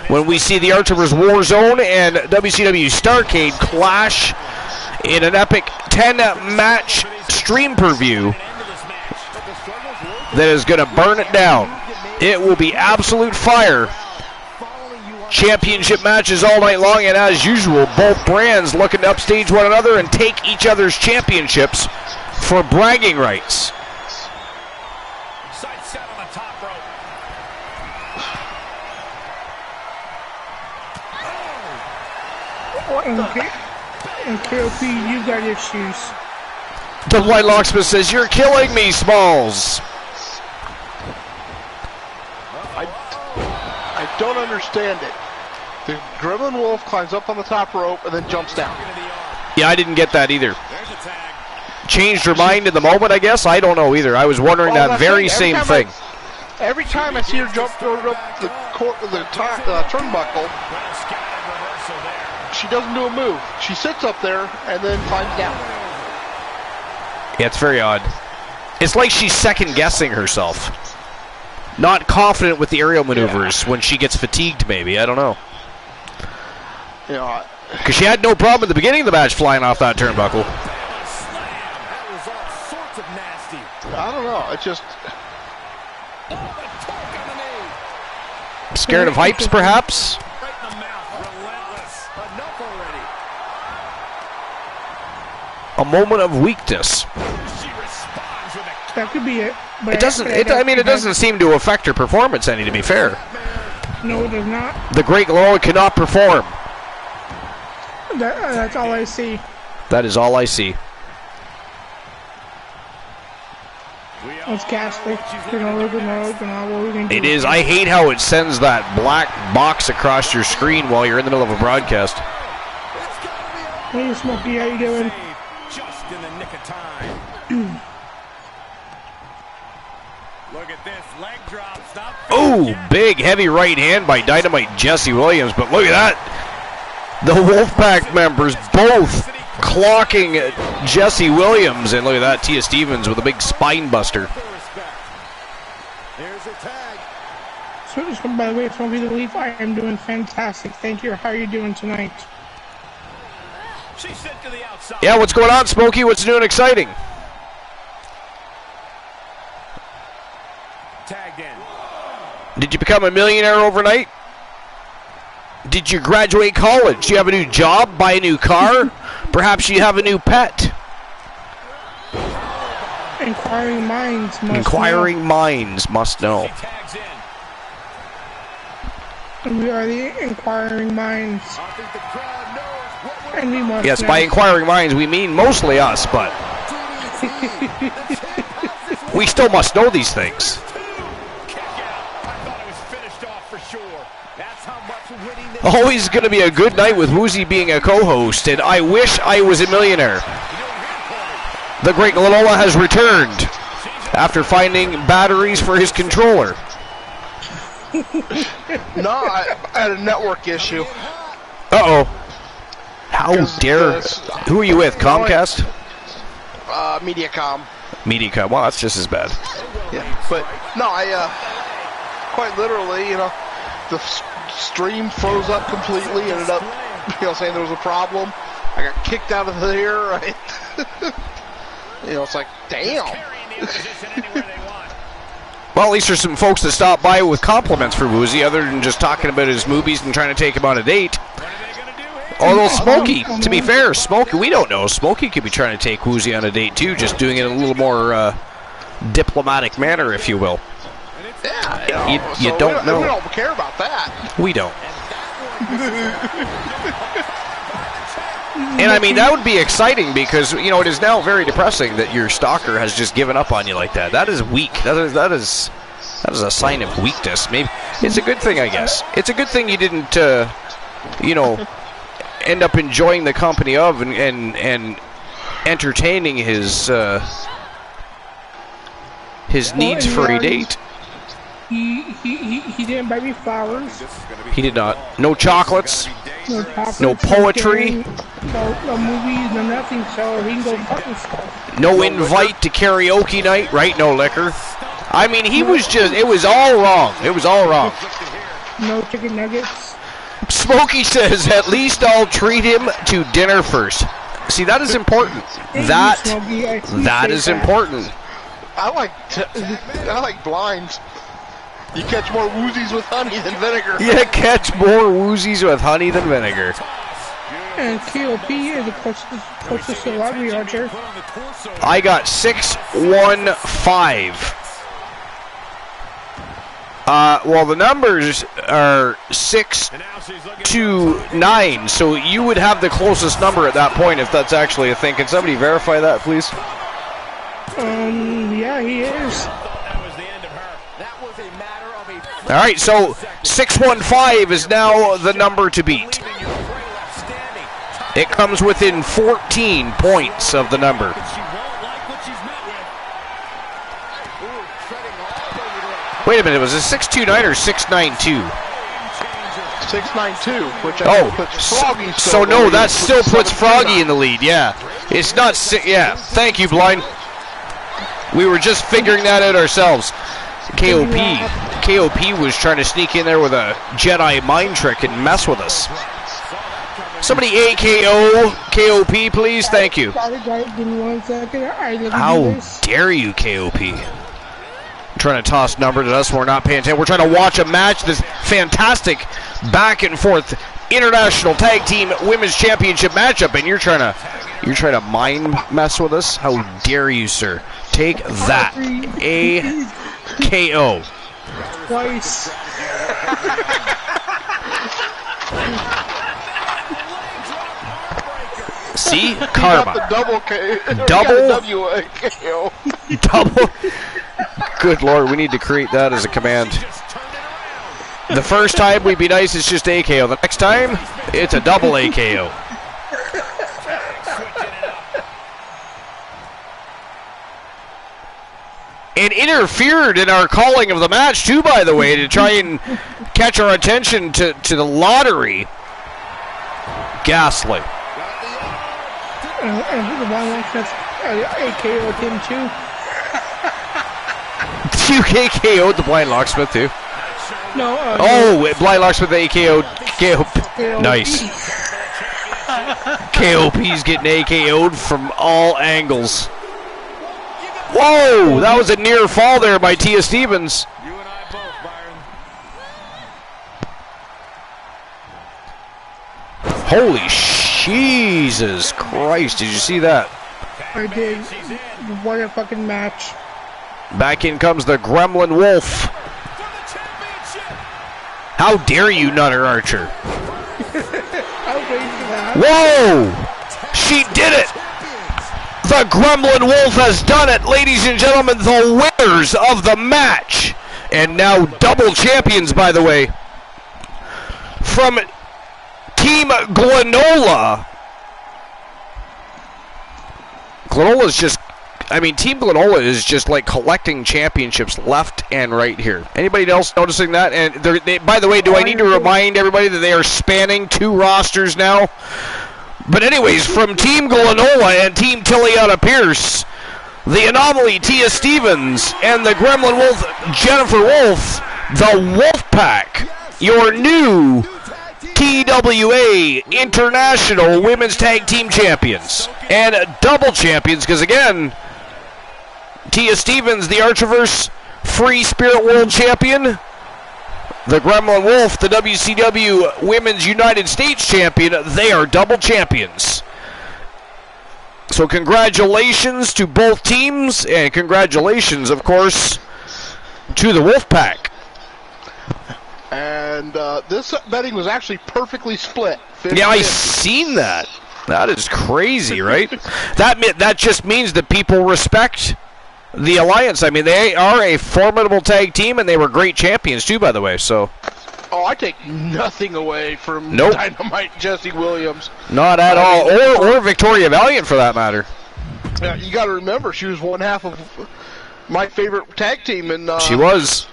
when we see the Archiverse Warzone and WCW Starrcade clash in an epic 10-match stream per-view that is going to burn it down. It will be absolute fire. Championship matches all night long, and as usual, both brands looking to upstage one another and take each other's championships for bragging rights. Sight set on the top rope. And KOP, you got issues. The White Locksmith says, "You're killing me, Smalls." I don't understand it. The Gremlin Wolf climbs up on the top rope and then jumps down. Yeah, I didn't get that either. Changed her mind in the moment, I guess? I don't know either. I was wondering that very same thing. Every time I see her jump up the turnbuckle, she doesn't do a move. She sits up there and then climbs down. Yeah, it's very odd. It's like she's second-guessing herself. Not confident with the aerial maneuvers when she gets fatigued, maybe. I don't know. You know, because she had no problem at the beginning of the match flying off that turnbuckle. I don't know. It's just... Scared of hypes, perhaps? A moment of weakness. That could be it. But It doesn't. It doesn't seem to affect her performance any. To be fair, no, it does not. the Great Lola cannot perform. That's all I see. That is all I see. It's Caster. It is. I hate how it sends that black box across your screen while you're in the middle of a broadcast. Hey, Smokey, how you doing? Just in the nick of time. Look at this leg drop. Stop. Oh, big heavy right hand by Dynamite Jesse Williams. But look at that. The Wolfpack members both clocking Jesse Williams. And look at that, Tia Stevens with a big spine buster. There's a tag. So, by the way, Smokey the Leaf, I am doing fantastic. Thank you. How are you doing tonight? She's sent to the outside. Yeah, what's going on, Smokey? What's new and exciting? Tagged in. Did you become a millionaire overnight? Did you graduate college? Do you have a new job? Buy a new car? Perhaps you have a new pet? Inquiring minds must Inquiring minds must know. Tags in. We are the inquiring minds. I think the crowd knows what we're And we must Yes, know. by inquiring minds, we mean mostly us, but we still must know these things. kick out. I thought it was finished off for sure. That's how much winning this. Always going to be a good night with Woozy being a co-host, and I wish I was a millionaire. The Great Lola has returned after finding batteries for his controller. No, I had a network issue. Uh-oh. How dare... Who are you with, Comcast? Mediacom. Mediacom. Well, that's just as bad. Yeah, but no, quite literally, the stream froze up completely. Ended up, saying there was a problem. I got kicked out of there. Right? It's like, damn. Well, at least there's some folks that stop by with compliments for Woozy, other than just talking about his movies and trying to take him on a date. Although Smokey, to be fair, Smokey, we don't know. Smokey could be trying to take Woozy on a date too, just doing it in a little more diplomatic manner, if you will. Yeah, You don't know. We don't care about that. We don't. And I mean, that would be exciting because, it is now very depressing that your stalker has just given up on you like that. That is weak. That is a sign of weakness. Maybe it's a good thing, I guess. It's a good thing you didn't, end up enjoying the company of and entertaining his needs for a date. He didn't buy me flowers. He did not. No chocolates. No chocolates. No poetry. No movies. No nothing. So he can go fuck himself. No invite to karaoke night, right? No liquor. I mean, it was all wrong. It was all wrong. No chicken nuggets. Smokey says, at least I'll treat him to dinner first. See, that is important. That is important. I like blinds. You catch more woozies with honey than vinegar. You catch more woozies with honey than vinegar. And KOP is the closest celebrity archer. I got 615. Well, the numbers are 629, so you would have the closest number at that point if that's actually a thing. Can somebody verify that, please? Yeah, he is. All right, so 615 is now the number to beat. It comes within 14 points of the number. Wait a minute, was it 629 or 692? 692, which I think puts Froggy so no, that still puts Froggy in the lead. Yeah, it's not. Yeah, thank you, Blind. We were just figuring that out ourselves. KOP was trying to sneak in there with a Jedi mind trick and mess with us. Somebody AKO KOP, please. Thank you. Give me 1 second. How dare you, KOP? Trying to toss numbers at us. We're not paying attention. We're trying to watch a match. This fantastic back and forth international tag team women's championship matchup, and you're trying to mind mess with us. How dare you, sir? Take that. AKO. Twice. See? Karma. Double. Double. Good Lord, we need to create that as a command. The first time we'd be nice, it's just AKO. The next time, it's a double AKO. And interfered in our calling of the match, too, by the way, to try and catch our attention to the lottery. Ghastly. And the one that's AKO'd him too. You AKO'd the Blind Locksmith too? No. Blind Locksmith AKO'd. Nice. KOP's getting AKO'd from all angles. Whoa! That was a near fall there by Tia Stevens. You and I both, Byron. Holy Jesus Christ, did you see that? I did. What a fucking match. Back in comes the Gremlin Wolf. How dare you, Nutter Archer? Whoa! She did it! The Gremlin Wolf has done it, ladies and gentlemen, the winners of the match. And now double champions, by the way. From Team Glenola. Team Glenola is just like collecting championships left and right here. Anybody else noticing that? And by the way, do I need to remind everybody that they are spanning 2 rosters now? But anyways, from Team Glenola and Team Tiliana Pierce, the Anomaly Tia Stevens and the Gremlin Wolf Jennifer Wolf, the Wolfpack, your new TWA International Women's Tag Team Champions. And double champions, because again, Tia Stevens, the Archerverse Free Spirit World Champion. The Gremlin Wolf, the WCW Women's United States Champion. They are double champions. So congratulations to both teams, and congratulations, of course, to the Wolfpack. And this betting was actually perfectly split. 50-50. Yeah, I seen that. That is crazy, right? That just means that people respect the Alliance. I mean, they are a formidable tag team, and they were great champions too, by the way. So, I take nothing away from Dynamite Jesse Williams. Not at all, or Victoria Valiant for that matter. Yeah, you got to remember, she was one half of my favorite tag team, and she was.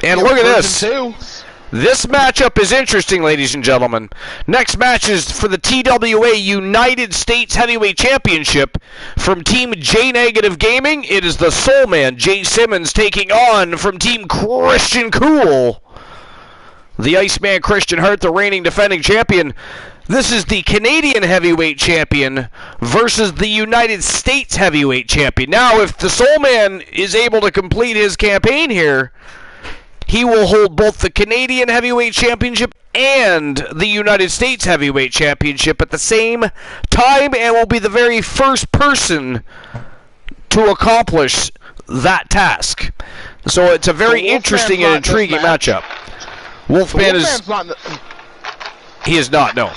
And look at this. This matchup is interesting, ladies and gentlemen. Next match is for the TWA United States Heavyweight Championship from Team J Negative Gaming. It is the Soul Man, Jay Simmons, taking on from Team Christian Cool, the Iceman Christian Hart, the reigning defending champion. This is the Canadian Heavyweight Champion versus the United States Heavyweight Champion. Now, if the Soul Man is able to complete his campaign here, he will hold both the Canadian Heavyweight Championship and the United States Heavyweight Championship at the same time, and will be the very first person to accomplish that task. So it's a very interesting and intriguing matchup. Wolfman is... He is not, no.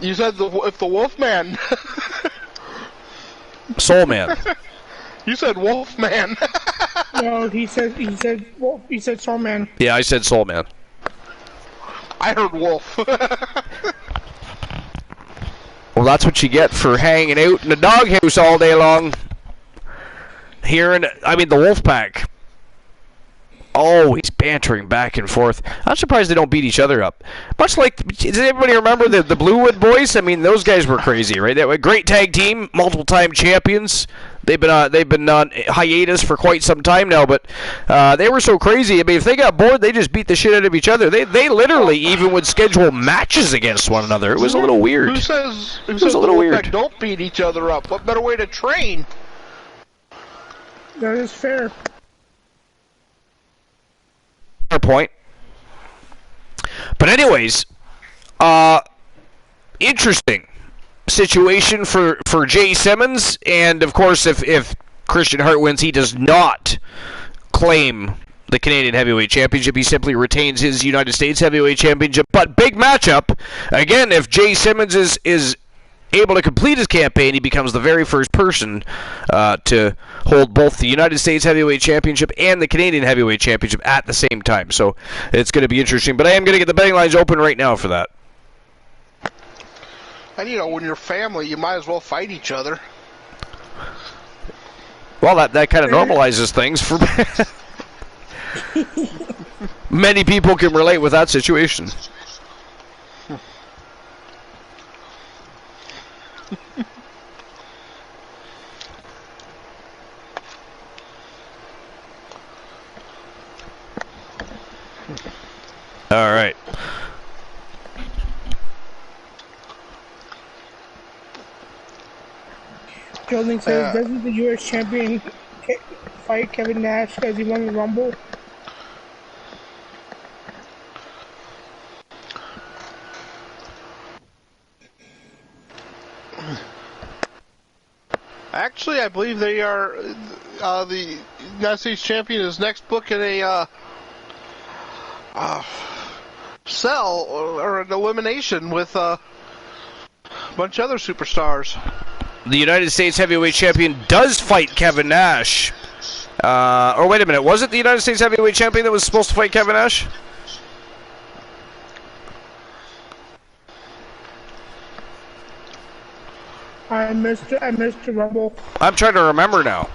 You said if the Wolfman... Soul Man. You said Wolfman. No, he said Soul Man. Yeah, I said Soul Man. I heard Wolf. Well, that's what you get for hanging out in the doghouse all day long. Here in, the Wolfpack. always bantering back and forth. I'm surprised they don't beat each other up. Much like, does everybody remember the Bluewood Boys? I mean, those guys were crazy, right? They were a great tag team, multiple-time champions. They've been on hiatus for quite some time now, but they were so crazy. I mean, if they got bored, they just beat the shit out of each other. They literally even would schedule matches against one another. It was a little weird. Who says a little weird. Don't beat each other up? What better way to train? That is fair. Fair point. But anyways, interesting situation for Jay Simmons, and of course, if Christian Hart wins, he does not claim the Canadian Heavyweight Championship. He simply retains his United States Heavyweight Championship. But big matchup again. If Jay Simmons is able to complete his campaign, he becomes the very first person to hold both the United States Heavyweight Championship and the Canadian Heavyweight Championship at the same time. So it's going to be interesting. But I am going to get the betting lines open right now for that. And you know, when you're family, you might as well fight each other. Well, that kind of normalizes things for many people can relate with that situation. All right. Jordan says, doesn't the U.S. champion fight Kevin Nash because he won the Rumble? Actually, I believe they are the United States champion is next booking a cell or an elimination with a bunch of other superstars. The United States Heavyweight Champion does fight Kevin Nash. Or wait a minute, was it the United States Heavyweight Champion that was supposed to fight Kevin Nash? I missed the Rumble. I'm trying to remember now.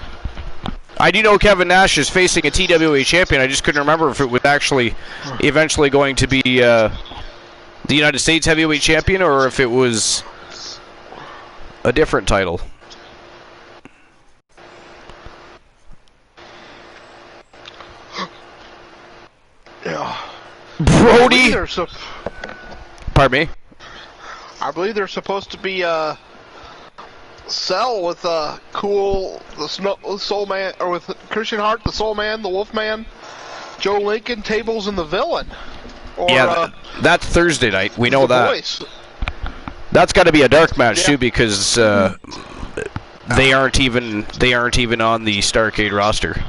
I do know Kevin Nash is facing a TWA champion. I just couldn't remember if it was actually eventually going to be the United States Heavyweight Champion or if it was a different title. Yeah. Brody. Pardon me. I believe they're supposed to be Cell with Cool, the Soul Man, or with Christian Hart, the Soul Man, the Wolf Man, Joe Lincoln, Tables, and the Villain. Or, yeah, that's Thursday night. We know that. Voice. That's got to be a dark match too, because they aren't even on the Starrcade roster.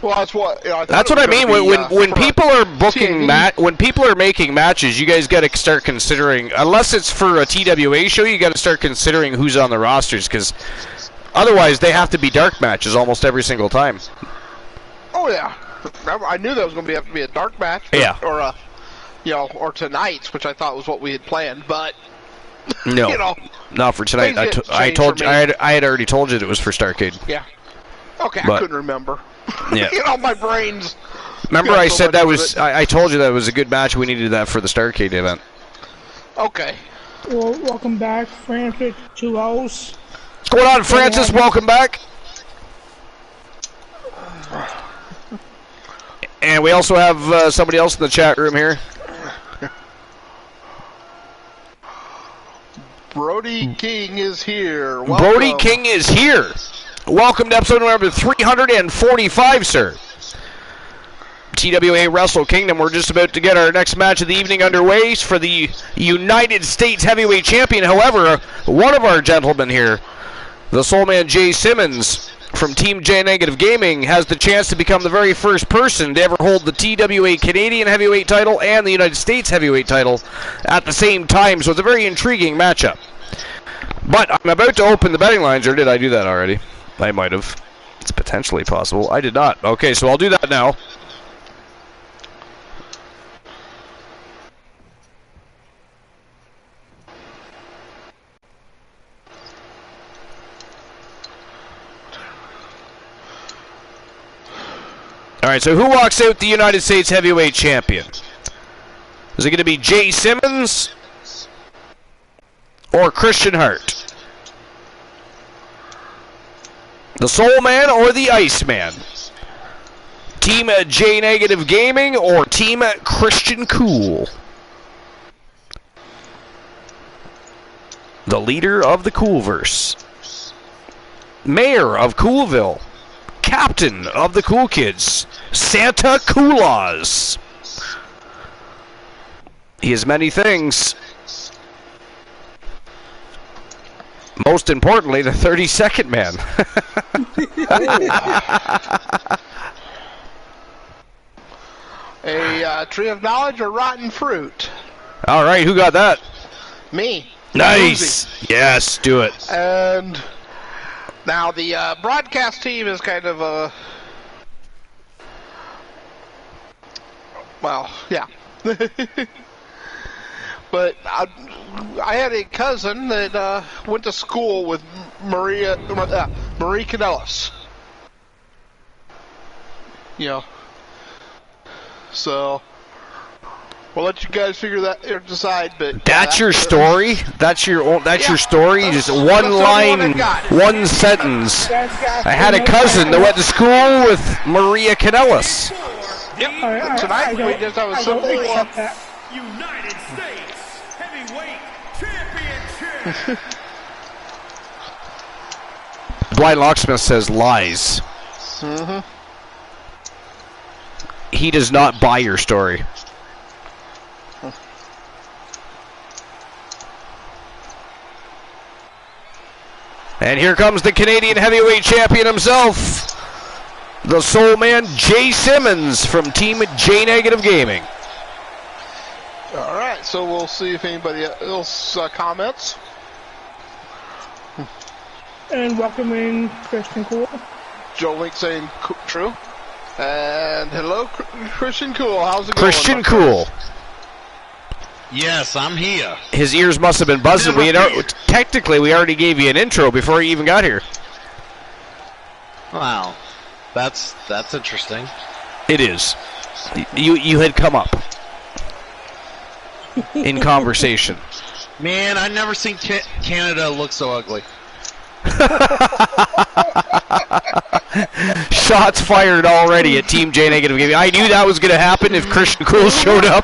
Well, that's what. That's what I mean. When people are booking when people are making matches, you guys got to start considering. Unless it's for a TWA show, you got to start considering who's on the rosters, because otherwise they have to be dark matches almost every single time. Oh yeah, I knew that was going to have to be a dark match. Yeah. Or or tonight's, which I thought was what we had planned, but no, not for tonight. I had already told you that it was for Starrcade. Yeah. Okay, but I couldn't remember. Yeah. My brain's. Remember, I said that was. I told you that was a good match. We needed that for the Starrcade event. Okay. Well, welcome back, Francis 2 O's. What's going on, Francis? Welcome back. And we also have somebody else in the chat room here. Brody King is here. Welcome. Brody King is here. Welcome to episode number 345, sir. TWA Wrestle Kingdom. We're just about to get our next match of the evening underway for the United States Heavyweight Champion. However, one of our gentlemen here, the Soul Man Jay Simmons from Team J Negative Gaming, has the chance to become the very first person to ever hold the TWA Canadian Heavyweight title and the United States Heavyweight title at the same time. So it's a very intriguing matchup. But I'm about to open the betting lines, or did I do that already? I might have. It's potentially possible. I did not. Okay, so I'll do that now. right, so who walks out the United States Heavyweight Champion? Is it going to be Jay Simmons or Christian Hart? The Soul Man or the Iceman? Team J Negative Gaming or Team Christian Cool? The leader of the Coolverse. Mayor of Coolville. Captain of the Cool Kids. Santa Claus. He is many things. Most importantly, the 32nd man. A tree of knowledge or rotten fruit? All right, who got that? Me. Nice. Yes, do it. And now the broadcast team is kind of a... Well, yeah. But I had a cousin that went to school with Marie Kanellis. Yeah. So we'll let you guys figure that or decide. But that's your story. That's your story. Just one line, one sentence. I had a cousin that went to school with Maria Kanellis. Yep. Tonight we just have a simple United States Heavyweight Championship. Blind Locksmith says lies. Mm-hmm. He does not buy your story. And here comes the Canadian Heavyweight Champion himself, the Soul Man Jay Simmons from Team J Negative Gaming. All right, so we'll see if anybody else comments. And welcome in Christian Cool. Joe Link saying true. And hello, Christian Cool. How's it going? Christian Cool. Yes, I'm here. His ears must have been buzzing. Technically, we already gave you an intro before you even got here. Wow, that's interesting. It is. You had come up in conversation. Man, I've never seen Canada look so ugly. Shots fired already at Team J Negative Gaming. I knew that was going to happen if Christian Cool showed up.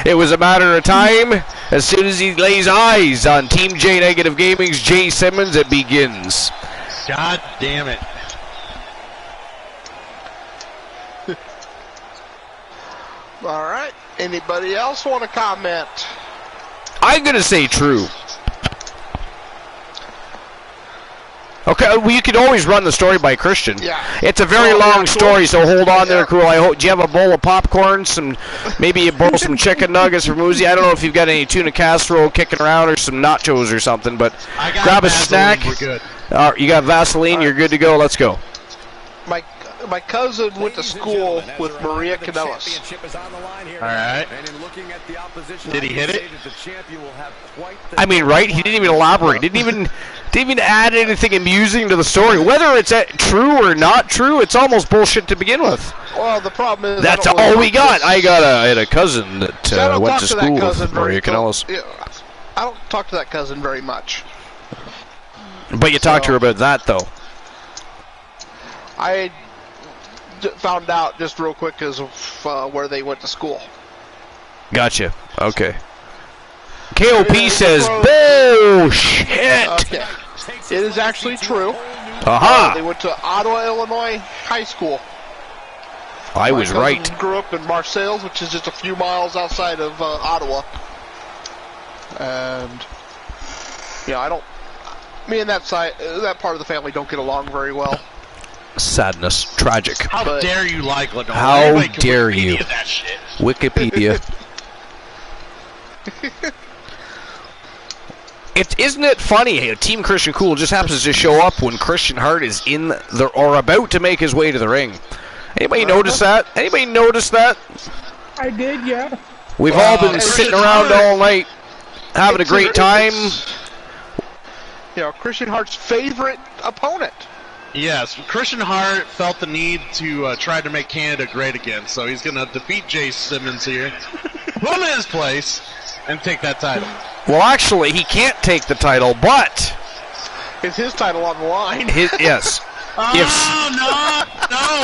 It was a matter of time. As soon as he lays eyes on Team J Negative Gaming's Jay Simmons, it begins. God damn it. All right. Anybody else want to comment? I'm going to say true. Okay, well, you could always run the story by Christian. Yeah. It's a very long story, so hold on there, Cool. I hope. Do you have a bowl of popcorn? Maybe you bowl some chicken nuggets from Uzi. I don't know if you've got any tuna casserole kicking around or some nachos or something, but grab a snack. We're good. You got Vaseline. You're good to go. Let's go. My cousin went to school with Maria Kanellis. All right. Did he hit it? I mean, right? He didn't even elaborate. Didn't even add anything amusing to the story. Whether it's true or not true, it's almost bullshit to begin with. Well, the problem is that's all we got. I had a cousin that went to school with Maria Kanellis. I don't talk to that cousin very much. But you talked to her about that, though. I found out just real quick because of where they went to school. Gotcha. Okay. KOP says, bullshit! Okay. It is actually true. Aha! They went to Ottawa, Illinois High School. I was right. Grew up in Marseilles, which is just a few miles outside of Ottawa. And, yeah, me and that part of the family don't get along very well. Sadness. Tragic. How dare you like Lenore? How dare you? That shit. Wikipedia. Isn't it funny? Team Christian Cool just happens to just show up when Christian Hart is or about to make his way to the ring. Anybody notice that? Anybody notice that? I did, yeah. We've all been sitting around all night having a great time. Christian Hart's favorite opponent. Yes, Christian Hart felt the need to try to make Canada great again, so he's going to defeat Jay Simmons here, put him in his place, and take that title. Well, actually, he can't take the title, but... It's his title on the line. Yes. No,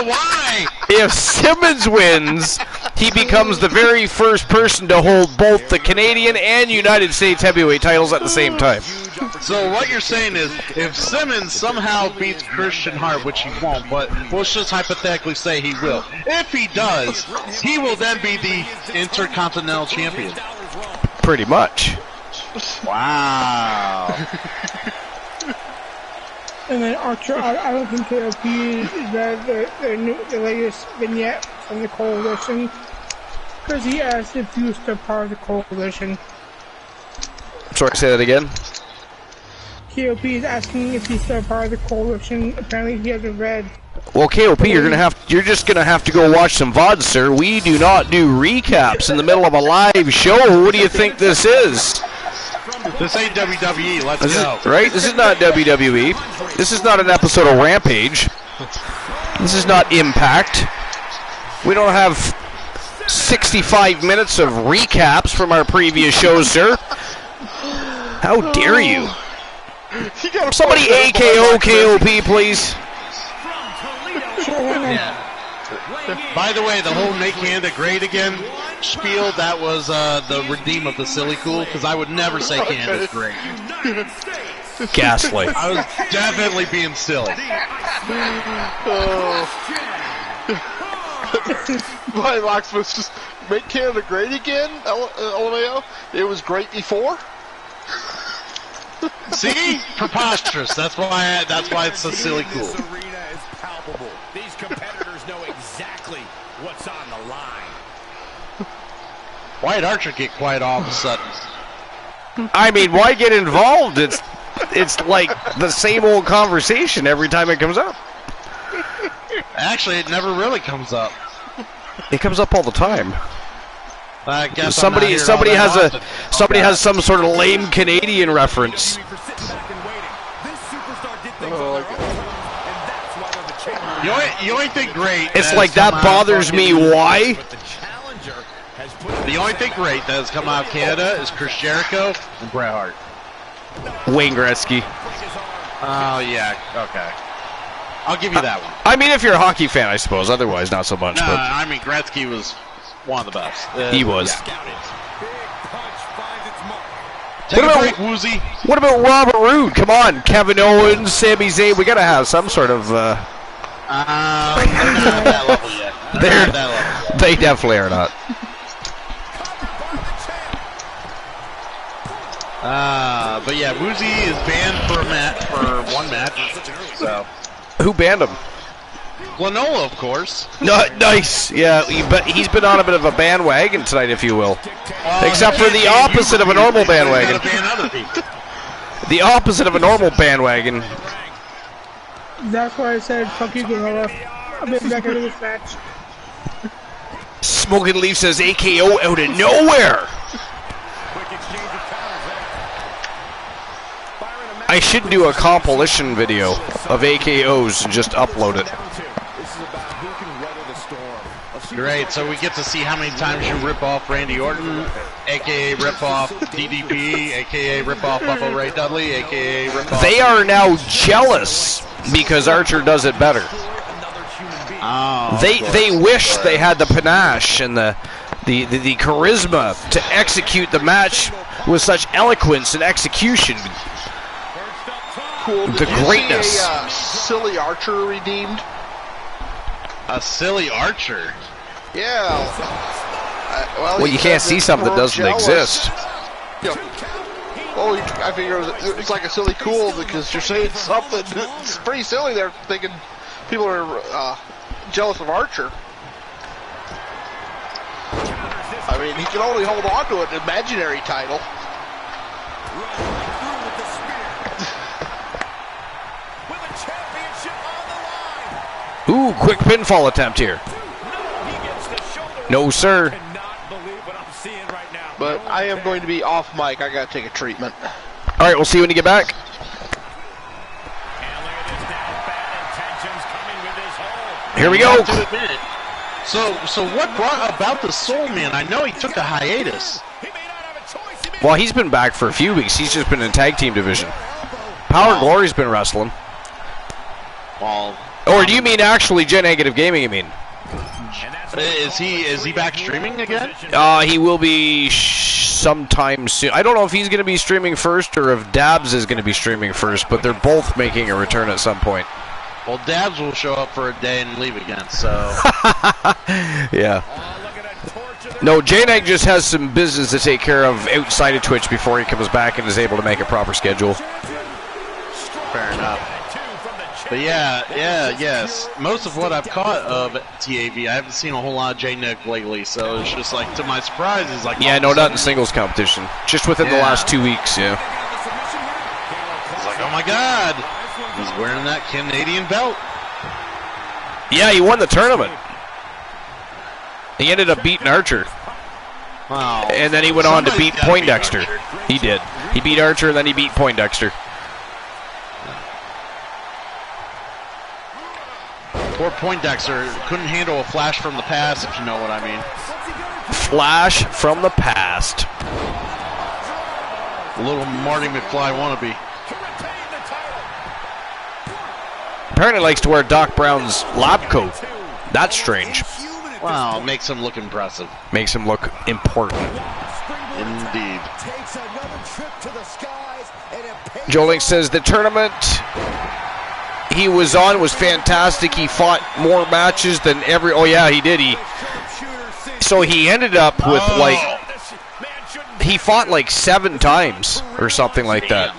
why? If Simmons wins, he becomes the very first person to hold both the Canadian and United States heavyweight titles at the same time. So what you're saying is, if Simmons somehow beats Christian Hart, which he won't, but let's just hypothetically say he will. If he does, he will then be the Intercontinental Champion. Pretty much. Wow. And then Archer, I don't think KOP is the latest vignette from the Coalition, because he asked if he was still part of the Coalition. Sorry, say that again? KOP is asking if he's still part of the Coalition. Apparently he hasn't read. Well, KOP, you're just gonna have to go watch some VOD, sir. We do not do recaps in the middle of a live show. What do you think this is? This ain't WWE, let's go. Right? This is not WWE. This is not an episode of Rampage. This is not Impact. We don't have 65 minutes of recaps from our previous shows, sir. How dare you? Somebody AKO KOP, please. By the way, the whole Make Canada Great Again spiel, that was the redeem of the silly cool, because I would never say Canada's great. Ghastly. I was definitely being silly. My Locksmith's just Make Canada Great Again, LMAO? It was great before? See? Preposterous. That's why it's so silly cool. This arena is palpable. These competitors know exactly what's on the line. Why'd Archer get quiet all of a sudden? I mean, why get involved? It's like the same old conversation every time it comes up. Actually, it never really comes up. It comes up all the time. I guess somebody has some sort of lame Canadian reference. You only think great. It's like that bothers me. Why? The only thing great that has come out of Canada is Chris Jericho and Bret Hart. Wayne Gretzky. Oh yeah, okay. I'll give you that one. I mean, if you're a hockey fan, I suppose. Otherwise, not so much. No, but I mean Gretzky was one of the best. He was. Take a break, Woozy. What about Robert Roode? Come on, Kevin Owens, Sami Zayn. We gotta have some sort of. They're not at that level yet. They definitely are not. But yeah, Woozy is banned for one match. So who banned him? Glenola, of course. No, nice. Yeah, but he's been on a bit of a bandwagon tonight, if you will. Except for the opposite of a normal bandwagon. The opposite of a normal bandwagon. That's why I said, fuck you, Glenola. I've been back into this match. Smoking Leaf says AKO out of nowhere. I should do a compilation video of AKOs and just upload it. Great, so we get to see how many times you rip off Randy Orton, aka rip off DDP, aka rip off Buffalo Ray Dudley, aka rip off... They are now jealous because Archer does it better. Oh, they wish they had the panache and the charisma to execute the match with such eloquence and execution. Cool. The greatness. A silly Archer redeemed. A silly Archer? Yeah. Well, you can't see something that doesn't exist. Yeah. Well, I figure it's like a silly cool because you're saying something. It's pretty silly. They're thinking people are jealous of Archer. I mean, he can only hold on to an imaginary title. Ooh, quick pinfall attempt here. No, sir. But I am going to be off mic. I got to take a treatment. All right, we'll see you when you get back. Here we go. You have to admit it. So what brought about the Soul Man? I know he took a hiatus. Well, he's been back for a few weeks. He's just been in tag team division. Power and Glory's been wrestling. Well, Or do you mean actually Gen Negative Gaming, you mean? is he back streaming again? He will be sometime soon. I don't know if he's going to be streaming first or if Dabs is going to be streaming first, but they're both making a return at some point. Well, Dabs will show up for a day and leave again, so... Yeah. No, J-Neg just has some business to take care of outside of Twitch before he comes back and is able to make a proper schedule. Fair enough. But yes. Most of what I've caught of TAV, I haven't seen a whole lot of J-Neg lately, so it's just like, to my surprise, it's like... Yeah, no, not in singles competition. Just within the last 2 weeks, yeah. It's like, oh my god! He's wearing that Canadian belt. Yeah, he won the tournament. He ended up beating Archer. Wow. And then he went on to beat Poindexter. He did. He beat Archer, and then he beat Poindexter. Poor Poindexter couldn't handle a flash from the past, if you know what I mean. Flash from the past. A little Marty McFly wannabe. Apparently likes to wear Doc Brown's lab coat. That's strange. Wow, makes him look impressive. Makes him look important. Indeed. Joe Link says the tournament he was on was fantastic. He fought more matches than every... Oh, yeah, he did. So he ended up with, like... He fought, like, 7 times or something like that.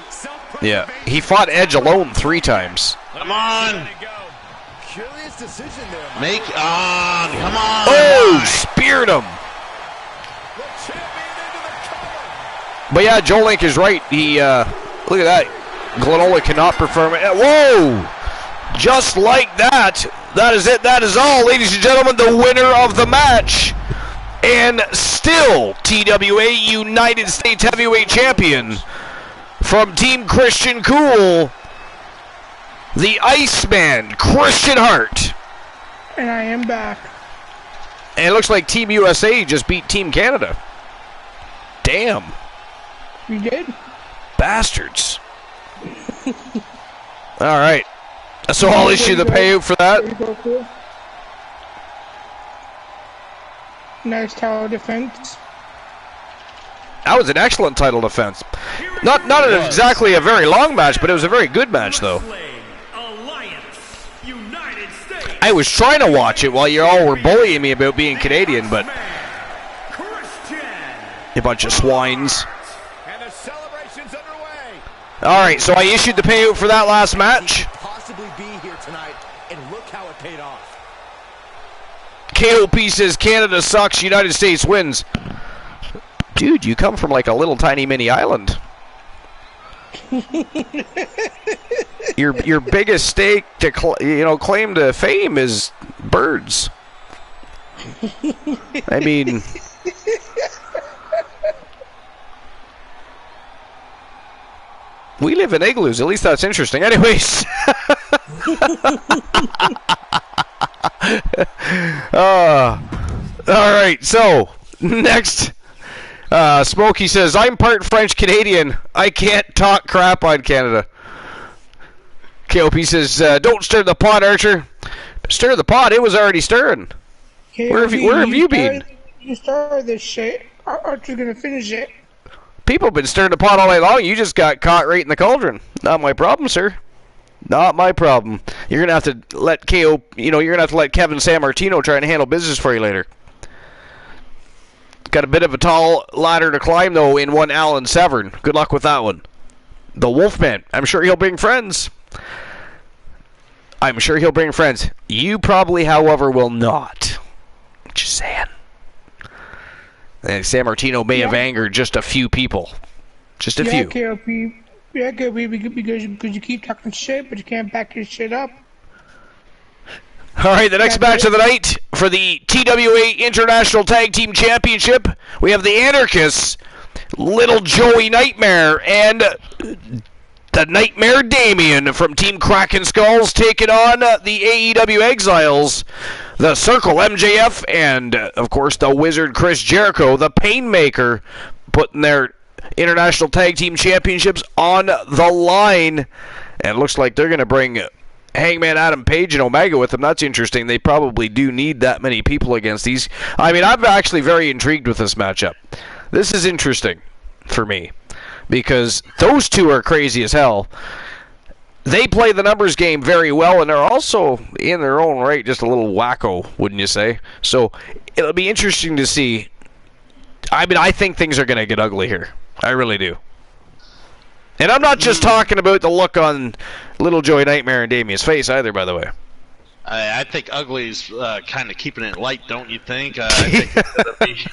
Yeah. He fought Edge alone 3 times. Come on! Make on! Come on! Oh! Speared him! But yeah, Joe Link is right. He, look at that. Glenola cannot perform it. Whoa! Just like that. That is it. That is all, ladies and gentlemen. The winner of the match. And still TWA United States Heavyweight Champion from Team Christian Cool, the Iceman, Christian Hart. And I am back. And it looks like Team USA just beat Team Canada. Damn. We did? Bastards. All right. So I'll issue the payout for that. There you go, cool. Nice tower defense. That was an excellent title defense. Not exactly a very long match, but it was a very good match, though. I was trying to watch it while you all were bullying me about being Canadian, but a bunch of swines. All right, so I issued the payout for that last match. Possibly be here tonight, and look how it paid off. KOP says Canada sucks, United States wins. Dude, you come from like a little tiny mini island. Your biggest stake to claim to fame is birds. I mean, we live in igloos. At least that's interesting. Anyways. All right, so next, Smokey says, I'm part French-Canadian. I can't talk crap on Canada. KOP says, don't stir the pot, Archer. Stir the pot? It was already stirring. KOP, where have you been? You started this shit. Archer's going to finish it. People have been stirring the pot all night long. You just got caught right in the cauldron. Not my problem, sir. Not my problem. You're gonna have to let you're gonna have to let Kevin Sammartino try and handle business for you later. Got a bit of a tall ladder to climb though in one Alan Severn. Good luck with that one. The Wolfman. I'm sure he'll bring friends. You probably, however, will not. Just saying. And Sammartino may have angered just a few people. Just a few. KOP. Yeah, because you keep talking shit, but you can't back your shit up. All right, the next match of the night for the TWA International Tag Team Championship, we have the Anarchists, Little Joey Nightmare, and The Nightmare Damien from Team Kraken Skulls taking on the AEW Exiles, the Circle MJF, and, of course, the Wizard Chris Jericho, the Painmaker, putting their International Tag Team Championships on the line. And it looks like they're going to bring Hangman Adam Page and Omega with them. That's interesting. They probably do need that many people against these. I mean, I'm actually very intrigued with this matchup. This is interesting for me, because those two are crazy as hell. They play the numbers game very well, and they're also, in their own right, just a little wacko, wouldn't you say? So it'll be interesting to see. I mean, I think things are going to get ugly here. I really do. And I'm not just talking about the look on Little Joey Nightmare and Damien's face either, by the way. I think ugly's kind of keeping it light, don't you think? I think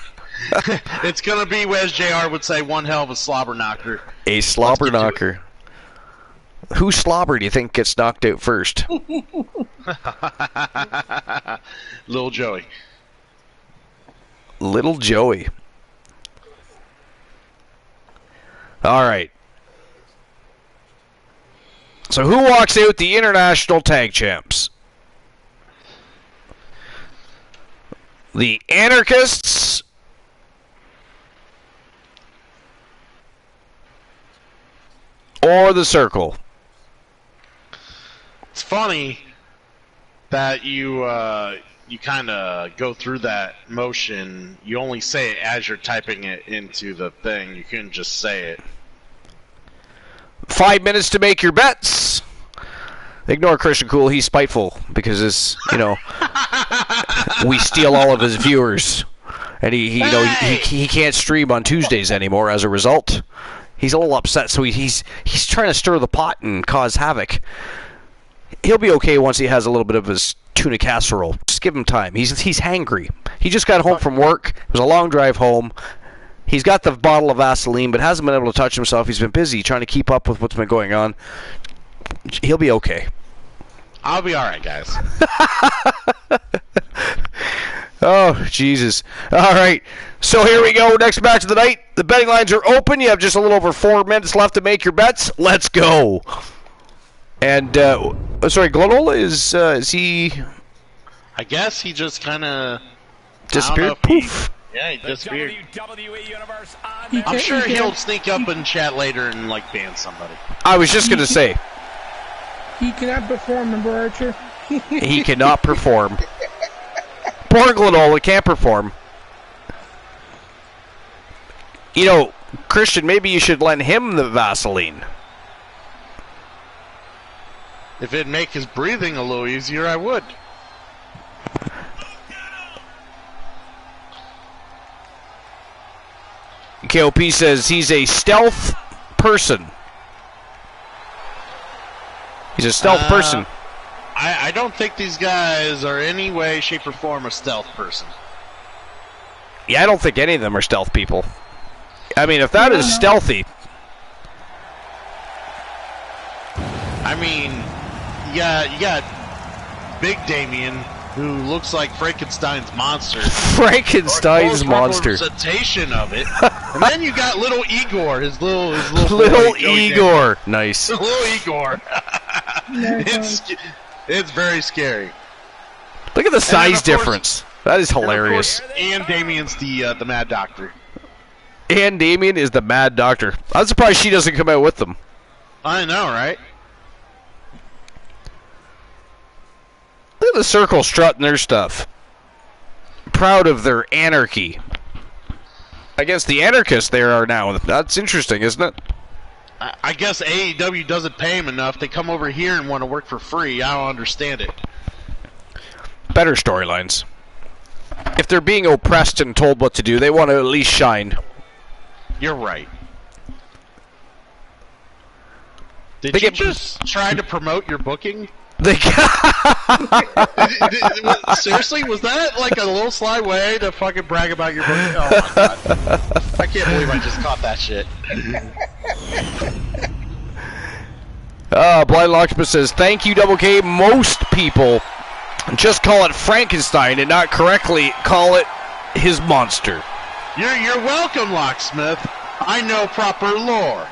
it's gonna be, as JR would say, one hell of a slobber knocker. A slobber knocker. Whose slobber do you think gets knocked out first? Little Joey. Little Joey. All right. So who walks out the International Tag Champs? The Anarchists or the Circle? It's funny that you kind of go through that motion. You only say it as you're typing it into the thing. You couldn't just say it. 5 minutes to make your bets. Ignore Christian Cool. He's spiteful because we steal all of his viewers, and he can't stream on Tuesdays anymore as a result. He's a little upset, so he's trying to stir the pot and cause havoc. He'll be okay once he has a little bit of his tuna casserole. Just give him time. He's hangry. He just got home from work. It was a long drive home. He's got the bottle of Vaseline, but hasn't been able to touch himself. He's been busy trying to keep up with what's been going on. He'll be okay. I'll be all right, guys. Oh, Jesus. All right. So here we go. Next match of the night. The betting lines are open. You have just a little over 4 minutes left to make your bets. Let's go. And, sorry, Glenola is he... I guess he just kind of... disappeared? Poof. Yeah, he disappeared. I'm sure he'll sneak up and chat later and, ban somebody. I was just going to say. He cannot perform, remember, Archer? He cannot perform. Poor Glenola can't perform. You know, Christian, maybe you should lend him the Vaseline. If it'd make his breathing a little easier, I would. KOP says he's a stealth person. He's a stealth person. I don't think these guys are any way, shape, or form a stealth person. Yeah, I don't think any of them are stealth people. I mean, if that is stealthy... I mean, you got Big Damien, who looks like Frankenstein's monster. Frankenstein's monster. Representation of it. And then you got little Igor, his little boy, Igor. Nice. Little Igor. It's very scary. Look at the size difference. That is hilarious. And Damien's the Mad Doctor. And Damien is the Mad Doctor. I'm surprised she doesn't come out with them. I know, right? Look at the Circle strutting their stuff. Proud of their anarchy. I guess the anarchists there are now. That's interesting, isn't it? I guess AEW doesn't pay them enough. They come over here and want to work for free. I don't understand it. Better storylines. If they're being oppressed and told what to do, they want to at least shine. You're right. Did you just try to promote your booking? Seriously, was that like a little sly way to fucking brag about your booking? Oh my god. I can't believe I just caught that shit. Blind Locksmith says, thank you, Double K. Most people just call it Frankenstein and not correctly call it his monster. You're welcome, Locksmith. I know proper lore.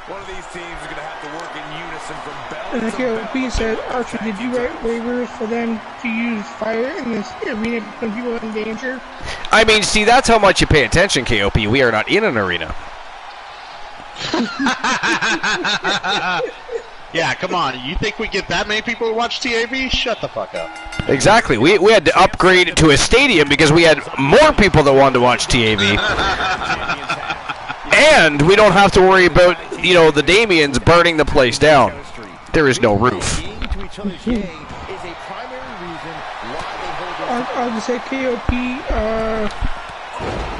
One of these teams is going to have to work in unison from bell And the to bell. KOP said, Archer, did you write waivers for them to use fire in this arena when people are in danger? I mean, see, that's how much you pay attention, KOP. We are not in an arena. Yeah, come on. You think we get that many people to watch TAV? Shut the fuck up. Exactly. We had to upgrade to a stadium because we had more people that wanted to watch TAV. And we don't have to worry about, you know, the Damians burning the place down. There is no roof. I'll just say KOP,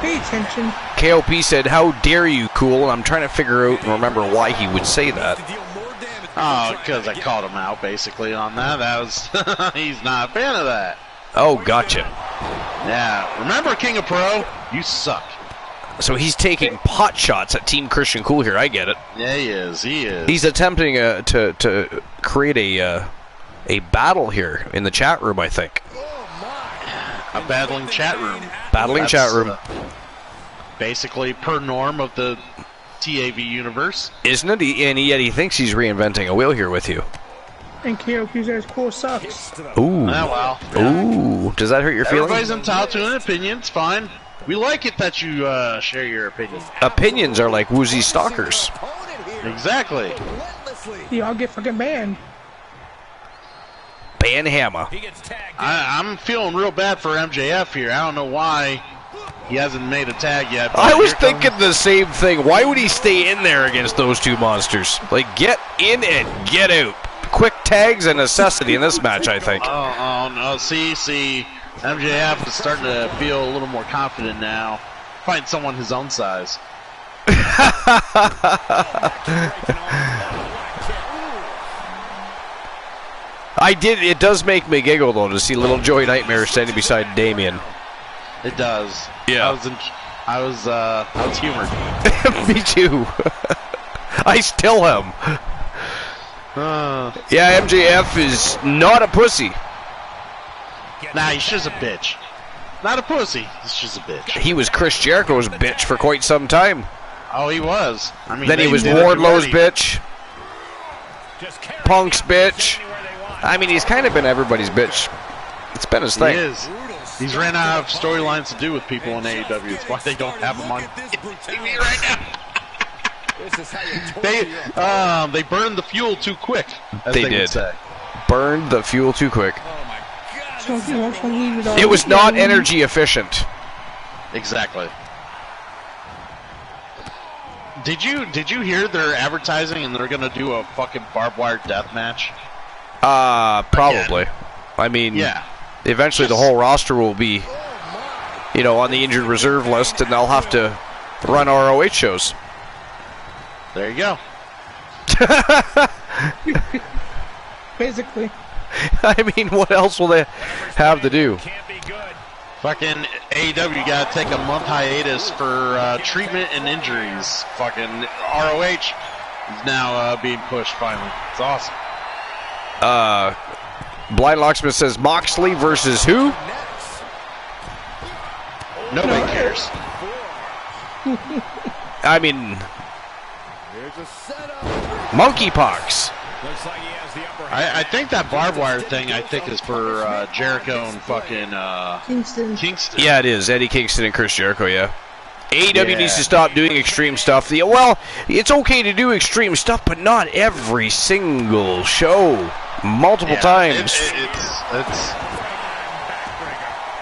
pay attention. KOP said, "How dare you, cool?" And I'm trying to figure out and remember why he would say that. Oh, because I called him out basically on that. That was he's not a fan of that. Oh, gotcha. Yeah, remember King of Pro? You suck. So he's taking pot shots at Team Christian Cool here. I get it. Yeah, he is. He is. He's attempting to create a battle here in the chat room, I think. A battling chat room. Battling chat room. Basically per norm of the TAV universe. Isn't it? And yet he thinks he's reinventing a wheel here with you. And KOP says, cool sucks. Ooh. Oh, well. Ooh. Does that hurt your feelings? Everybody's entitled to an opinion. It's fine. We like it that you share your opinion. Opinions are like woozy stalkers. Exactly. Yeah, I'll get fucking banned. Ban Hammer. I'm feeling real bad for MJF here. I don't know why he hasn't made a tag yet. I was thinking the same thing. Why would he stay in there against those two monsters? Like, get in and get out. Quick tags a necessity in this match, I think. Oh no. See. MJF is starting to feel a little more confident now. Find someone his own size. It does make me giggle, though, to see little Joey Nightmare standing beside Damien. It does. Yeah. I was humored. Me too. I still am. Yeah, MJF is not a pussy. Nah, he's just a bitch. Not a pussy. He's just a bitch. He was Chris Jericho's bitch for quite some time. Oh, he was. I mean, then he was Wardlow's bitch. Punk's bitch. I mean, he's kind of been everybody's bitch. It's been his thing. He is. He's ran out of storylines to do with people in AEW. That's why they don't have him on TV right now. They burned the fuel too quick, as they did. Would say. Burned the fuel too quick. So it was not energy efficient. Exactly. Did you hear they're advertising and they're gonna do a fucking barbed wire death match? Probably. Again. I mean, yeah. Eventually the whole roster will be, you know, on the injured reserve list, and they'll have to run ROH shows. There you go. Basically. I mean, what else will they have to do? Fucking AEW got to take a month hiatus for treatment and injuries. Fucking ROH is now being pushed finally. It's awesome. Blind Locksmith says Moxley versus who? Nobody cares. I mean, monkeypox. I think that barbed wire thing, I think, is for Jericho and fucking Kingston. Yeah, it is. Eddie Kingston and Chris Jericho, yeah. AEW needs to stop doing extreme stuff. Well, it's okay to do extreme stuff, but not every single show. Multiple times.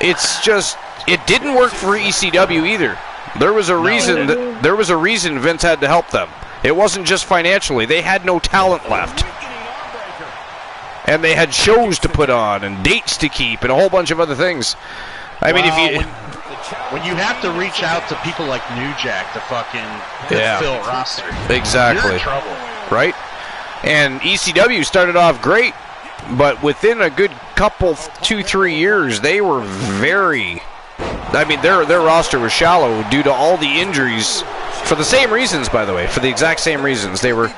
It's just, it didn't work for ECW either. There was a reason there was a reason Vince had to help them. It wasn't just financially. They had no talent left. And they had shows to put on and dates to keep and a whole bunch of other things. I mean, if you when you have to reach out to people like New Jack to fucking fill a roster, exactly, you're in trouble, right? And ECW started off great, but within a good couple, 2-3 years, they were very. I mean, their roster was shallow due to all the injuries, for the same reasons, by the way, for the exact same reasons. They were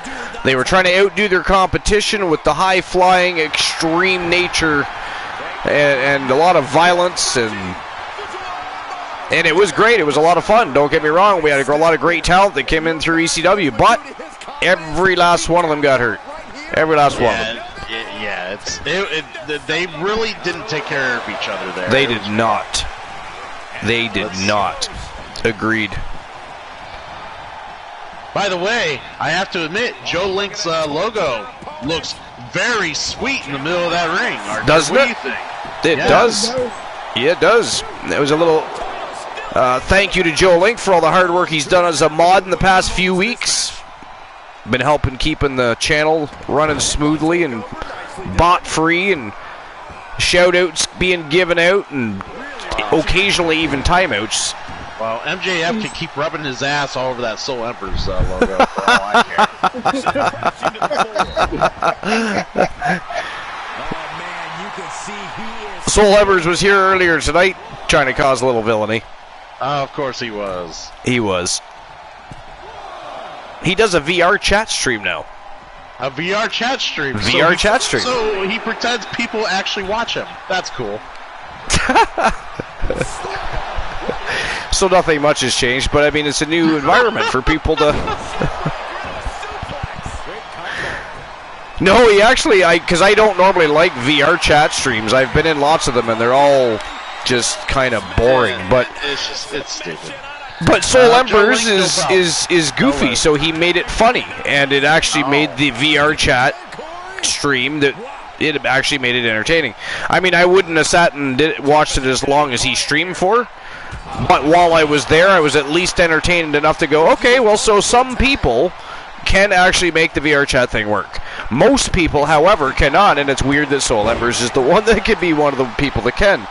trying to outdo their competition with the high-flying, extreme nature, and a lot of violence, and it was great. It was a lot of fun. Don't get me wrong. We had a lot of great talent that came in through ECW, but Every last one of them got hurt. Every last one of them. Yeah, they really didn't take care of each other there. They did not. They did not. Agreed. By the way, I have to admit, Joe Link's logo looks very sweet in the middle of that ring. Doesn't it? What do you think? It does. Yeah, it does. It was a little thank you to Joe Link for all the hard work he's done as a mod in the past few weeks. Been helping keeping the channel running smoothly and bot free, and shout outs being given out, and occasionally even timeouts. Well, MJF can keep rubbing his ass all over that Soul Emperor's logo for all I care. Soul Evers was here earlier tonight trying to cause a little villainy. Of course he was. He was. He does a VR chat stream now. A VR chat stream. VR chat stream. So he pretends people actually watch him. That's cool. So nothing much has changed, but I mean, it's a new environment for people to... No, he actually, because I don't normally like VR chat streams. I've been in lots of them, and they're all just kind of boring. But it's stupid. But Soul Embers is goofy, so he made it funny, and it actually made the VR chat stream that it actually made it entertaining. I mean, I wouldn't have sat and watched it as long as he streamed for, but while I was there, I was at least entertained enough to go, okay, well, so some people can actually make the VR chat thing work. Most people, however, cannot, and it's weird that Soul Embers is the one that could be one of the people that can.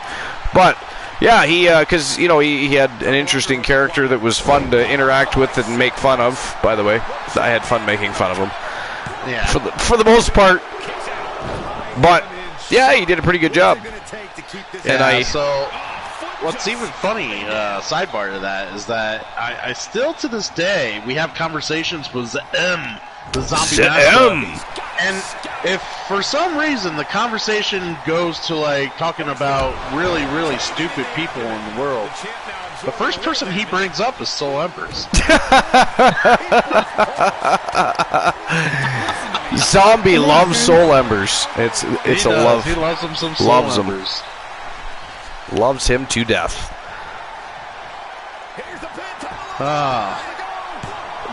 But yeah, because he had an interesting character that was fun to interact with and make fun of. By the way, I had fun making fun of him. Yeah. For the most part. But yeah, he did a pretty good job. Yeah, so what's even funny, sidebar to that, is that I still to this day we have conversations with the zombie master. And if for some reason the conversation goes to like talking about really, really stupid people in the world, the first person he brings up is Soul Embers. Zombie loves Soul Embers. It's a love. He loves him some Soul Embers. Loves him to death.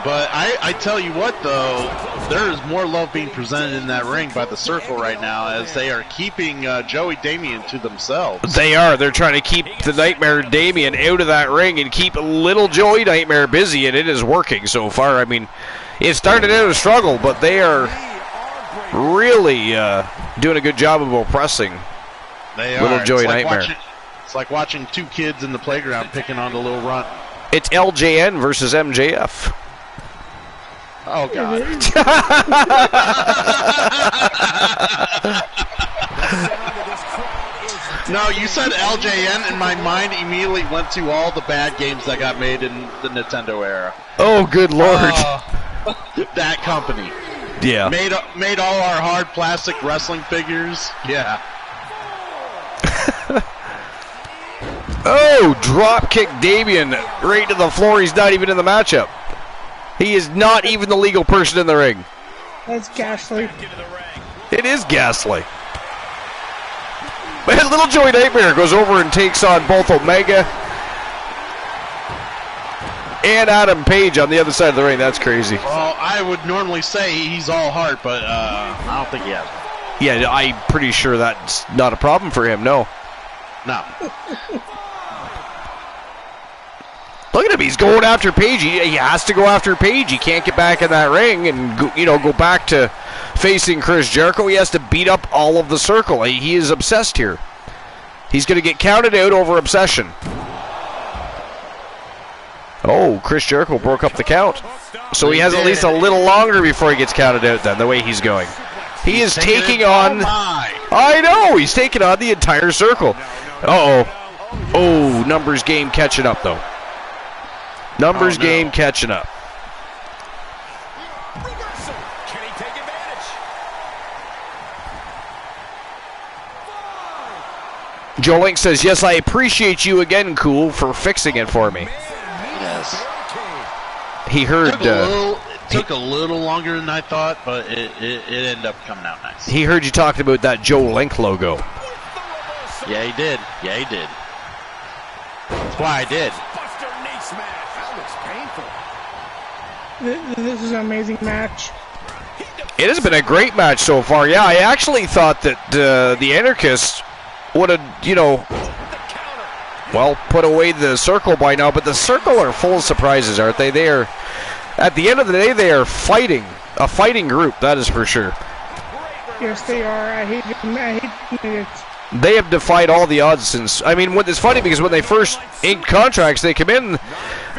But I tell you what, though, there is more love being presented in that ring by the Circle right now, as they are keeping Joey Damien to themselves. They are. They're trying to keep the Nightmare Damien out of that ring and keep little Joey Nightmare busy, and it is working so far. I mean, it started out a struggle, but they are really doing a good job of oppressing little Joey Nightmare. It's like watching two kids in the playground picking on the little runt. It's LJN versus MJF. Oh, God. No, you said LJN, and my mind immediately went to all the bad games that got made in the Nintendo era. Oh, good Lord. That company. Yeah. Made all our hard plastic wrestling figures. Yeah. Oh, drop kick Damien right to the floor. He's not even in the matchup. He is not even the legal person in the ring. That's ghastly. It is ghastly. Man, little Joey Nightmare goes over and takes on both Omega and Adam Page on the other side of the ring. That's crazy. Well, I would normally say he's all heart, but I don't think he has. Yeah, I'm pretty sure that's not a problem for him, no. No. Look at him. He's going after Page. He has to go after Page. He can't get back in that ring and go back to facing Chris Jericho. He has to beat up all of the Circle. He is obsessed here. He's going to get counted out over obsession. Oh, Chris Jericho broke up the count. So he has at least a little longer before he gets counted out then, the way he's going. He is taking on... I know! He's taking on the entire Circle. Uh-oh. Oh, numbers game catching up, though. Numbers game catching up. Can he take advantage? Joe Link says, yes, I appreciate you again, Cool, for fixing it for me. Yes. He heard... Took a little longer than I thought, but it ended up coming out nice. He heard you talking about that Joe Link logo. Yeah, he did. Yeah, he did. That's why I did. This is an amazing match. It has been a great match so far. Yeah, I actually thought that the Anarchists would have, put away the Circle by now, but the Circle are full of surprises, aren't they? They are, at the end of the day, they are fighting. A fighting group, that is for sure. Yes, they are. I hate it. They have defied all the odds since. I mean, it's funny because when they first inked contracts, they come in,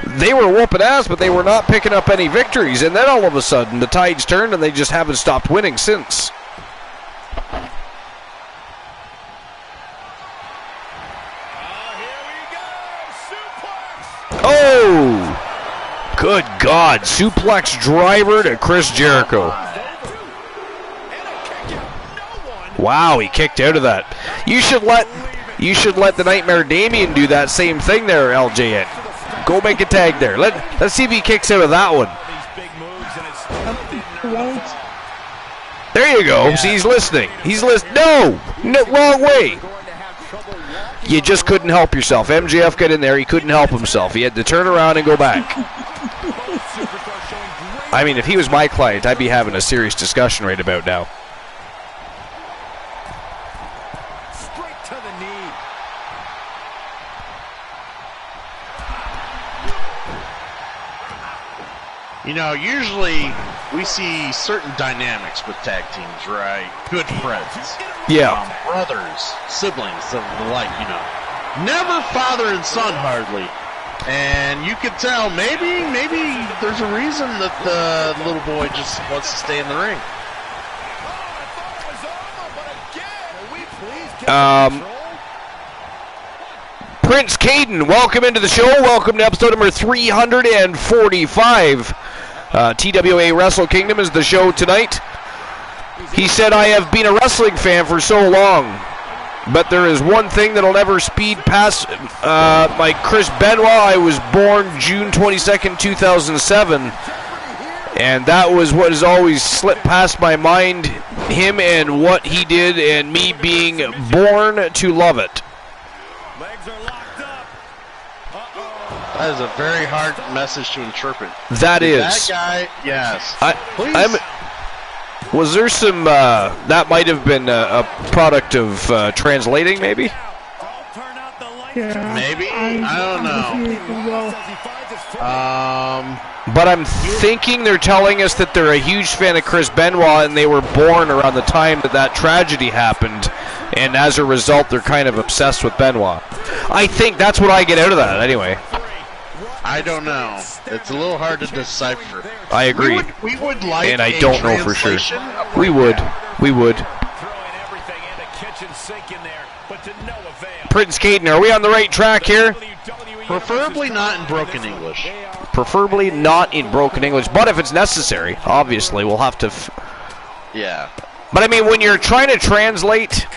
they were whooping ass, but they were not picking up any victories. And then all of a sudden, the tides turned, and they just haven't stopped winning since. Oh! Good God. Suplex driver to Chris Jericho. Wow, he kicked out of that. You should let the Nightmare Damien do that same thing there, LJN. Go make a tag there. Let's see if he kicks out of that one. There you go. Yeah. See, he's listening. He's listening. No, wrong way. You just couldn't help yourself. MJF got in there. He couldn't help himself. He had to turn around and go back. I mean, if he was my client, I'd be having a serious discussion right about now. Usually we see certain dynamics with tag teams, right? Good friends. Yeah. Brothers, siblings, the like, Never father and son, hardly. And you could tell, maybe there's a reason that the little boy just wants to stay in the ring. Prince Caden, welcome into the show. Welcome to episode number 345. TWA Wrestle Kingdom is the show tonight. He said, I have been a wrestling fan for so long, but there is one thing that'll never speed past my Chris Benoit. I was born June 22nd, 2007, and that was what has always slipped past my mind, him and what he did, and me being born to love it. That is a very hard message to interpret. That is. That guy, yes. Was there some, that might have been a product of translating, maybe? Yeah, maybe? I don't know. But I'm thinking they're telling us that they're a huge fan of Chris Benoit, and they were born around the time that tragedy happened, and as a result, they're kind of obsessed with Benoit. I think that's what I get out of that, anyway. I don't know. It's a little hard to decipher. I agree. We would like, and I don't know for sure. We would. Prince Caden, are we on the right track here? Preferably not in broken English. Preferably not in broken English, but if it's necessary, obviously, we'll have to... Yeah. But I mean, when you're trying to translate,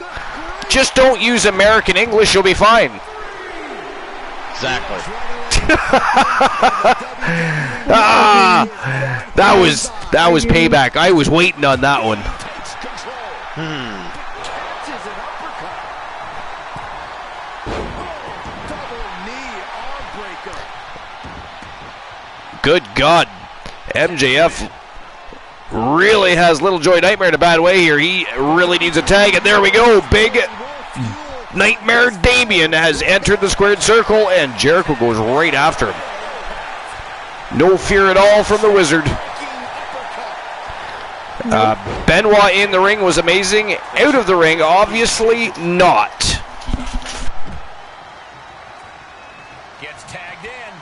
just don't use American English, you'll be fine. Exactly. That was payback. I was waiting on that one. Good God. MJF really has Little Joy Nightmare in a bad way here. He really needs a tag, and there we go. Big Nightmare Damien has entered the squared circle, and Jericho goes right after him. No fear at all from the Wizard. Benoit in the ring was amazing. Out of the ring, obviously not. Gets tagged in.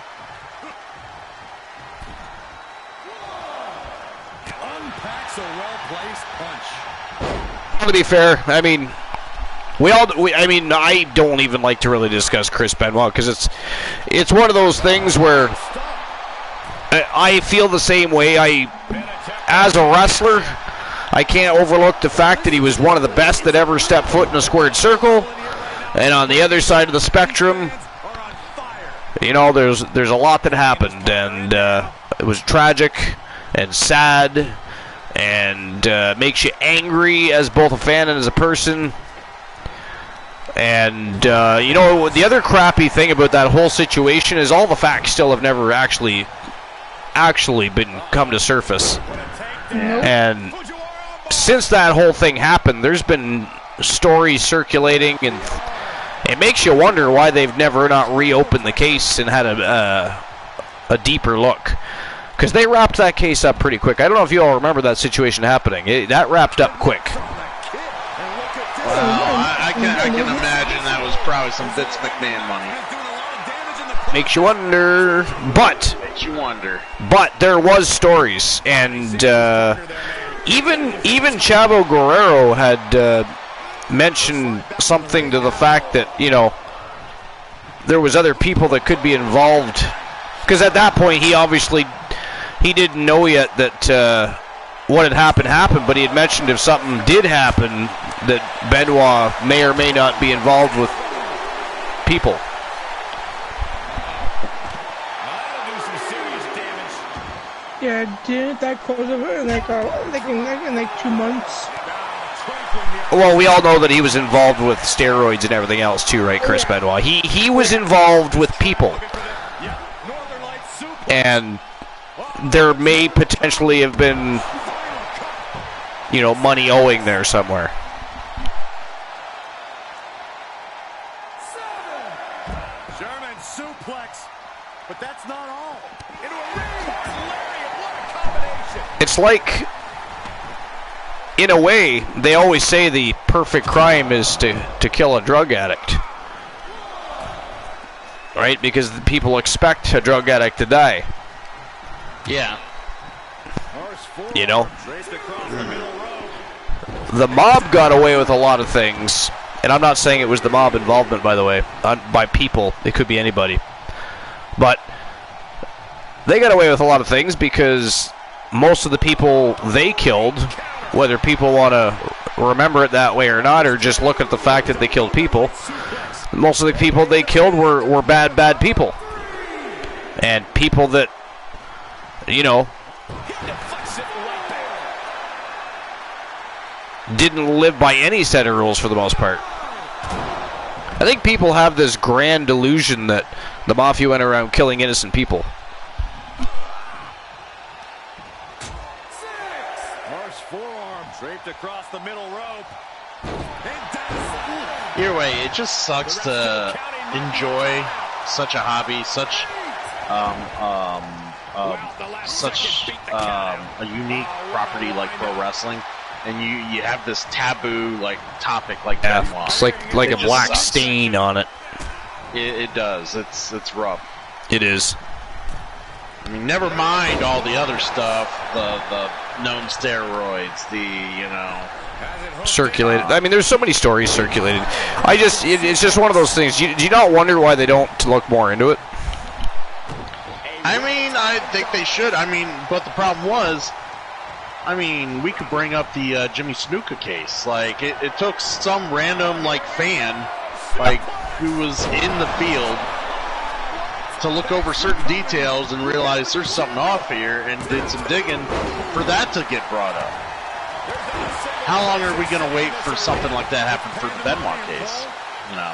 Unpacks a well-placed punch. To be fair, I mean, I don't even like to really discuss Chris Benoit because it's one of those things where I feel the same way. As a wrestler, I can't overlook the fact that he was one of the best that ever stepped foot in a squared circle. And on the other side of the spectrum, there's a lot that happened, and it was tragic. and sad and makes you angry as both a fan and as a person. And, you know, the other crappy thing about that whole situation is all the facts still have never actually been come to surface. And since that whole thing happened, there's been stories circulating, and it makes you wonder why they've never not reopened the case and had a deeper look. Because they wrapped that case up pretty quick. I don't know if you all remember that situation happening. That wrapped up quick. I can imagine that was probably some Vince McMahon money. Makes you wonder, but there was stories, and even Chavo Guerrero had mentioned something to the fact that, you know, there was other people that could be involved, because at that point he didn't know yet that what had happened, but he had mentioned if something did happen that Benoit may or may not be involved with people. Yeah, didn't that close in like 2 months? Well, we all know that he was involved with steroids and everything else too, right, Chris Benoit? He was involved with people. And there may potentially have been, you know, money owing there somewhere. German suplex, but that's not all. Into a reinforced lariat. What a combination. It's like, in a way, they always say the perfect crime is to kill a drug addict. Right? Because people expect a drug addict to die. Yeah. You know? The mob got away with a lot of things, and I'm not saying it was the mob involvement, by the way, by people. It could be anybody. But they got away with a lot of things because most of the people they killed, whether people want to remember it that way or not, or just look at the fact that they killed people, most of the people they killed were bad people. And people that, you know, didn't live by any set of rules for the most part. I think people have this grand delusion that the Mafia went around killing innocent people. Harsh forearm draped across the middle rope. Either way, it just sucks to enjoy such a hobby, such a unique property like pro wrestling, and you have this taboo like topic like Benoit. It's like a black stain on it. It does. It's rough. It is. I mean, never mind all the other stuff, the known steroids, circulated. I mean, there's so many stories circulated. It's just one of those things. Do you not wonder why they don't look more into it? I mean, I think they should. I mean, but the problem was, I mean, we could bring up the Jimmy Snuka case. Like, it took some random, like, fan, like, who was in the field to look over certain details and realize there's something off here and did some digging for that to get brought up. How long are we going to wait for something like that happen for the Benoit case? You know?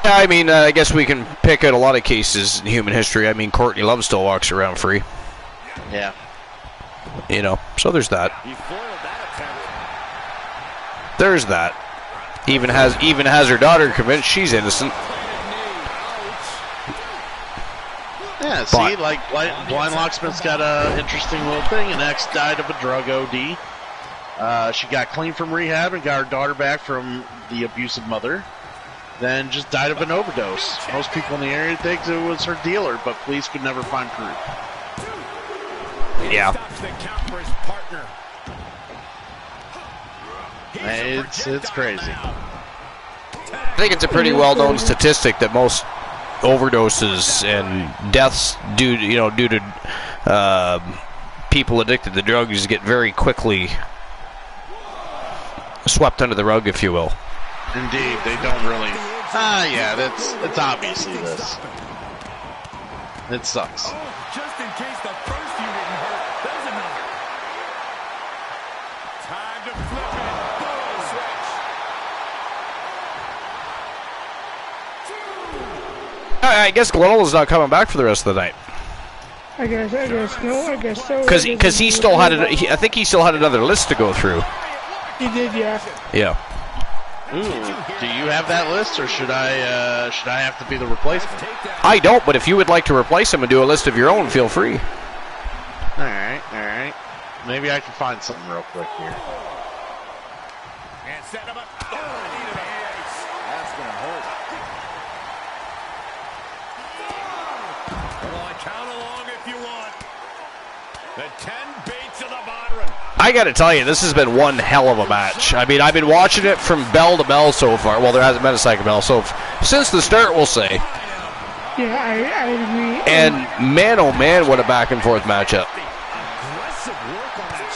Yeah, I mean, I guess we can pick out a lot of cases in human history. I mean, Courtney Love still walks around free. Yeah. You know, so there's that. There's that. Even has her daughter convinced she's innocent. Yeah, see, like Blind Locksmith's got a interesting little thing. An ex died of a drug OD. She got clean from rehab and got her daughter back from the abusive mother. Then just died of an overdose. Most people in the area think it was her dealer, but police could never find proof. Yeah. It's crazy. I think it's a pretty well-known statistic that most overdoses and deaths due to people addicted to drugs get very quickly swept under the rug, if you will. Indeed, they don't really. Yeah, it's obviously this. It sucks. just in case the first few didn't hurt. There's another. Time to flip it. Boom. Switch. I guess Glenola's not coming back for the rest of the night. I guess so. Because he still had I think he still had another list to go through. He did, yeah. Yeah. Ooh, do you have that list, or should I have to be the replacement? I don't, but if you would like to replace him and do a list of your own, feel free. All right. Maybe I can find something real quick here. And set him up. Oh, needed a brace. That's going to hurt. Come on, count along if you want. The 10 baits of the Bodron. I gotta tell you, this has been one hell of a match. I mean, I've been watching it from bell to bell so far. Well, there hasn't been a second bell, so since the start, we'll say. Yeah, I agree. And man, oh man, what a back and forth matchup. Aggressive work on that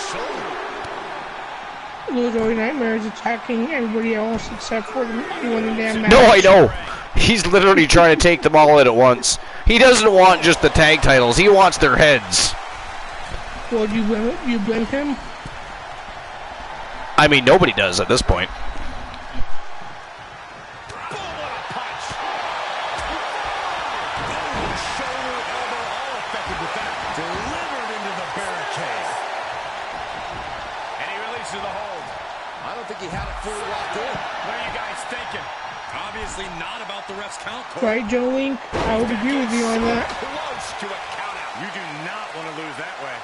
shoulder. Little Joey Nightmare is attacking everybody else except for the one damn match. No, I know. He's literally trying to take them all in at once. He doesn't want just the tag titles. He wants their heads. Well, you blame him? I mean, nobody does at this point. Not about the ref's count. Right, Joe Link? I would agree with you on that. Close to a count out. You do not want to lose that way.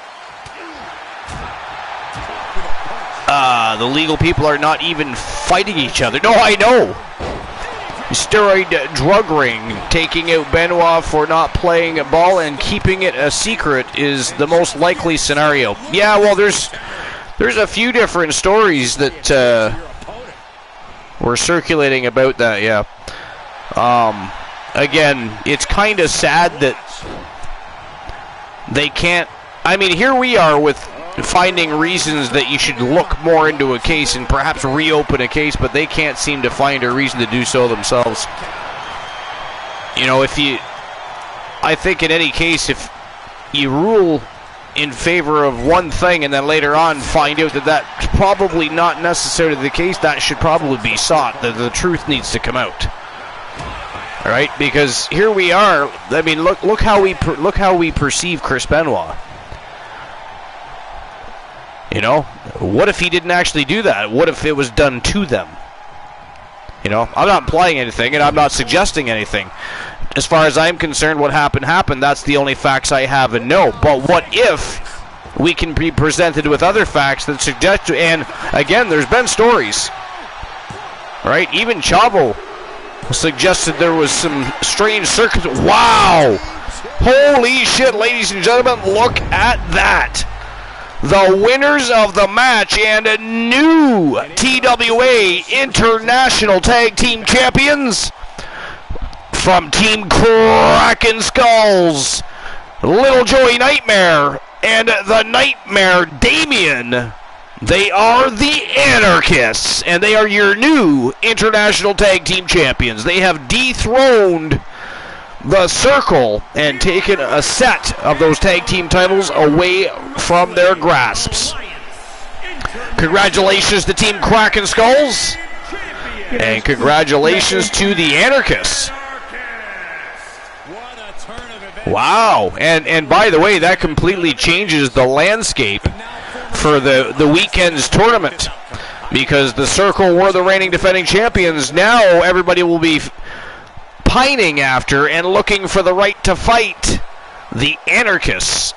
The legal people are not even fighting each other. No, I know. Steroid drug ring, taking out Benoit for not playing a ball and keeping it a secret is the most likely scenario. Yeah, well, there's a few different stories that were circulating about that, yeah. Again, it's kind of sad that they can't... I mean, here we are with finding reasons that you should look more into a case and perhaps reopen a case, but they can't seem to find a reason to do so themselves. You know, I think in any case, if you rule in favor of one thing and then later on find out that that's probably not necessarily the case, that should probably be sought. The truth needs to come out. All right, because here we are. I mean, look how we perceive Chris Benoit. You know, what if he didn't actually do that? What if it was done to them? You know, I'm not implying anything, and I'm not suggesting anything. As far as I'm concerned, what happened. That's the only facts I have and know. But what if we can be presented with other facts that suggest, and again, there's been stories, right? Even Chavo suggested there was some strange circumstances. Wow! Holy shit, ladies and gentlemen, look at that. The winners of the match and a new TWA International Tag Team Champions from Team Kraken Skulls, Little Joey Nightmare and the Nightmare Damien. They are the Anarchists, and they are your new International Tag Team Champions. They have dethroned the Circle and taken a set of those tag team titles away from their grasps. Congratulations to Team Kraken Skulls, and congratulations to the Anarchists. Wow, and by the way, that completely changes the landscape for the weekend's tournament, because the Circle were the reigning defending champions. Now everybody will be pining after and looking for the right to fight the Anarchists.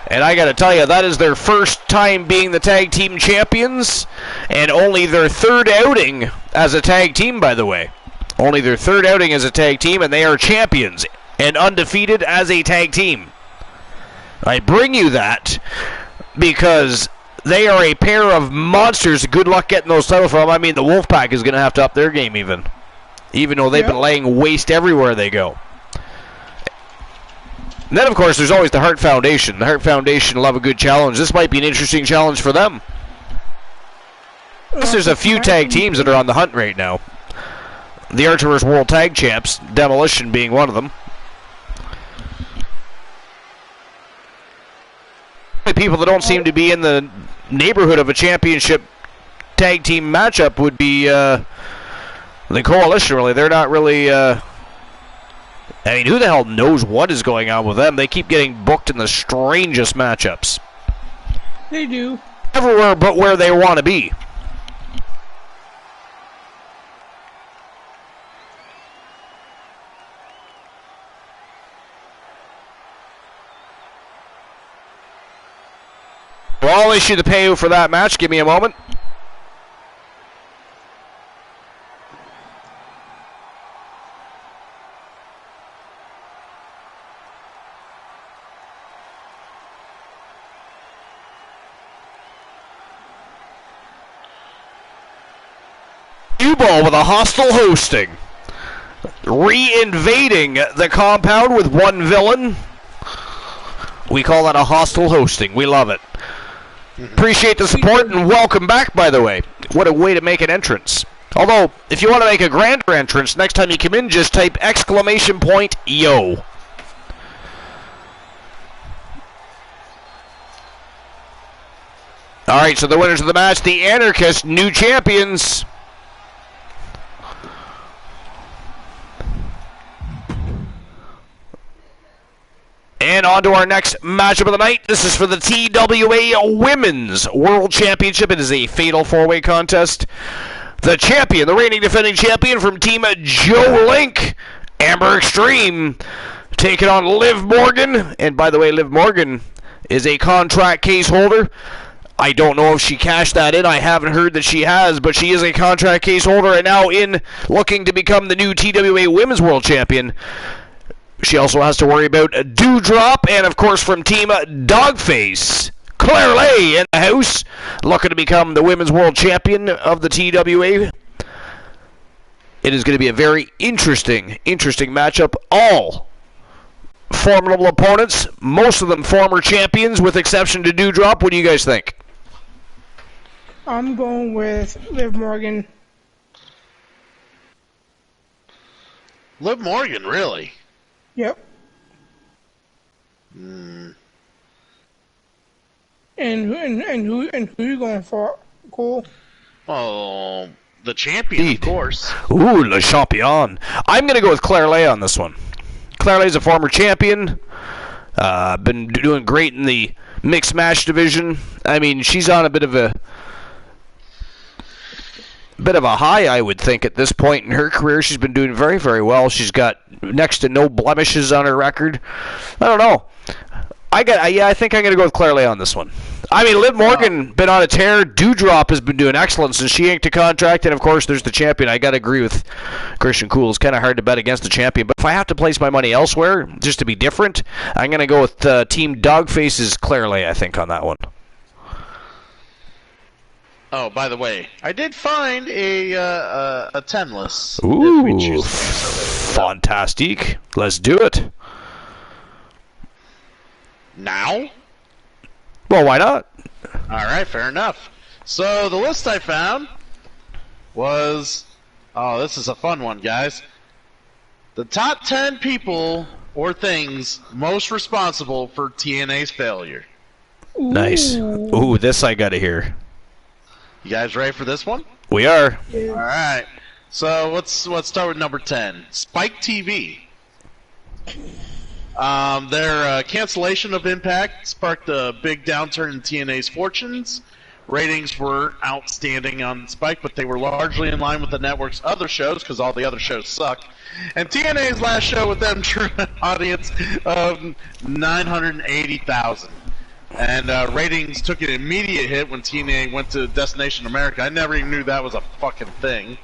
And I gotta tell you, that is their first time being the tag team champions, and only their third outing as a tag team, by the way. Only their third outing as a tag team, and they are champions and undefeated as a tag team. I bring you that because they are a pair of monsters. Good luck getting those titles from. I mean, the Wolfpack is going to have to up their game even though they've been laying waste everywhere they go. And then, of course, there's always the Hart Foundation. The Hart Foundation love a good challenge. This might be an interesting challenge for them. There's a few tag teams that are on the hunt right now. The Arturers World Tag Champs, Demolition being one of them. people that don't seem to be in the neighborhood of a championship tag team matchup would be the Coalition, really. They're not really... I mean, who the hell knows what is going on with them? They keep getting booked in the strangest matchups. They do. Everywhere but where they want to be. Well, I'll issue the payout for that match. Give me a moment. U-Ball with a hostile hosting. Re-invading the compound with one villain. We call that a hostile hosting. We love it. Appreciate the support and welcome back, by the way. What a way to make an entrance. Although, if you want to make a grander entrance, next time you come in, just type !yo. Alright, so the winners of the match, the Anarchists, new champions. And on to our next matchup of the night. This is for the TWA Women's World Championship. It is a fatal four-way contest. The champion, the reigning defending champion from Team Joe Link, Amber Extreme, taking on Liv Morgan. And by the way, Liv Morgan is a contract case holder. I don't know if she cashed that in. I haven't heard that she has, but she is a contract case holder and now in looking to become the new TWA Women's World Champion. She also has to worry about a Dewdrop, and of course from Team Dogface, Claire Lay in the house, looking to become the Women's World Champion of the TWA. It is going to be a very interesting matchup. All formidable opponents, most of them former champions, with exception to Dewdrop. What do you guys think? I'm going with Liv Morgan. Liv Morgan, really? Yep. Hmm. And who you going for? Cool. Oh, the champion, of course. Ooh, Le Champion. I'm going to go with Claire Lay on this one. Claire Lay's a former champion. Been doing great in the mixed match division. I mean, she's on a bit of a high, I would think, at this point in her career. She's been doing very, very well. She's got next to no blemishes on her record. I don't know. I think I'm going to go with Claire Lay on this one. I mean, Liv Morgan been on a tear. Dewdrop has been doing excellent since she inked a contract. And, of course, there's the champion. I got to agree with Christian Cool. It's kind of hard to bet against the champion. But if I have to place my money elsewhere, just to be different, I'm going to go with Team Dogface's Claire Lay, I think, on that one. Oh, by the way, I did find a 10 list. Ooh, fantastic. Let's do it. Now? Well, why not? Alright, fair enough. So, the list I found was... Oh, this is a fun one, guys. The top 10 people or things most responsible for TNA's failure. Nice. Ooh, this I gotta hear. You guys ready for this one? We are. Yeah. Alright. So, let's start with number 10. Spike TV. Their cancellation of Impact sparked a big downturn in TNA's fortunes. Ratings were outstanding on Spike, but they were largely in line with the network's other shows, because all the other shows suck. And TNA's last show with them drew an audience of 980,000. And ratings took an immediate hit when TNA went to Destination America. I never even knew that was a fucking thing.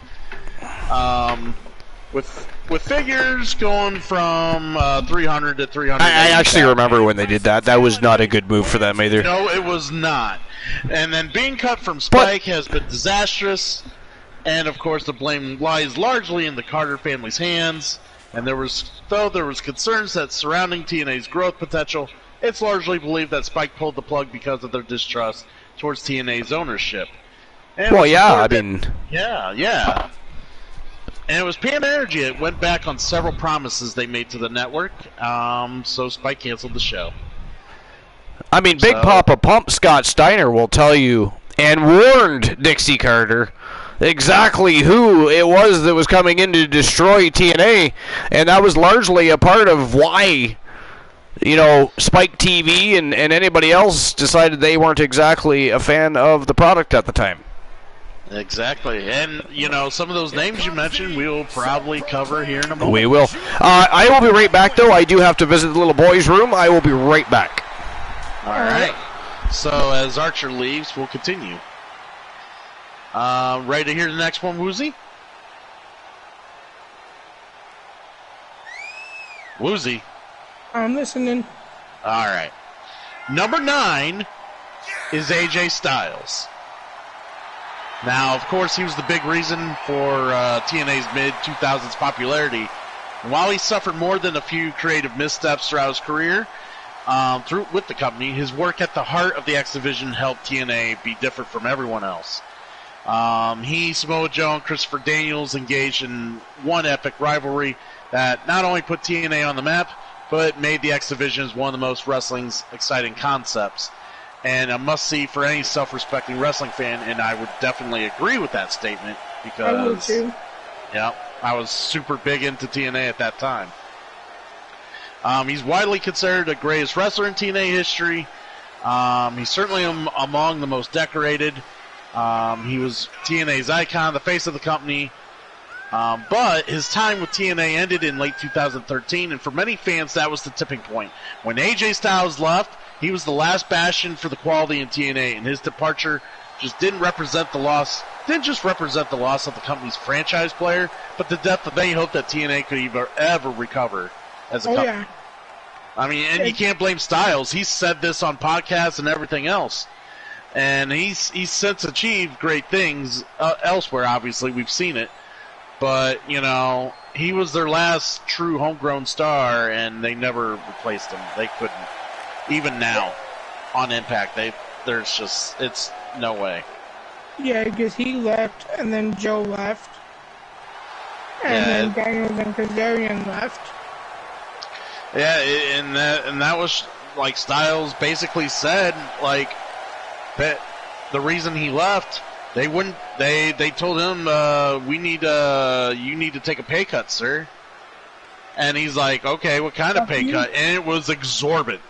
With figures going from 300 to 300. I actually remember when they did that. That was not a good move for them either. No, it was not. And then being cut from Spike has been disastrous. And of course, the blame lies largely in the Carter family's hands. And there was concerns that surrounding TNA's growth potential, it's largely believed that Spike pulled the plug because of their distrust towards TNA's ownership. Well, yeah, I mean... Yeah. And it was Pan Energy that went back on several promises they made to the network, so Spike canceled the show. I mean, Big Papa Pump Scott Steiner will tell you, and warned Dixie Carter exactly who it was that was coming in to destroy TNA, and that was largely a part of why, you know, Spike TV and anybody else decided they weren't exactly a fan of the product at the time. Exactly. And, you know, some of those names you mentioned we'll probably cover here in a moment. We will. I will be right back, though. I do have to visit the little boy's room. I will be right back. All right. So as Archer leaves, we'll continue. Ready to hear the next one, Woozy? Woozy. I'm listening. All right. Number 9 is AJ Styles. Now, of course, he was the big reason for TNA's mid-2000s popularity. And while he suffered more than a few creative missteps throughout his career with the company, his work at the heart of the X Division helped TNA be different from everyone else. He, Samoa Joe, and Christopher Daniels engaged in one epic rivalry that not only put TNA on the map, but made the X Division as one of the most wrestling's exciting concepts. And a must-see for any self-respecting wrestling fan, and I would definitely agree with that statement, because I would too. Yeah, I was super big into TNA at that time. He's widely considered the greatest wrestler in TNA history. He's certainly among the most decorated. He was TNA's icon, the face of the company. But his time with TNA ended in late 2013, and for many fans, that was the tipping point. When AJ Styles left, he was the last bastion for the quality in TNA, and his departure just didn't just represent the loss of the company's franchise player, but the death of any hope that TNA could ever recover as a company. Yeah. I mean, and you can't blame Styles. He's said this on podcasts and everything else. And he's since achieved great things elsewhere, obviously. We've seen it. But, you know, he was their last true homegrown star, and they never replaced him. They couldn't. Even now, on Impact, it's no way. Yeah, because he left, and then Joe left. And then Daniels and Kazarian left. Yeah, and that was, like, Styles basically said, like, that the reason he left, they told him, you need to take a pay cut, sir. And he's like, okay, what kind of pay cut? And it was exorbitant.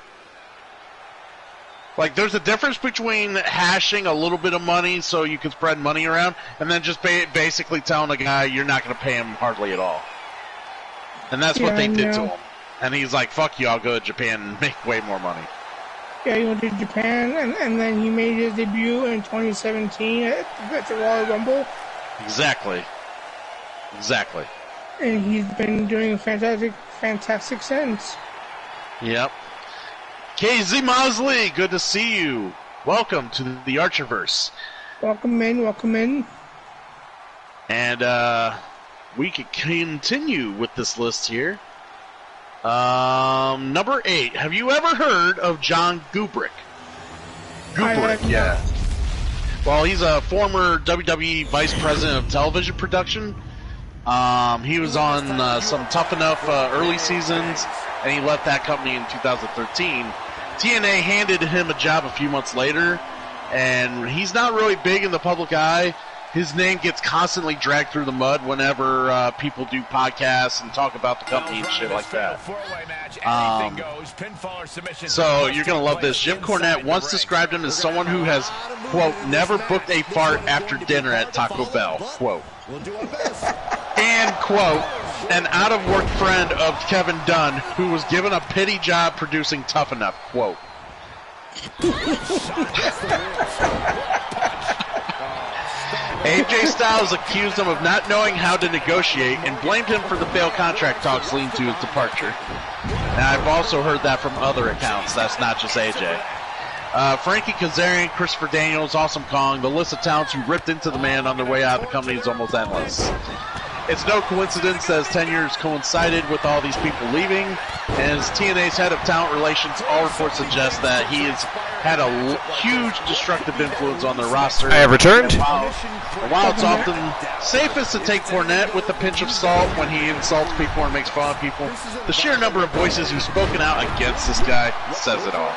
Like, there's a difference between hashing a little bit of money so you can spread money around, and then just basically telling a guy you're not going to pay him hardly at all. And that's what they did to him. And he's like, fuck you, I'll go to Japan and make way more money. Yeah, he went to Japan, and then he made his debut in 2017 at the Royal Rumble. Exactly. And he's been doing fantastic since. Yep. KZ Mosley, good to see you. Welcome to the Archerverse. Welcome in. And we can continue with this list here. Number 8. Have you ever heard of John Gubrick? Yeah. Well, he's a former WWE Vice President of Television Production. He was on some Tough Enough early seasons, and he left that company in 2013. TNA handed him a job a few months later, and he's not really big in the public eye. His name gets constantly dragged through the mud whenever people do podcasts and talk about the company and shit like that. So you're going to love this. Jim Cornette once described him as someone who has, quote, never booked a fart after dinner at Taco Bell, quote. And, quote, an out-of-work friend of Kevin Dunn who was given a pity job producing Tough Enough, quote. AJ Styles accused him of not knowing how to negotiate and blamed him for the failed contract talks leading to his departure. Now, I've also heard that from other accounts. That's not just AJ. Frankie Kazarian, Christopher Daniels, Awesome Kong, the list of talents who ripped into the man on their way out of the company is almost endless. It's no coincidence that his tenure coincided with all these people leaving, and as TNA's head of talent relations, all reports suggest that he has had a huge destructive influence on their roster. I have returned. And while it's often safest to take Cornette with a pinch of salt when he insults people or makes fun of people, the sheer number of voices who've spoken out against this guy says it all.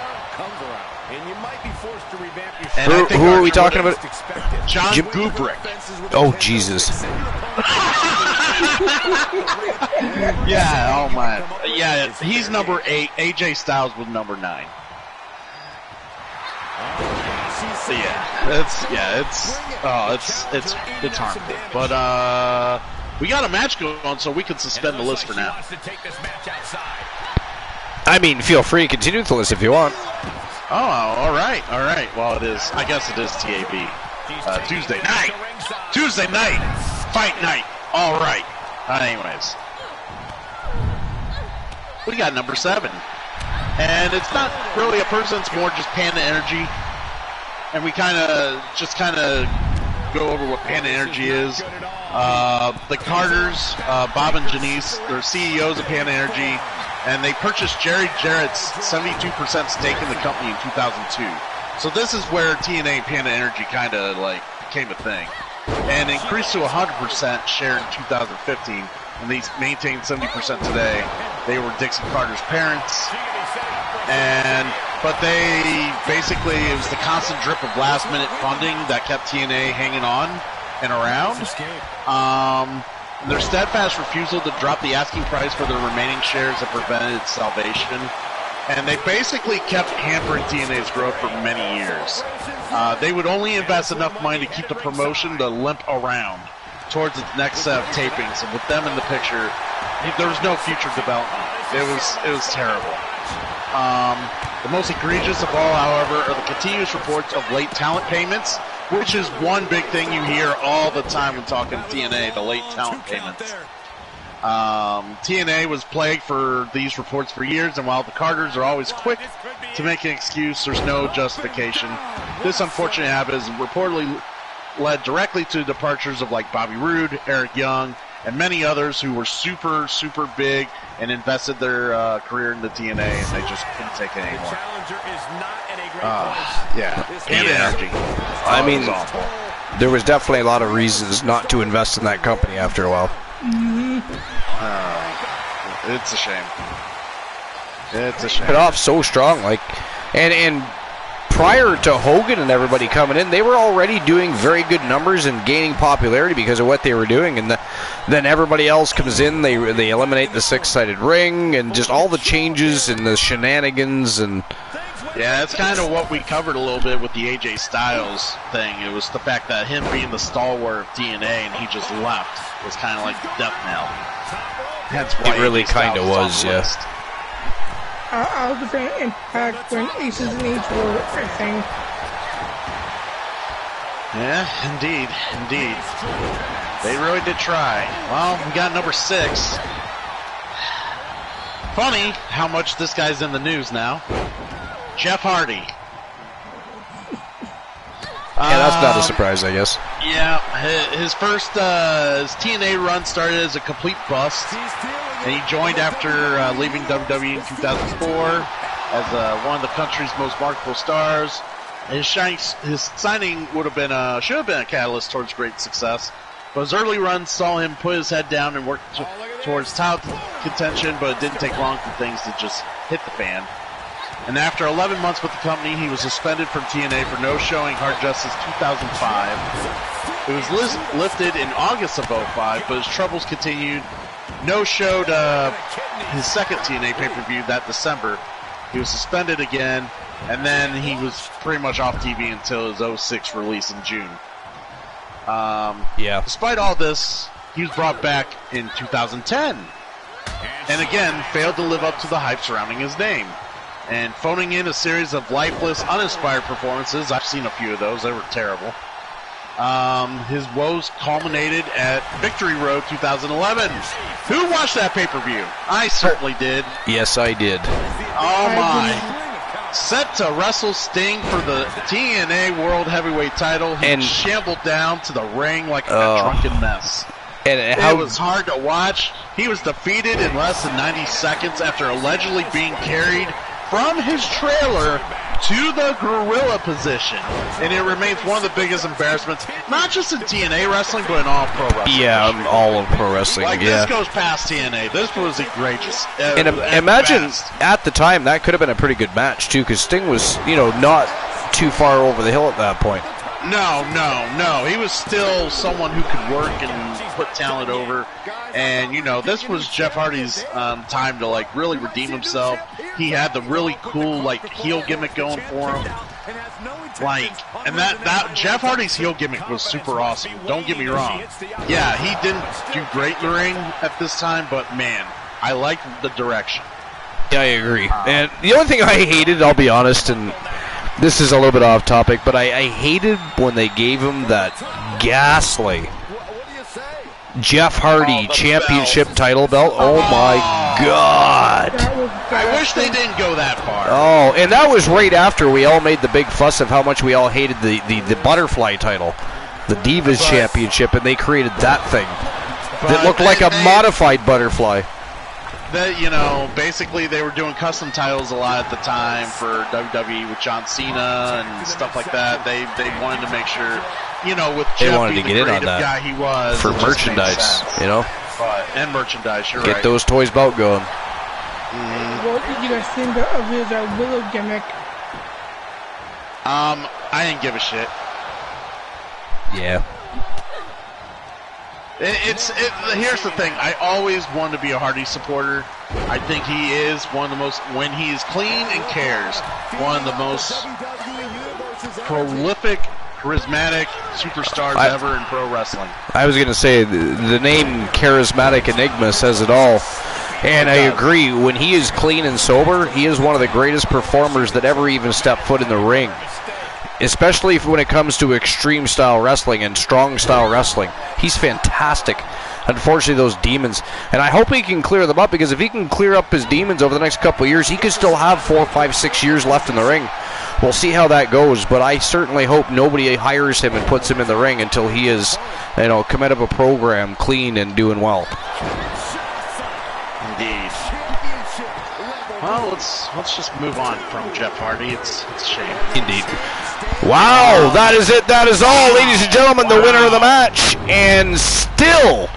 And you might be forced to revamp your Who are we talking about? John Gubrick. Oh, Jesus. Yeah, oh my. Yeah, he's number 8. AJ Styles was number 9. It's harmful. But we got a match going on, so we can suspend the list for now. I mean, feel free to continue with the list if you want. Oh, all right. Well, it is. I guess it is TAB. Tuesday night, fight night. All right. Anyways, we got number 7, and it's not really a person; it's more just Panda Energy. And we kind of go over what Panda Energy is. The Carters, Bob and Janice, they're CEOs of Panda Energy, and they purchased Jerry Jarrett's 72% stake in the company in 2002. So this is where TNA and Panda Energy kind of like became a thing, and increased to 100% share in 2015, and they maintained 70% today. They were Dixie Carter's parents, but they basically, it was the constant drip of last-minute funding that kept TNA hanging on and around. Their steadfast refusal to drop the asking price for their remaining shares that prevented its salvation. And they basically kept hampering TNA's growth for many years. They would only invest enough money to keep the promotion to limp around towards its next set of tapings. And with them in the picture, there was no future development. It was terrible. The most egregious of all, however, are the continuous reports of late talent payments, which is one big thing you hear all the time when talking TNA, the late talent payments. TNA was plagued for these reports for years, and while the Carters are always quick to make an excuse, there's no justification. This unfortunate habit has reportedly led directly to departures of like Bobby Roode, Eric Young, and many others who were super, super big and invested their career into TNA, and they just couldn't take it anymore. Energy. I mean, there was definitely a lot of reasons not to invest in that company after a while. It's a shame. It's a shame. It off so strong, like, and prior to Hogan and everybody coming in, they were already doing very good numbers and gaining popularity because of what they were doing. And then everybody else comes in, they eliminate the 6-sided ring and just all the changes and the shenanigans and. Yeah, that's kind of what we covered a little bit with the AJ Styles thing. It was the fact that him being the stalwart of TNA and he just left was kind of like the death knell. Hence why it really kind of was, yeah. I was saying Impact when Aces and Eights were a thing. Yeah, indeed. They really did try. Well, we got number 6. Funny how much this guy's in the news now. Jeff Hardy. Yeah, that's not a surprise, I guess. Yeah, his first his TNA run started as a complete bust, and he joined after leaving WWE in 2004 as one of the country's most marketable stars. His signing should have been a catalyst towards great success, but his early run saw him put his head down and work towards title contention, but it didn't take long for things to just hit the fan. And after 11 months with the company, he was suspended from TNA for no showing Hard Justice 2005. It was lifted in August of 2005, but his troubles continued. No showed his second TNA pay-per-view that December. He was suspended again, and then he was pretty much off TV until his 2006 release in June. Despite all this, he was brought back in 2010, and again failed to live up to the hype surrounding his name. And phoning in a series of lifeless, uninspired performances. I've seen a few of those. They were terrible. His woes culminated at Victory Road 2011. Who watched that pay-per-view? I certainly did. Yes, I did. Oh, my. Set to wrestle Sting for the TNA World Heavyweight title, he shambled down to the ring like a drunken mess. And it was hard to watch. He was defeated in less than 90 seconds after allegedly being carried from his trailer to the gorilla position, and it remains one of the biggest embarrassments, not just in TNA wrestling, but in all pro wrestling. Yeah, all of pro wrestling. Like, yeah. this goes past TNA. This was egregious. And imagine at the time that could have been a pretty good match too, because Sting was, not too far over the hill at that point. No. He was still someone who could work and put talent over. And, this was Jeff Hardy's time to, really redeem himself. He had the really cool, heel gimmick going for him. And that Jeff Hardy's heel gimmick was super awesome. Don't get me wrong. Yeah, he didn't do great in the ring at this time, but, man, I liked the direction. Yeah, I agree. And the only thing I hated, I'll be honest, and this is a little bit off topic, but I hated when they gave him that ghastly Jeff Hardy championship title belt. Oh my God. I wish they didn't go that far. Oh, and that was right after we all made the big fuss of how much we all hated the butterfly title, the Divas championship, and they created that thing that looked like a modified butterfly. That, basically they were doing custom titles a lot at the time for WWE with John Cena and stuff like that. They wanted to make sure, with they Jeff wanted to being get the in on creative that guy he was, for it just made merchandise, sense. And merchandise, you're Get right. those toys belt going. What did you guys think of his Willow gimmick? I didn't give a shit. Yeah. Here's the thing. I always wanted to be a Hardy supporter. I think he is one of the most, when he's clean and cares, one of the most prolific, charismatic superstars ever in pro wrestling. I was going to say, the name Charismatic Enigma says it all. And I agree, when he is clean and sober, he is one of the greatest performers that ever even stepped foot in the ring. Especially when it comes to extreme style wrestling and strong style wrestling. He's fantastic. Unfortunately, those demons. And I hope he can clear them up, because if he can clear up his demons over the next couple of years, he could still have 4, 5, 6 years left in the ring. We'll see how that goes, but I certainly hope nobody hires him and puts him in the ring until he is, come out of a program clean and doing well. Indeed. Well, let's just move on from Jeff Hardy. It's a shame. Indeed. Wow, that is it. That is all, ladies and gentlemen. The winner of the match, and still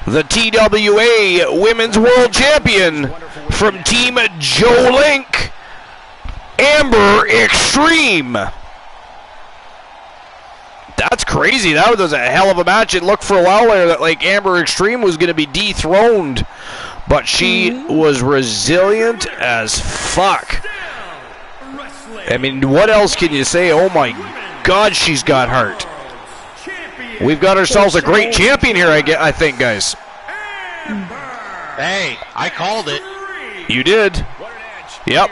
the TWA Women's World Champion from Team Joe Link, Amber Extreme. That's crazy. That was a hell of a match. It looked for a while there that Amber Extreme was going to be dethroned, but she was resilient as fuck. I mean, what else can you say? Oh my God, she's got heart. We've got ourselves a great champion here, I think, guys. Hey, I called it. You did. Yep.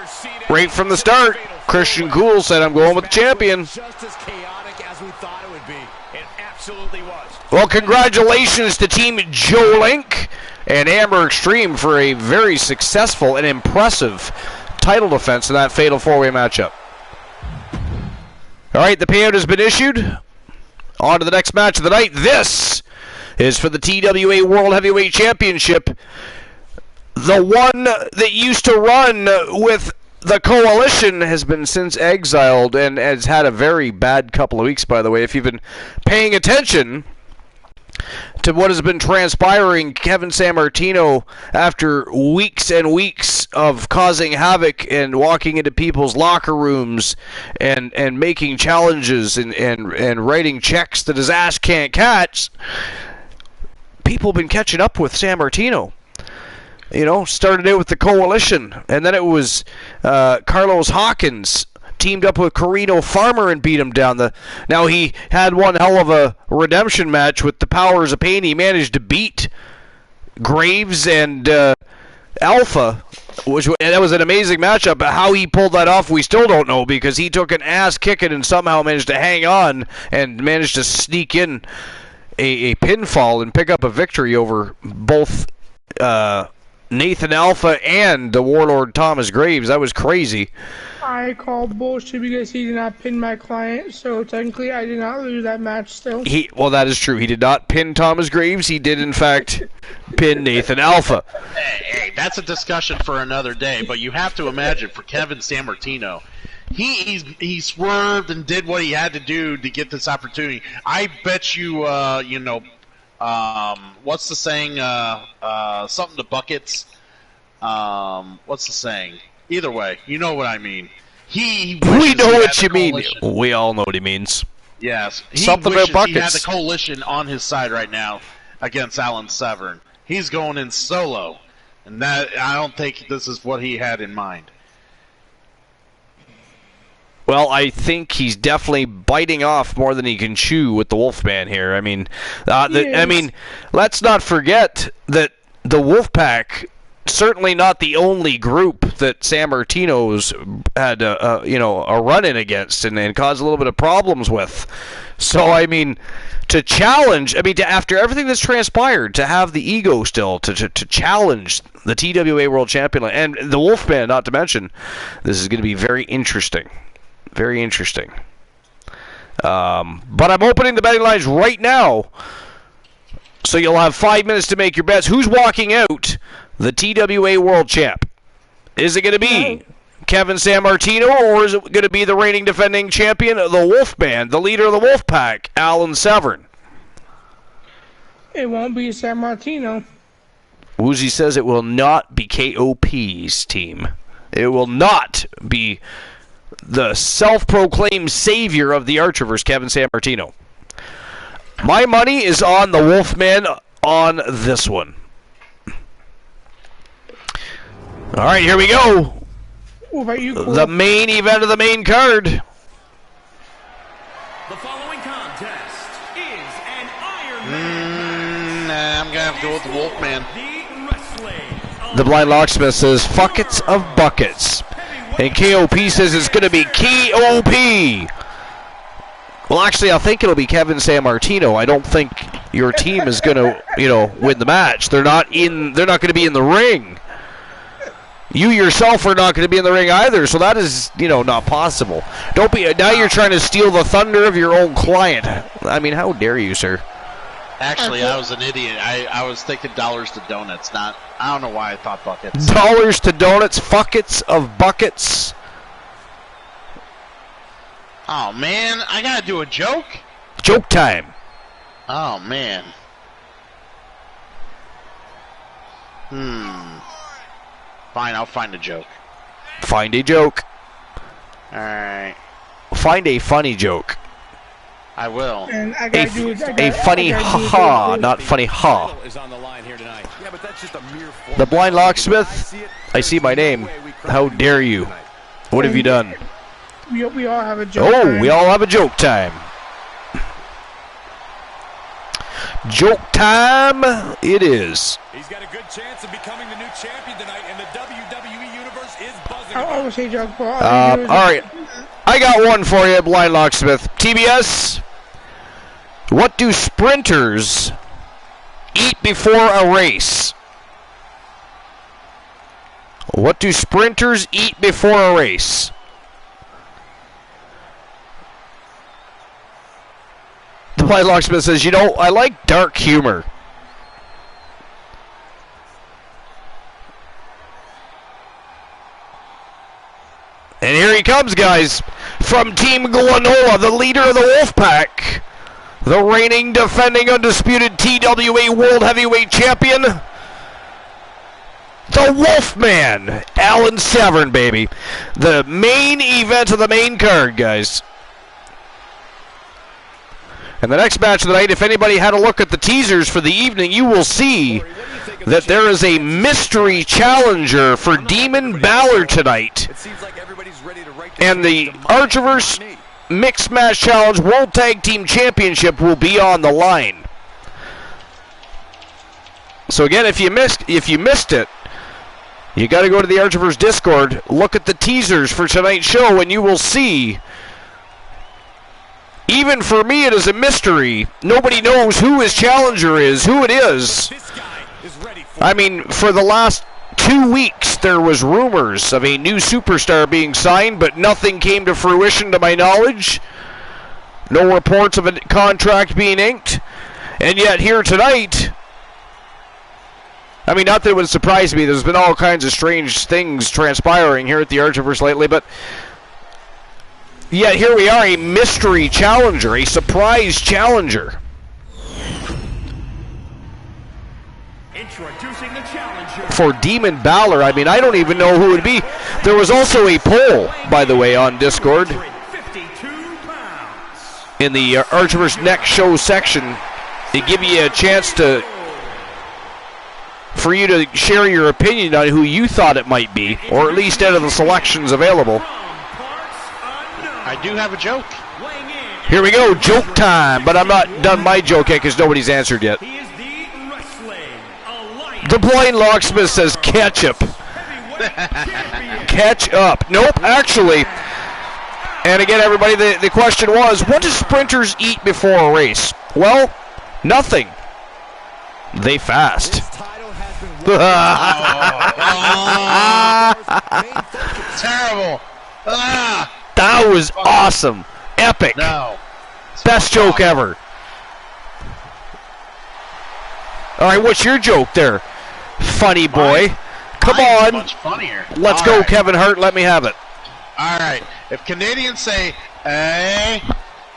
Right from the start, Christian Cool said, I'm going with the champion. Just as chaotic as we thought it would be. It absolutely was. Well, congratulations to Team Joe Link and Amber Extreme for a very successful and impressive title defense in that fatal four-way matchup. All right, the payout has been issued. On to the next match of the night. This is for the TWA World Heavyweight Championship. The one that used to run with the Coalition has been since exiled and has had a very bad couple of weeks, by the way. If you've been paying attention to what has been transpiring, Kevin Sammartino, after weeks and weeks of causing havoc and walking into people's locker rooms and making challenges and writing checks that his ass can't catch, people have been catching up with Sammartino. Started out with the Coalition, and then it was Carlos Hawkins teamed up with Carino Farmer and beat him down. Now he had one hell of a redemption match with the Powers of Pain. He managed to beat Graves and Alpha, that was an amazing matchup. But how he pulled that off, we still don't know, because he took an ass kicking and somehow managed to hang on and managed to sneak in a pinfall and pick up a victory over both Nathan Alpha and the Warlord Thomas Graves. That was crazy. I call bullshit because he did not pin my client, so technically I did not lose that match still. Well, that is true. He did not pin Thomas Graves. He did, in fact, pin Nathan Alpha. Hey, that's a discussion for another day, but you have to imagine, for Kevin Sammartino, he swerved and did what he had to do to get this opportunity. I bet you, what's the saying? Something to buckets. What's the saying? Either way, you know what I mean. We know what you mean. We all know what he means. Yes. Something about buckets. He had the coalition on his side right now against Alan Severn. He's going in solo, and that I don't think this is what he had in mind. Well, I think he's definitely biting off more than he can chew with the Wolfman here. I mean, let's not forget that the Wolfpack, certainly not the only group that Sammartino's had a run-in against and caused a little bit of problems with. So, I mean, to challenge, after everything that's transpired, to have the ego still, to challenge the TWA World Champion, and the Wolfman, not to mention, this is going to be very interesting. Very interesting. But I'm opening the betting lines right now, so you'll have 5 minutes to make your bets. Who's walking out the TWA World Champ? Is it going to be Kevin Sammartino, or is it going to be the reigning defending champion, the Wolfman, the leader of the Wolfpack, Alan Severn? It won't be Sammartino. Woozy says it will not be KOP's team. It will not be the self-proclaimed savior of the Archerverse, Kevin Sammartino. My money is on the Wolfman on this one. All right, here we go. What about you, Cole? The main event of the main card. The following contest is an Iron Man. I'm going to have to go with the Wolfman. The Blind Locksmith says, "Fuckets of buckets." And KOP says it's going to be KOP. Well, actually, I think it'll be Kevin Sammartino. I don't think your team is going to, win the match. They're not going to be in the ring. You yourself are not going to be in the ring either, so that is, not possible. Now you're trying to steal the thunder of your own client. I mean, how dare you, sir? Actually, I was an idiot. I was thinking dollars to donuts, I don't know why I thought buckets. Dollars to donuts, fuckets of buckets. Oh, man, I got to do a joke? Joke time. Oh, man. Fine, I'll find a joke. Find a joke. Alright. Find a funny joke. I will. And I gotta do A funny ha-ha, not funny ha. The Blind Locksmith, I see my name. How dare you? What have you done? We all have a joke. Oh, we all have a joke time. Joke time it is. He's got a good chance of becoming the new champion tonight, and the WWE Universe is buzzing. I always say joke, but all right. I got one for you, Blind Locksmith. TBS, what do sprinters eat before a race? What do sprinters eat before a race? The Blind Locksmith says, I like dark humor. And here he comes, guys, from Team Glenola, the leader of the Wolfpack, the reigning, defending, undisputed TWA World Heavyweight Champion, the Wolfman, Alan Severn, baby. The main event of the main card, guys. And the next match of the night, if anybody had a look at the teasers for the evening, you will see that there is a mystery challenger for Demon Balor tonight. And the Archerverse Mixed Match Challenge World Tag Team Championship will be on the line. So again, if you missed it, you got to go to the Archerverse Discord, look at the teasers for tonight's show, and you will see. Even for me, it is a mystery. Nobody knows who his challenger is, who it is. I mean, for the last 2 weeks, there was rumors of a new superstar being signed, but nothing came to fruition to my knowledge. No reports of a contract being inked. And yet, here tonight, I mean, not that it would surprise me. There's been all kinds of strange things transpiring here at the Archerverse lately, but Yet here we are, a mystery challenger, a surprise challenger. Introducing the challenger. For Demon Balor, I mean, I don't even know who it would be. There was also a poll, by the way, on Discord. 52 pounds. In the Archerverse Next Show section, they give you a chance for you to share your opinion on who you thought it might be, or at least out of the selections available. I do have a joke. Here we go, joke time, but I'm not done my joke yet because nobody's answered yet. He is the Wrestling Alliance The Blind Locksmith says ketchup. Catch up. Nope, actually. And again, everybody, the question was, what do sprinters eat before a race? Well, nothing. They fast. Terrible. That was awesome. Epic. No. Best joke ever. All right, what's your joke there, funny boy? Come Mine's on. much funnier. Let's All go, right. Kevin Hart. Let me have it. All right. If Canadians say "eh"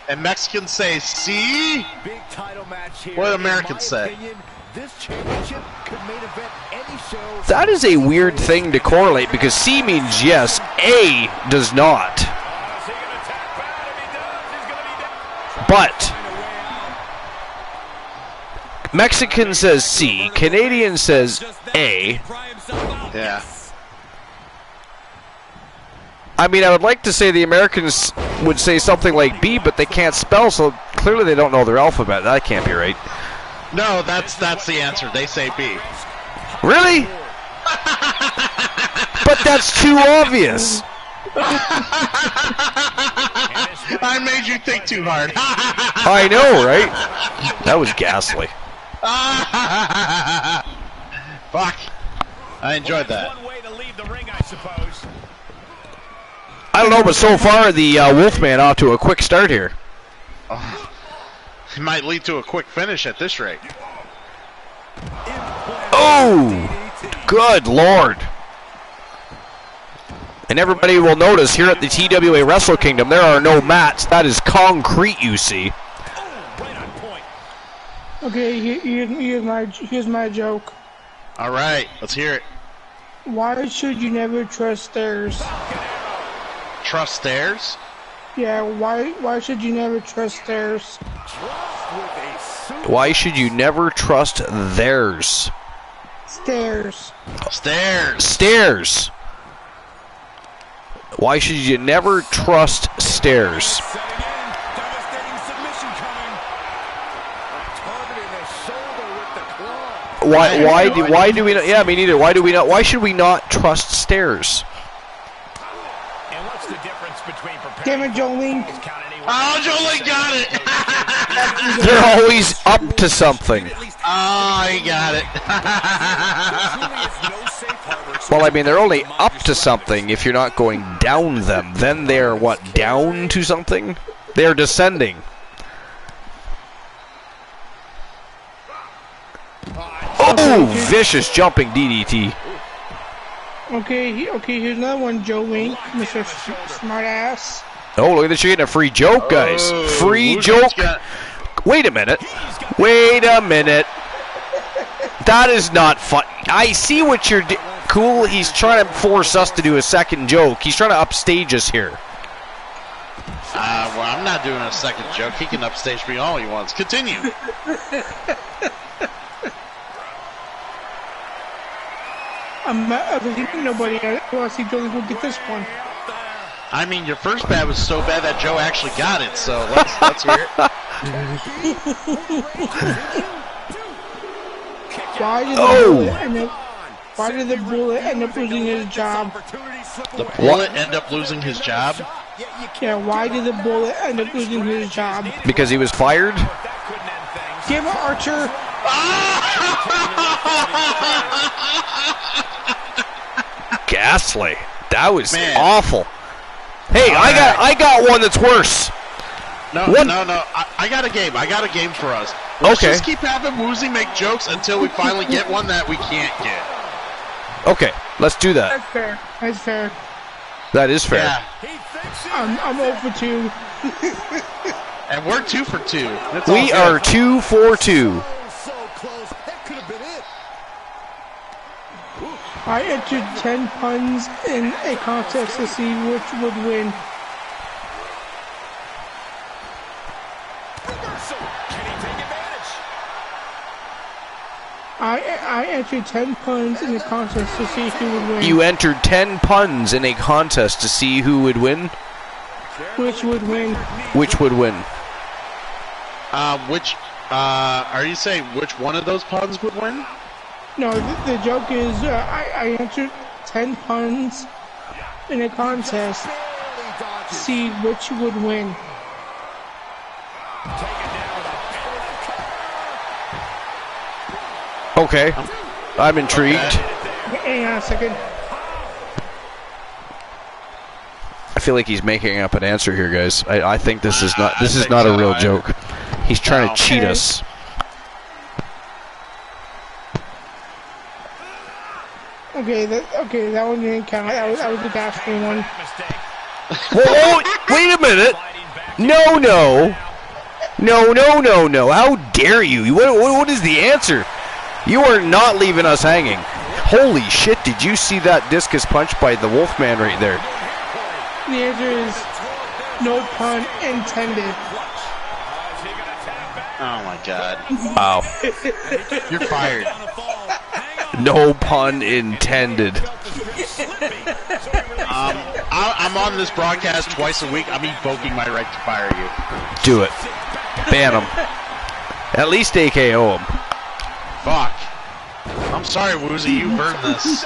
and Mexicans say "see," Big title match here. what do In my Americans say? opinion, this championship could main event any show. That is a weird thing to correlate because C means yes, A does not. But Mexican says C, Canadian says A. Yeah. I mean, I would like to say the Americans would say something like B, but they can't spell, so clearly they don't know their alphabet. That can't be right. No, that's the answer. They say B. Really? But that's too obvious. I made you think too hard. I know, right? That was ghastly. Fuck. I enjoyed that. One way to leave the ring, I suppose. I don't know, but so far the Wolfman off to a quick start here. It might lead to a quick finish at this rate. Oh, good Lord. And everybody will notice here at the TWA Wrestle Kingdom, there are no mats. That is concrete, you see. Okay, here's my joke. All right, let's hear it. Why should you never trust stairs? Trust stairs? Yeah, why should you never trust stairs? Why should you never trust theirs? Stairs. Stairs. Stairs. Why should you never trust stairs? Why do we not? Yeah, me neither. Why do we not? Why should we not trust stairs? And what's the difference between Damn it, Jolene. Oh, Jolie got it. They're always up to something. Oh, he got it. Well, I mean, they're only up to something if you're not going down them. Then they're, what, down to something? They're descending. Oh, vicious jumping DDT. Okay, here's another one, Joe Link, Mr. Smartass. Oh, look at this. You're getting a free joke, guys. Free joke. Wait a minute. Wait a minute. That is not fun. I see what you're doing. Cool, he's trying to force us to do a second joke. He's trying to upstage us here. Well, I'm not doing a second joke. He can upstage me all he wants. Continue. I think nobody else see Jolie will get this one. I mean, your first bad was so bad that Joe actually got it, so let's hear it. Why did the bullet end up losing his job? The bullet end up losing his job? Yeah, why did the bullet end up losing his job? Because he was fired? Give it, Archer. Ghastly. That was Man. awful. Hey, I got one that's worse. No. I got a game. I got a game for us. Let's just keep having Woozy make jokes until we finally get one that we can't get. Okay, let's do that. That's fair. That's fair. That is fair. Yeah. I'm 0 for 2. And we're 2 for 2. That's We all are good. 2 for 2. So close. That could have been it. I entered 10 puns in a contest to see which would win. Reversal. Can he take advantage? I entered 10 puns in a contest to see who would win. You entered 10 puns in a contest to see who would win. Which would win? Which would win? Are you saying which one of those puns would win? No, the joke is I entered 10 puns in a contest to see which would win. Okay. I'm intrigued. Hang on a second. I feel like he's making up an answer here, guys. I think this is not a so. real joke. He's trying No. to cheat us. Okay, that one didn't count. That was the Daphne one. Whoa, wait a minute. No. How dare you? What is the answer? You are not leaving us hanging. Holy shit, did you see that discus punch by the Wolfman right there? The answer is no pun intended. Oh my god. Wow. You're fired. No pun intended. I'm on this broadcast twice a week. I'm evoking my right to fire you. Do it. Ban him. At least AKO him. Fuck. I'm sorry, Woozy, you burned this.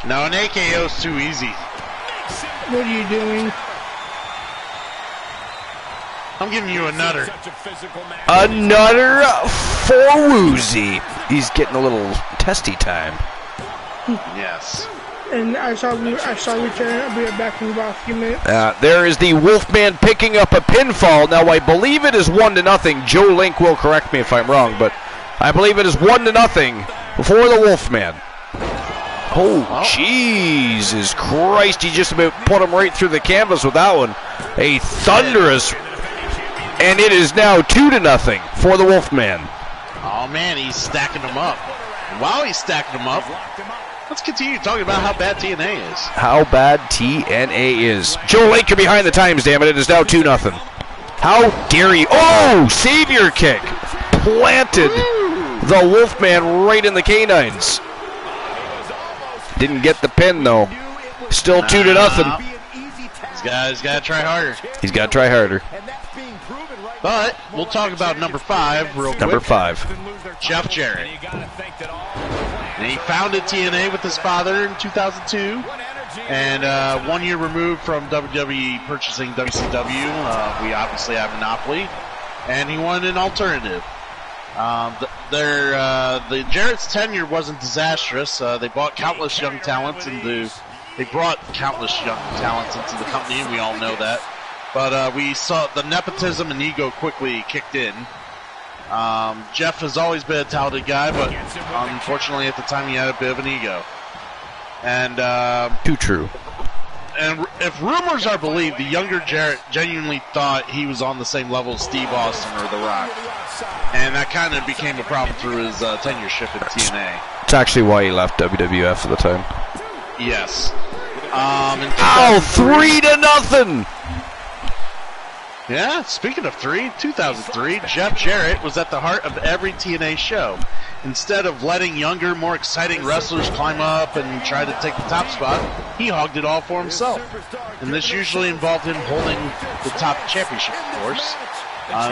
No, an AKO's too easy. What are you doing? I'm giving you a nutter. Another for Woozy. He's getting a little testy time. Yes. And I shall return. I'll be right back in about a few minutes. There is the Wolfman picking up a pinfall. Now, I believe it is 1-0. Joe Link will correct me if I'm wrong, but I believe it is 1-0 for the Wolfman. Oh, Jesus Christ. He just about put him right through the canvas with that one. A thunderous... And it is now 2-0 for the Wolfman. Oh, man, he's stacking them up. And while he's stacking them up, let's continue talking about how bad TNA is. How bad TNA is. Joe Lake, you're behind the times, damn it. It is now 2-0. How dare you? Oh, savior kick. Planted the Wolfman right in the canines. Didn't get the pin, though. Still 2-0. He's got to try harder. He's got to try harder. But we'll talk about number 5 real quick. Number 5. Jeff Jarrett. And he founded TNA with his father in 2002. And 1 year removed from WWE purchasing WCW, we obviously have Monopoly. And he wanted an alternative. The Jarrett's tenure wasn't disastrous. They brought countless young talents into the company, and we all know that. But we saw the nepotism and ego quickly kicked in. Jeff has always been a talented guy, but unfortunately at the time he had a bit of an ego. And too true. And if rumors are believed, the younger Jarrett genuinely thought he was on the same level as Steve Austin or The Rock. And that kind of became a problem through his tenureship in TNA. It's actually why he left WWF at the time. Yes. Ow, 3-0! Yeah, speaking of 2003, Jeff Jarrett was at the heart of every TNA show. Instead of letting younger, more exciting wrestlers climb up and try to take the top spot, he hogged it all for himself. And this usually involved him holding the top championship, of course.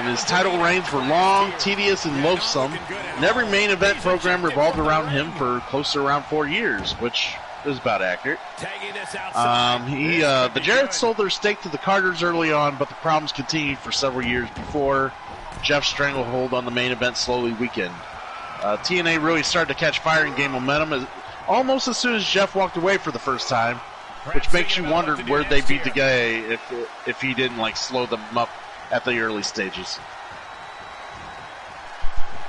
His title reigns were long, tedious, and loathsome, and every main event program revolved around him for close to around 4 years, which is about accurate. The Jarretts sold their stake to the Carters early on, but the problems continued for several years before Jeff's stranglehold on the main event slowly weakened. TNA really started to catch fire and gain momentum almost as soon as Jeff walked away for the first time, which makes you wonder where they'd be today if he didn't slow them up at the early stages.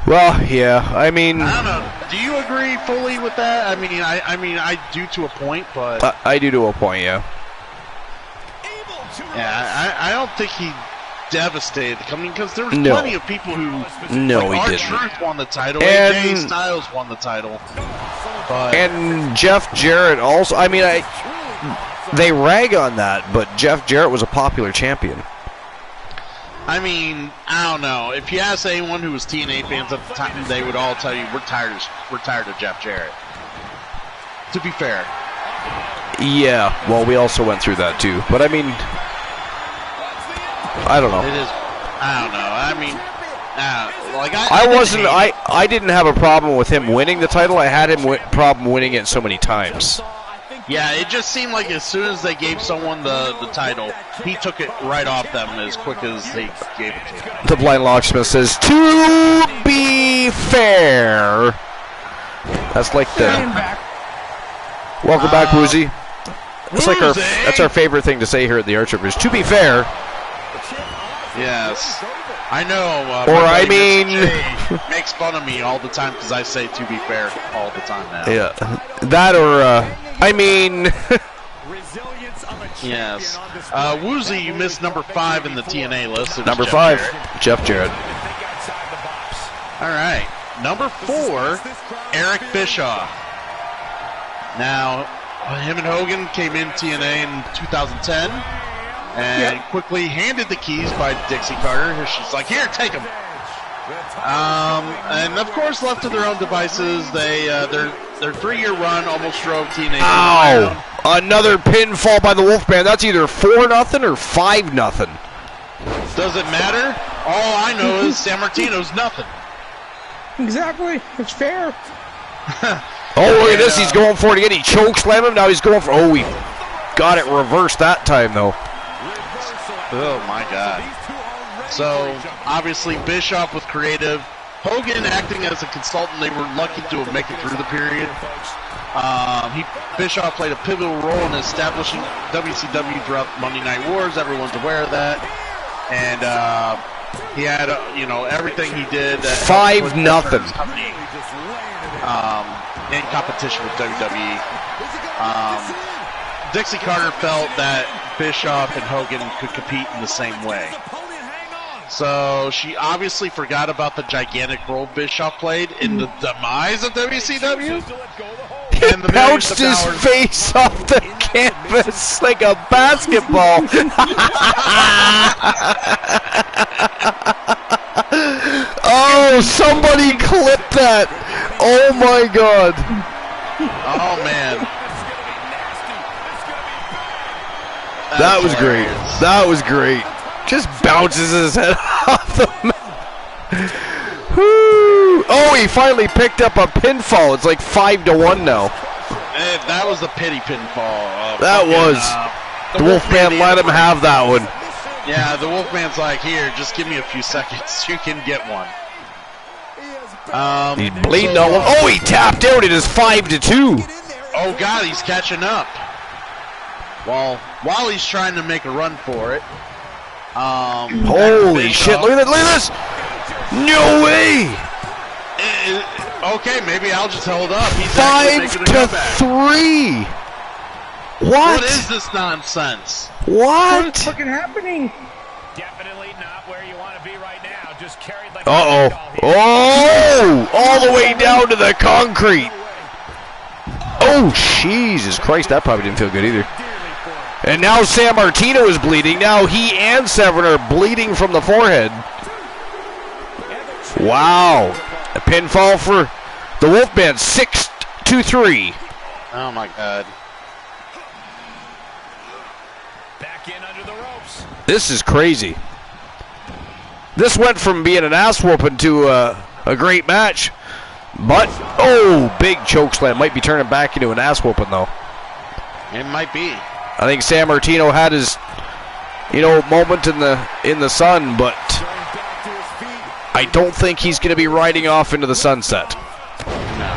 Well, yeah. I mean, I don't know. Do you agree fully with that? I mean, I do to a point, but I do to a point, yeah. Yeah, I don't think he devastated the company because there was No. plenty of people who. No, he like, didn't. R-Truth won the title. And- AJ Styles won the title. But And Jeff Jarrett also. I mean, they rag on that, but Jeff Jarrett was a popular champion. I mean, I don't know. If you ask anyone who was TNA fans at the time, they would all tell you we're tired of Jeff Jarrett. To be fair. Yeah, well, we also went through that too. But I mean, I don't know. It is. I don't know. I mean, like I didn't have a problem with him winning the title. I had him problem winning it so many times. Yeah, it just seemed like as soon as they gave someone the title, he took it right off them as quick as they gave it to him. The Blind Locksmith says, "To be fair." That's like the. Welcome back, Woozy. That's our favorite thing to say here at the Art Troopers. To be fair. Yes, I know. Or I mean, makes fun of me all the time because I say "to be fair" all the time now. Yeah, that or I mean. Yes. Woozy, you missed number 5 in the TNA list. Number 5, Jeff Jarrett. All right, number 4, Eric Bischoff. Now, him and Hogan came in TNA in 2010 and quickly handed the keys by Dixie Carter. She's like, "Here, take them." And of course, left to their own devices, their 3-year run almost drove TNA. Ow! Another pinfall by the Wolfman. That's either 4-0 or 5-0. Doesn't matter. All I know is San Martino's nothing. Exactly. It's fair. Oh, look at this. He's going for it again. He chokeslammed him. Now he's going for... Oh, he got it reversed that time, though. Oh, my God. So, obviously, Bischoff was creative. Hogan acting as a consultant. They were lucky to make it through the period. Bischoff played a pivotal role in establishing WCW throughout Monday Night Wars. Everyone's aware of that. And he had, everything he did. 5-0. In competition with WWE. Dixie Carter felt that Bischoff and Hogan could compete in the same way. So she obviously forgot about the gigantic role Bischoff played in the demise of WCW. He bounced his face off the canvas like a basketball. Oh, somebody clip that. Oh, my God. Oh, man. That was great. That was great. Just bounces his head off the mat. Oh, he finally picked up a pinfall. It's like 5-1 now. That was a pity pinfall. That was. The Wolfman let him have that one. Yeah, the Wolfman's like, "Here, just give me a few seconds. You can get one." He's bleeding all over. Oh, he tapped out. It is 5-2. Oh, God, he's catching up. While he's trying to make a run for it. Holy shit, look at that, look at this! No way! Okay, maybe I'll just hold up. He's 5-3! What is this nonsense? What's fucking happening? Definitely not where you want to be right now. Just carried like oh! All the way down to the concrete! Oh, Jesus Christ, that probably didn't feel good either. And now San Martino is bleeding. Now he and Severn are bleeding from the forehead. Wow. A pinfall for the Wolfman, 6-3. Oh, my God. Back in under the ropes. This is crazy. This went from being an ass whooping to a great match. But, oh, big chokeslam. Might be turning back into an ass whooping, though. It might be. I think San Martino had his, moment in the sun, but I don't think he's going to be riding off into the sunset.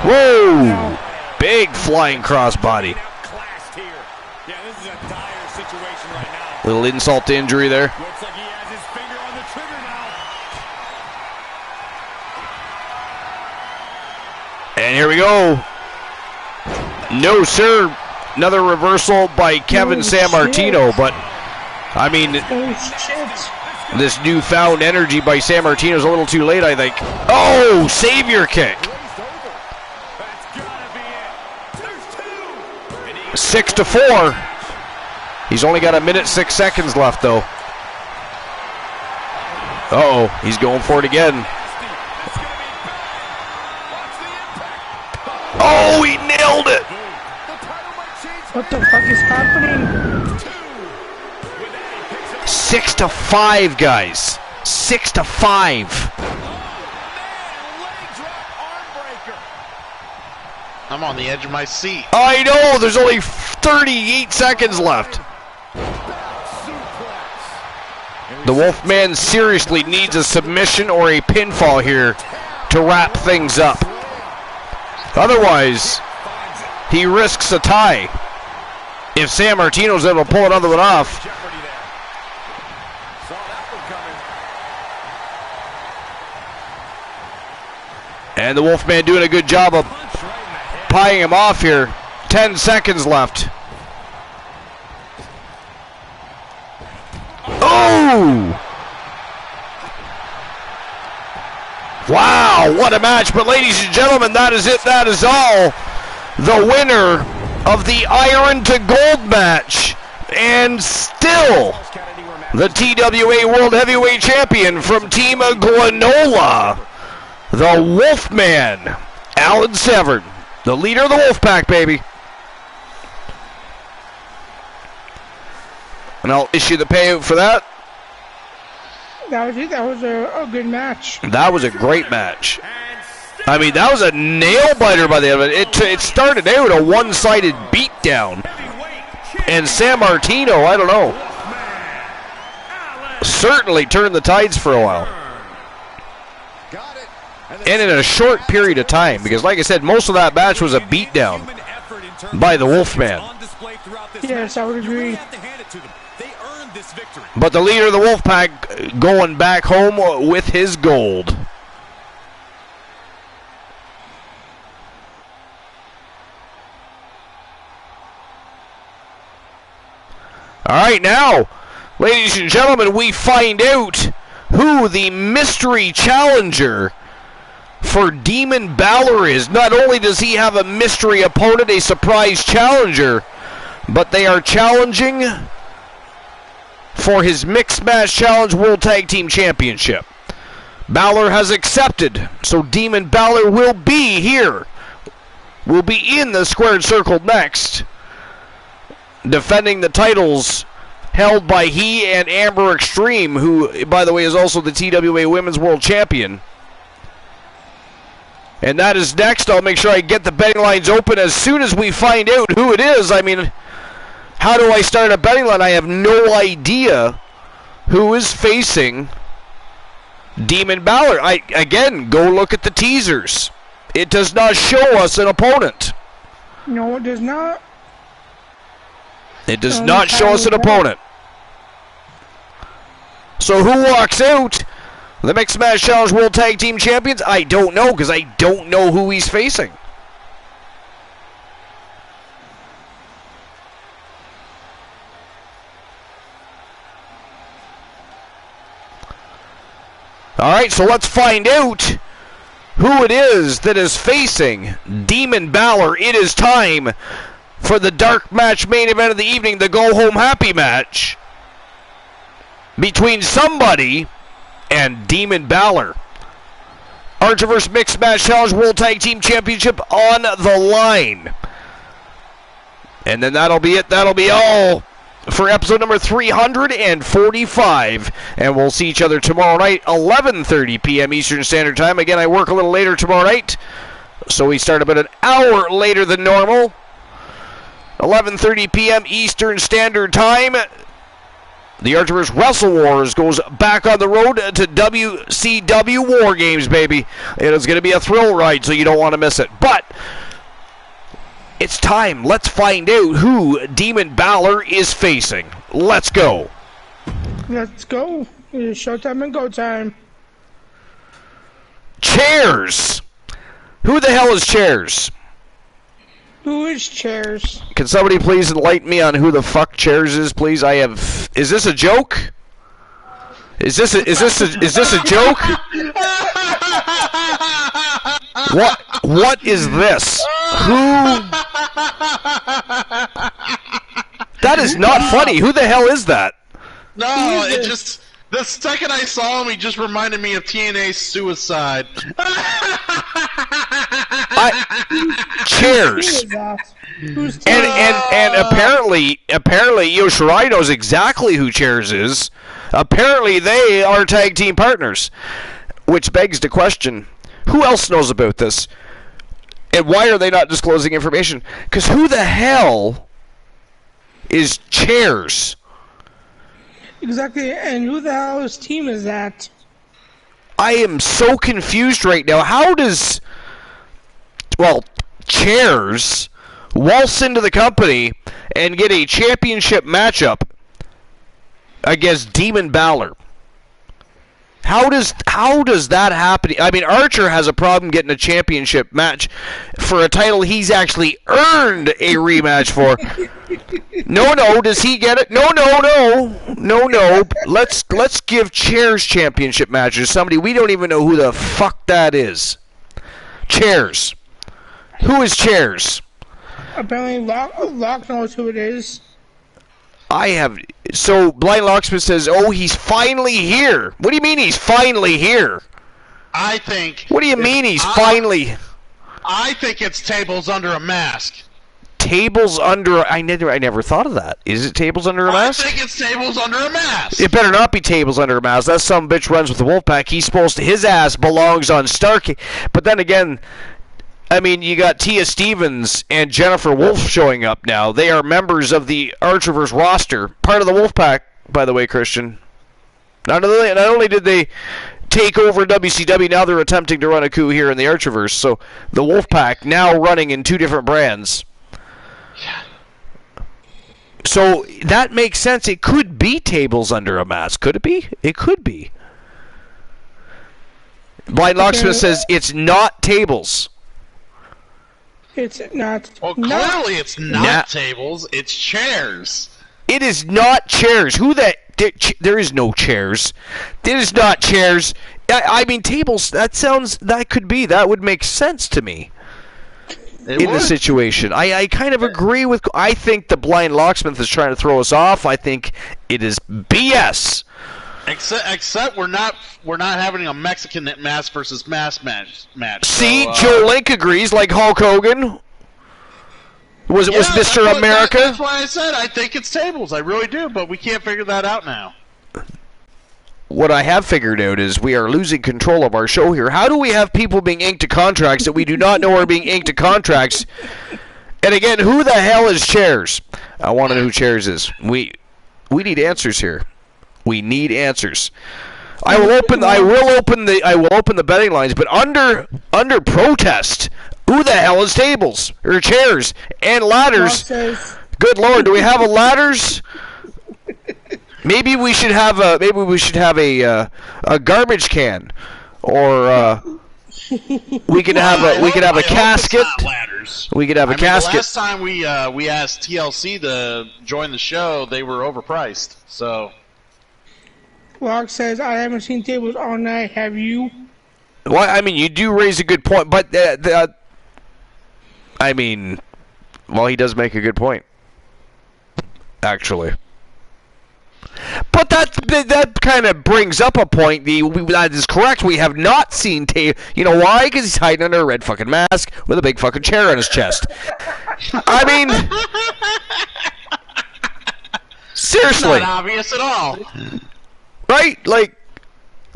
Whoa! Big flying crossbody. Little insult to injury there. And here we go. No, sir. Another reversal by Kevin Sammartino, but I mean, this newfound energy by Sammartino is a little too late, I think. Oh, savior kick. 6-4. He's only got 1:06 seconds left, though. Uh-oh, he's going for it again. Oh, he nailed it! What the fuck is happening? 6-5, guys. 6-5. I'm on the edge of my seat. I know, there's only 38 seconds left. The Wolfman seriously needs a submission or a pinfall here to wrap things up. Otherwise, he risks a tie. If Sammartino's able to pull another one off. And the Wolfman doing a good job of pieing him off here. 10 seconds left. Oh! Wow, what a match. But ladies and gentlemen, that is it. That is all. The winner of the Iron to Gold match. And still the TWA World Heavyweight Champion from Team Glenola. The Wolfman, Alan Severn. The leader of the Wolfpack, baby. And I'll issue the payout for that. That was it. That was a good match. That was a great match. I mean, that was a nail-biter by the end of it. It started out with a one-sided beatdown. And Sammartino, I don't know, certainly turned the tides for a while. And in a short period of time, because like I said, most of that match was a beatdown by the Wolfman. Yes, I would agree. But the leader of the Wolfpack going back home with his gold. All right, now, ladies and gentlemen, we find out who the mystery challenger for Demon Balor is. Not only does he have a mystery opponent, a surprise challenger, but they are challenging for his Mixed Match Challenge World Tag Team Championship. Balor has accepted, so Demon Balor will be here. Will be in the squared circle next, defending the titles held by he and Amber Extreme, who, by the way, is also the TWA Women's World Champion. And that is next. I'll make sure I get the betting lines open as soon as we find out who it is. I mean, how do I start a betting line? I have no idea who is facing Demon Balor. Again, go look at the teasers. It does not show us an opponent. No, it does not. It does not show us an opponent. So who walks out? The Mixed Match Challenge World Tag Team Champions? I don't know, because I don't know who he's facing. Alright, so let's find out who it is that is facing Demon Balor. It is time for the dark match main event of the evening, the Go Home Happy match between somebody and Demon Balor. Archerverse Mixed Match Challenge World Tag Team Championship on the line. And then that'll be it. That'll be all for episode number 345. And we'll see each other tomorrow night, 11:30 p.m. Eastern Standard Time. Again, I work a little later tomorrow night, so we start about an hour later than normal. 11:30 p.m. Eastern Standard Time. The Archerverse Wrestle Wars goes back on the road to WCW War Games, baby. And it's going to be a thrill ride, so you don't want to miss it. But it's time. Let's find out who Demon Balor is facing. Let's go. Let's go. It is showtime and go time. Chairs. Who the hell is Chairs? Who is Chairs? Can somebody please enlighten me on who the fuck Chairs is, please? Is this a joke? Is this a joke? What is this? Who? That is not funny. Who the hell is that? No, it just... The second I saw him, he just reminded me of TNA's Suicide. Chairs. Who's And apparently Io Shirai knows exactly who Chairs is. Apparently they are tag team partners. Which begs the question, who else knows about this? And why are they not disclosing information? Because who the hell is Chairs? Exactly, and who the hell's team is that? I am so confused right now. How does, Chairs waltz into the company and get a championship matchup against Demon Balor? How does that happen? I mean, Archer has a problem getting a championship match for a title he's actually earned a rematch for. No, does he get it? No. Let's give Chairs championship matches. Somebody we don't even know who the fuck that is. Chairs. Who is Chairs? Apparently, Locke knows who it is. So Blind Locksmith says, "Oh, he's finally here." What do you mean he's finally here? I think... What do you mean he's finally... I think it's tables under a mask. Tables under... I never thought of that. Is it tables under a mask? I think it's tables under a mask. It better not be tables under a mask. That some bitch runs with the Wolfpack. He's supposed to... His ass belongs on Starkey. But then again... I mean, you got Tia Stevens and Jennifer Wolf showing up now. They are members of the Archerverse roster. Part of the Wolfpack, by the way, Christian. Not only did they take over WCW, now they're attempting to run a coup here in the Archerverse. So the Wolfpack now running in two different brands. So that makes sense. It could be tables under a mask. Could it be? It could be. Blind Locksmith says it's not tables. It's not. Well, clearly it's not tables. It's chairs. It is not Chairs. There is no Chairs. It is not Chairs. I mean, tables. That could be. That would make sense to me. The situation. I kind of agree with. I think the Blind Locksmith is trying to throw us off. I think it is BS. Except we're not having a Mexican mask versus mask match. See, so, Joe Link agrees, like Hulk Hogan. Was Mr. America? That's why I said I think it's tables. I really do, but we can't figure that out now. What I have figured out is we are losing control of our show here. How do we have people being inked to contracts that we do not know are being inked to contracts? And again, who the hell is Chairs? I want to know who Chairs is. We need answers here. We need answers. I will open the betting lines, but under protest, who the hell is tables or chairs and ladders? Good Lord, do we have a ladders? Maybe we should have a garbage can, or we could have a casket. We could have a casket. The last time we asked TLC to join the show, they were overpriced. So. Locke says, I haven't seen tables all night, have you? Well, I mean, you do raise a good point, but I mean, well, he does make a good point, actually. But that kind of brings up a point. That is correct. We have not seen You know why? Because he's hiding under a red fucking mask with a big fucking chair on his chest. I mean, seriously. It's not obvious at all. Right? Like,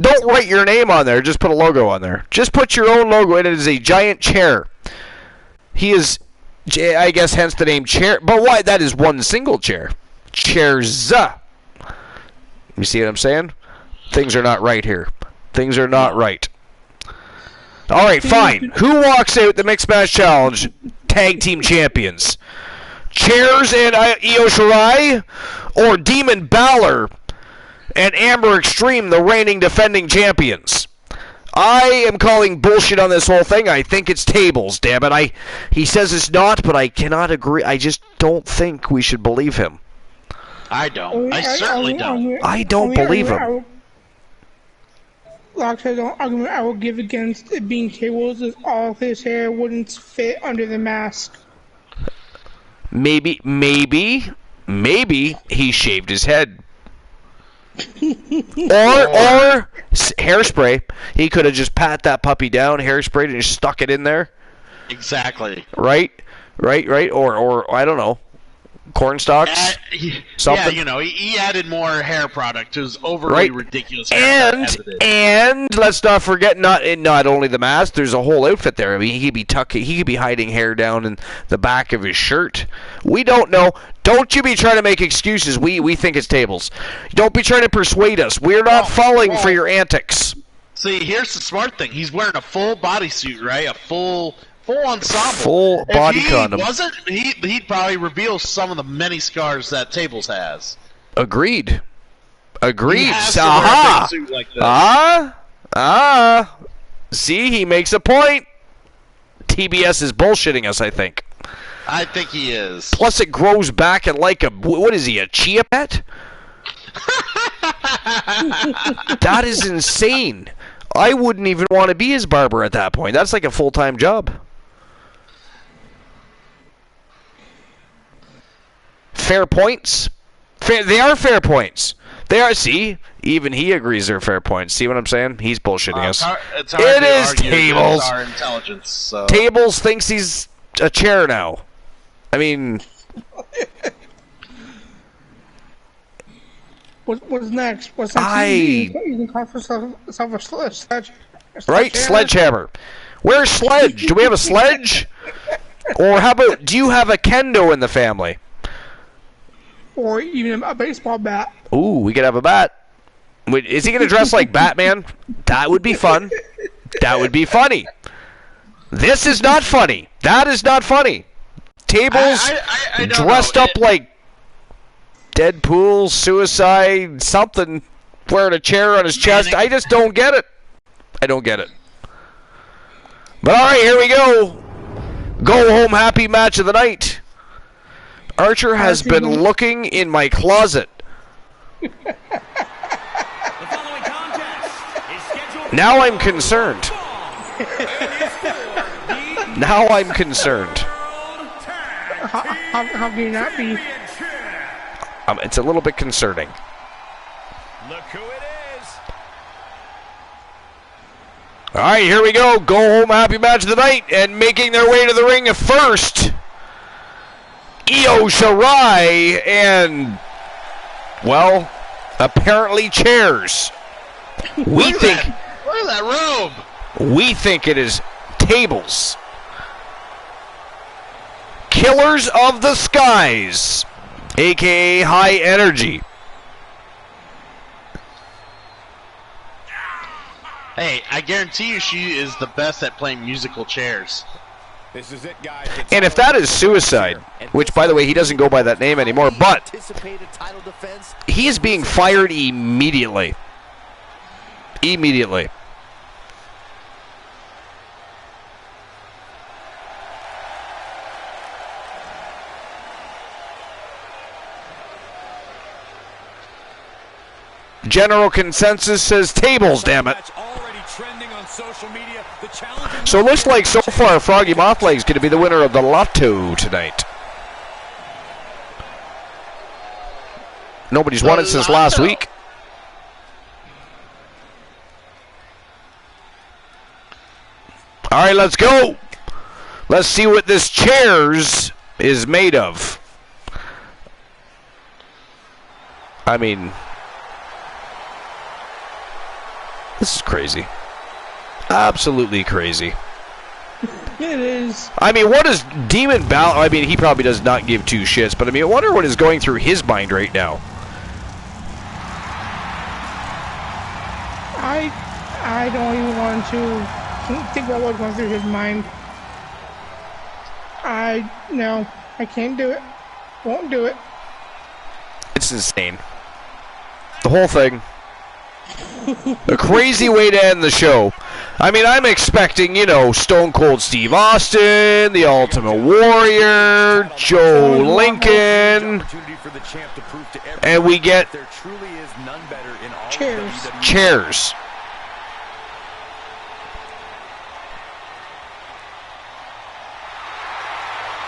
don't write your name on there. Just put a logo on there. Just put your own logo, and it is a giant chair. He is, I guess, hence the name chair. But why? That is one single chair. Chairs. You see what I'm saying? Things are not right here. Things are not right. All right, fine. Who walks out the Mixed Match Challenge Tag Team Champions? Chairs and Io Shirai, or Demon Balor and Amber Extreme, the reigning defending champions? I am calling bullshit on this whole thing. I think it's tables, damn it. He says it's not, but I cannot agree. I just don't think we should believe him. I don't. I certainly don't. I don't believe him. Like I don't argument I will give against it being tables is all of his hair wouldn't fit under the mask. Maybe he shaved his head. or hairspray. He could have just pat that puppy down, hairsprayed, and just stuck it in there. Exactly. Right. Or I don't know. Corn stalks? Something. Yeah, he added more hair product to his overly ridiculous hair. And let's not forget, not only the mask, there's a whole outfit there. I mean, he could be hiding hair down in the back of his shirt. We don't know. Don't you be trying to make excuses. We think it's tables. Don't be trying to persuade us. We're not falling for your antics. See, here's the smart thing. He's wearing a full bodysuit, right? A full ensemble. Full body condom. If he wasn't, he'd probably reveal some of the many scars that Tables has. Agreed. He has to wear a big suit like this. See, he makes a point. TBS is bullshitting us, I think. I think he is. Plus, it grows back at like what is he, a chia pet? That is insane. I wouldn't even want to be his barber at that point. That's like a full-time job. Fair points. They are fair points. They are. See, even he agrees they're fair points. See what I'm saying? He's bullshitting us. It is Tables. Our intelligence. So. Tables thinks he's a chair now. I mean, what's next? What's next? You can call for a sledge. Right, sledgehammer. Where's Sledge? Do we have a Sledge? Or how about, do you have a kendo in the family? Or even a baseball bat. Ooh, we could have a bat. Wait, is he going to dress like Batman? That would be fun. That would be funny. This is not funny. That is not funny. Tables I dressed up like Deadpool, Suicide, something, wearing a chair on his chest. I just don't get it. I don't get it. But alright, here we go. Go home happy match of the night. Archer has been looking in my closet. Now I'm concerned. Now I'm concerned. How can you not be? It's a little bit concerning. Look who it is. All right, here we go. Go home happy match of the night, and making their way to the ring first, Io Shirai and, well, apparently chairs. Look at that robe. We think it is Tables. Killers of the Skies, a.k.a. High Energy. Hey, I guarantee you she is the best at playing musical chairs. This is it, guys. And if that is Suicide, which, by the way, he doesn't go by that name anymore, but he is being fired immediately. Immediately. General consensus says Tables, damn it. So it looks like so far Froggy Mothleg is going to be the winner of the Lotto tonight. Nobody's won it since last week. All right, let's go. Let's see what this chairs is made of. I mean, this is crazy. Absolutely crazy. It is. I mean, what is Demon Balor? I mean, he probably does not give two shits, but I mean, I wonder what is going through his mind right now. I don't even want to think about what's going through his mind. No, I can't do it. Won't do it. It's insane. The whole thing. A crazy way to end the show. I mean, I'm expecting, you know, Stone Cold Steve Austin, The Ultimate Warrior, Joe Lincoln, and we get chairs.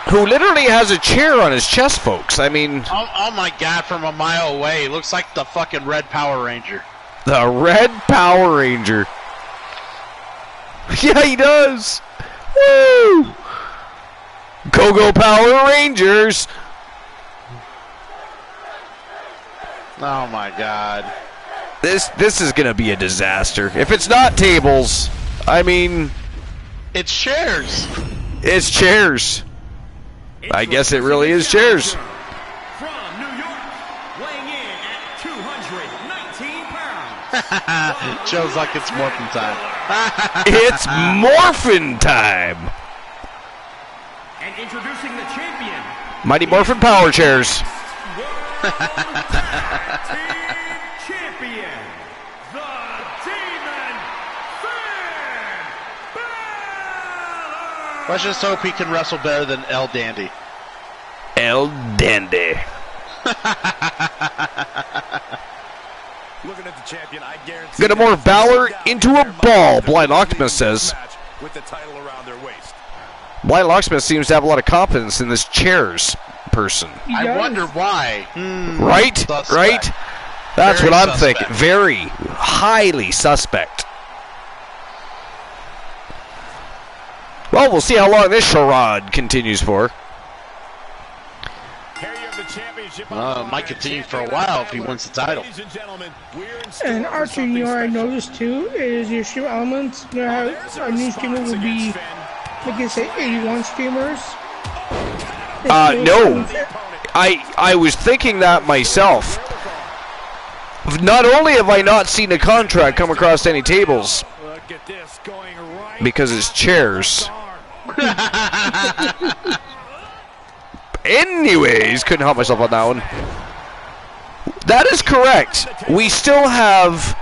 Who literally has a chair on his chest, folks. I mean... Oh my God, from a mile away, he looks like the fucking Red Power Ranger. The Red Power Ranger. Yeah, he does. Woo! Go Power Rangers. Oh my God. This is gonna be a disaster. If it's not tables, I mean... It's chairs. It's chairs. I guess it really is chairs. From New York, weighing in at 219 pounds. Joe's like it's morphin' time. It's morphin' time. And introducing the champion. Mighty Morphin Power Chairs. Champion, the Demon Finn Balor. Let's just hope he can wrestle better than El Dandy. El Dandy. Looking at the champion, I guarantee Gonna morph Balor into a ball, Blind Locksmith says. with the title around their waist. Blind Locksmith seems to have a lot of confidence in this chairs person. I wonder why. Right? Suspect. Right? That's Very what I'm suspect. thinking. Very highly suspect. Well, we'll see how long this charade continues for. Here you have the championship. Might continue for a while if he wins the title. Ladies and gentlemen, we're in store And for Archer, you know what I something noticed too is your stream elements. You know how our new streamer will be, like I say, 81 streamers. No. I was thinking that myself. Not only have I not seen a contract come across any tables, Look at this going right because it's chairs. Anyways, couldn't help myself on that one. That is correct. We still have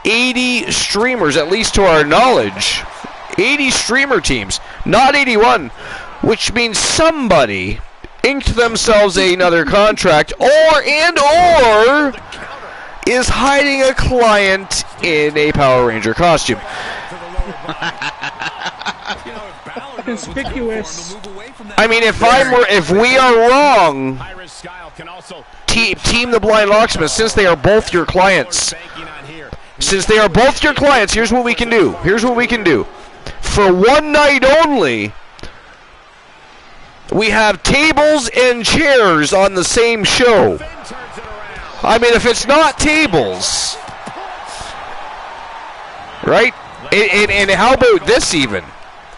80 streamers, at least to our knowledge. 80 streamer teams, not 81, which means somebody inked themselves another contract, or is hiding a client in a Power Ranger costume. Conspicuous. I mean, if we are wrong, team the Blind Locksmith, since they are both your clients. Since they are both your clients, here's what we can do. For one night only, we have tables and chairs on the same show. I mean, if it's not tables, right? And how about this even?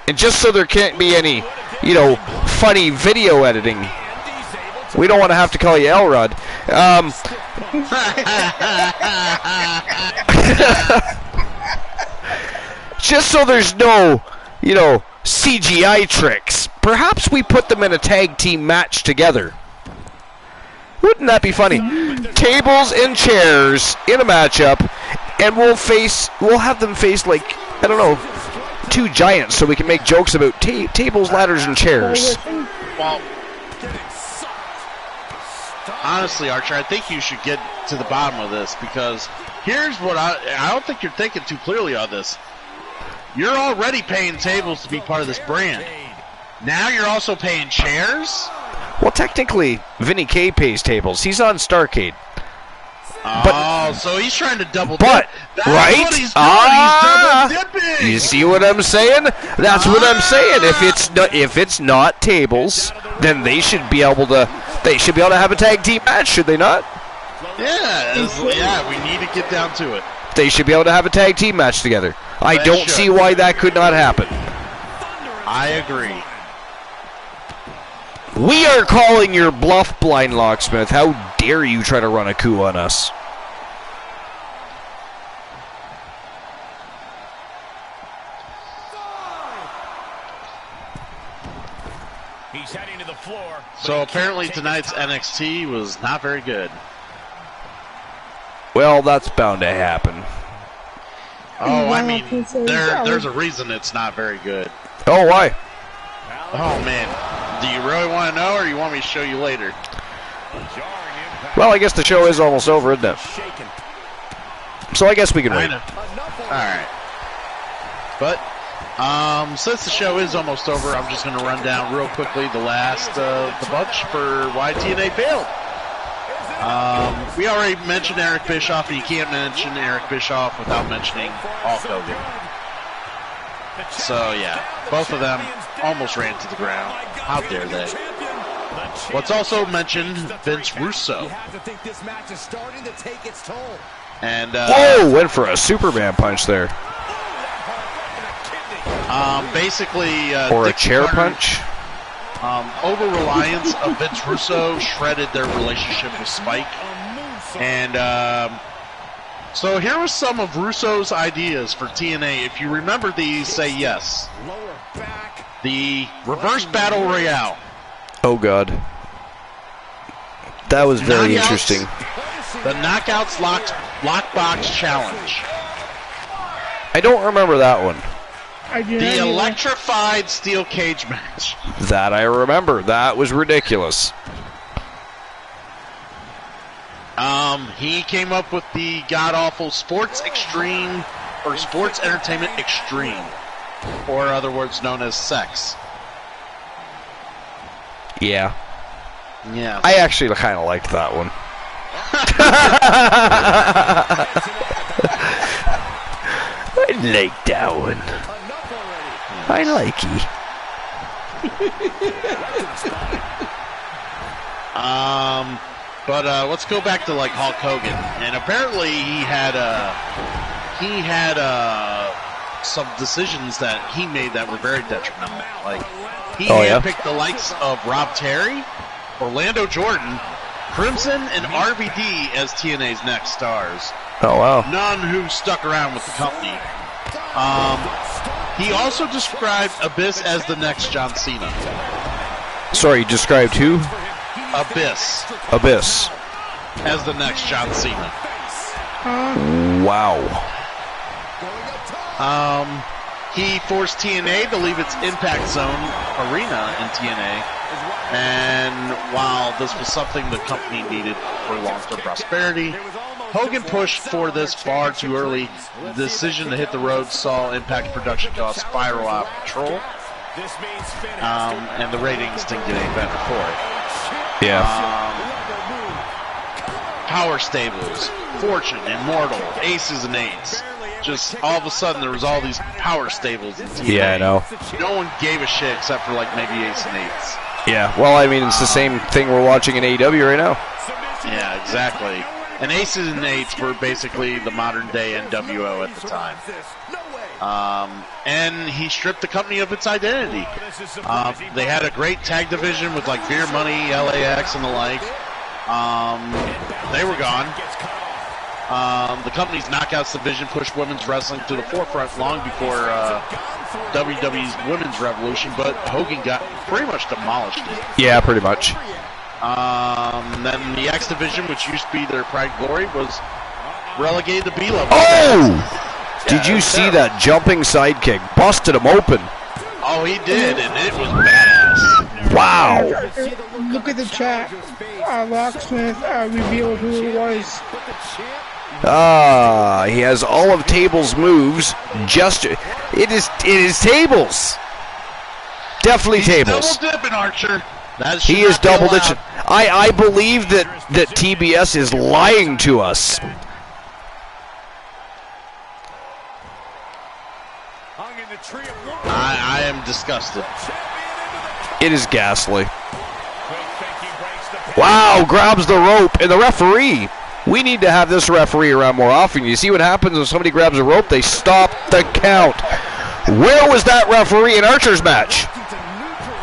And just so there can't be any, funny video editing, we don't want to have to call you Elrod. Just so there's no, CGI tricks. Perhaps we put them in a tag team match together. Wouldn't that be funny? Tables and chairs in a matchup, and we'll have them face, like, I don't know, two giants, so we can make jokes about tables, ladders, and chairs. Well, honestly, Archer, I think you should get to the bottom of this, because here's what I don't think you're thinking too clearly on this. You're already paying tables to be part of this brand. Now you're also paying chairs? Well, technically, Vinny K pays tables. He's on Starcade. So he's trying to double dip. But, That's right? what he's doing. He's double dipping. You see what I'm saying? That's what I'm saying. If it's not tables, then they should be able to have a tag team match, should they not? Yeah, we need to get down to it. They should be able to have a tag team match together. I don't see why that could not happen. I agree. We are calling your bluff, Blind Locksmith. How dare you try to run a coup on us? He's heading to the floor. So apparently tonight's NXT was not very good. Well, that's bound to happen. Oh, I mean, there's a reason it's not very good. Oh, why? Oh, man. Do you really want to know, or you want me to show you later? Well, I guess the show is almost over, isn't it? So I guess we can wait. Alright. But, since the show is almost over, I'm just going to run down real quickly the last of the bunch for why TNA failed. We already mentioned Eric Bischoff, and you can't mention Eric Bischoff without mentioning Hulk Hogan. So, yeah, both of them almost ran to the ground. How dare they? Let's also mention Vince Russo. And, whoa, went for a Superman punch there. Basically, or Dick a chair Carter, punch. Over-reliance of Vince Russo shredded their relationship with Spike. And so here was some of Russo's ideas for TNA. If you remember these, say yes. The Reverse Battle Royale. Oh, God. That was very interesting. The Knockouts Lockbox Challenge. I don't remember that one. The electrified steel cage match. That I remember. That was ridiculous. He came up with the god-awful Sports Extreme, or Sports Entertainment Extreme, or other words known as sex. Yeah. Yeah. I actually kind of liked that one. I like that one. I like it. But let's go back to like Hulk Hogan, and apparently he had some decisions that he made that were very detrimental. Like he handpicked the likes of Rob Terry, Orlando Jordan, Crimson, and RVD as TNA's next stars. Oh wow! None who stuck around with the company. He also described Abyss as the next John Cena. Sorry, described who? Abyss. Abyss. As the next John Cena. Wow. He forced TNA to leave its Impact Zone arena in TNA. And while this was something the company needed for long-term prosperity, Hogan pushed for this far too early. The decision to hit the road saw Impact production costs spiral out of control. And the ratings didn't get any better for it. Yeah. Power Stables, Fortune, Immortal, Aces and Eights. Just all of a sudden there was all these Power Stables in TNA. Yeah, I know. No one gave a shit except for like maybe Ace and Eights. Yeah, well, I mean, it's the same thing we're watching in AEW right now. Yeah, exactly. And Aces and Eights were basically the modern-day NWO at the time. And he stripped the company of its identity. They had a great tag division with like Beer Money, LAX, and the like. They were gone. The company's Knockouts division pushed women's wrestling to the forefront long before WWE's Women's Revolution, but Hogan got pretty much demolished it. Yeah, pretty much. Then the X division, which used to be their pride and glory, was relegated to B-level. Oh! Did you see that jumping sidekick? Busted him open. Oh, he did, and it was badass. Wow. Look at the chat. Locksmith revealed who it was. He has all of Table's moves. It is Tables. Definitely Tables. Double dipping, Archer. He is double dipping. I believe that TBS is lying to us. I am disgusted. It is ghastly. Wow, grabs the rope, and the referee. We need to have this referee around more often. You see what happens when somebody grabs a rope? They stop the count. Where was that referee in Archer's match?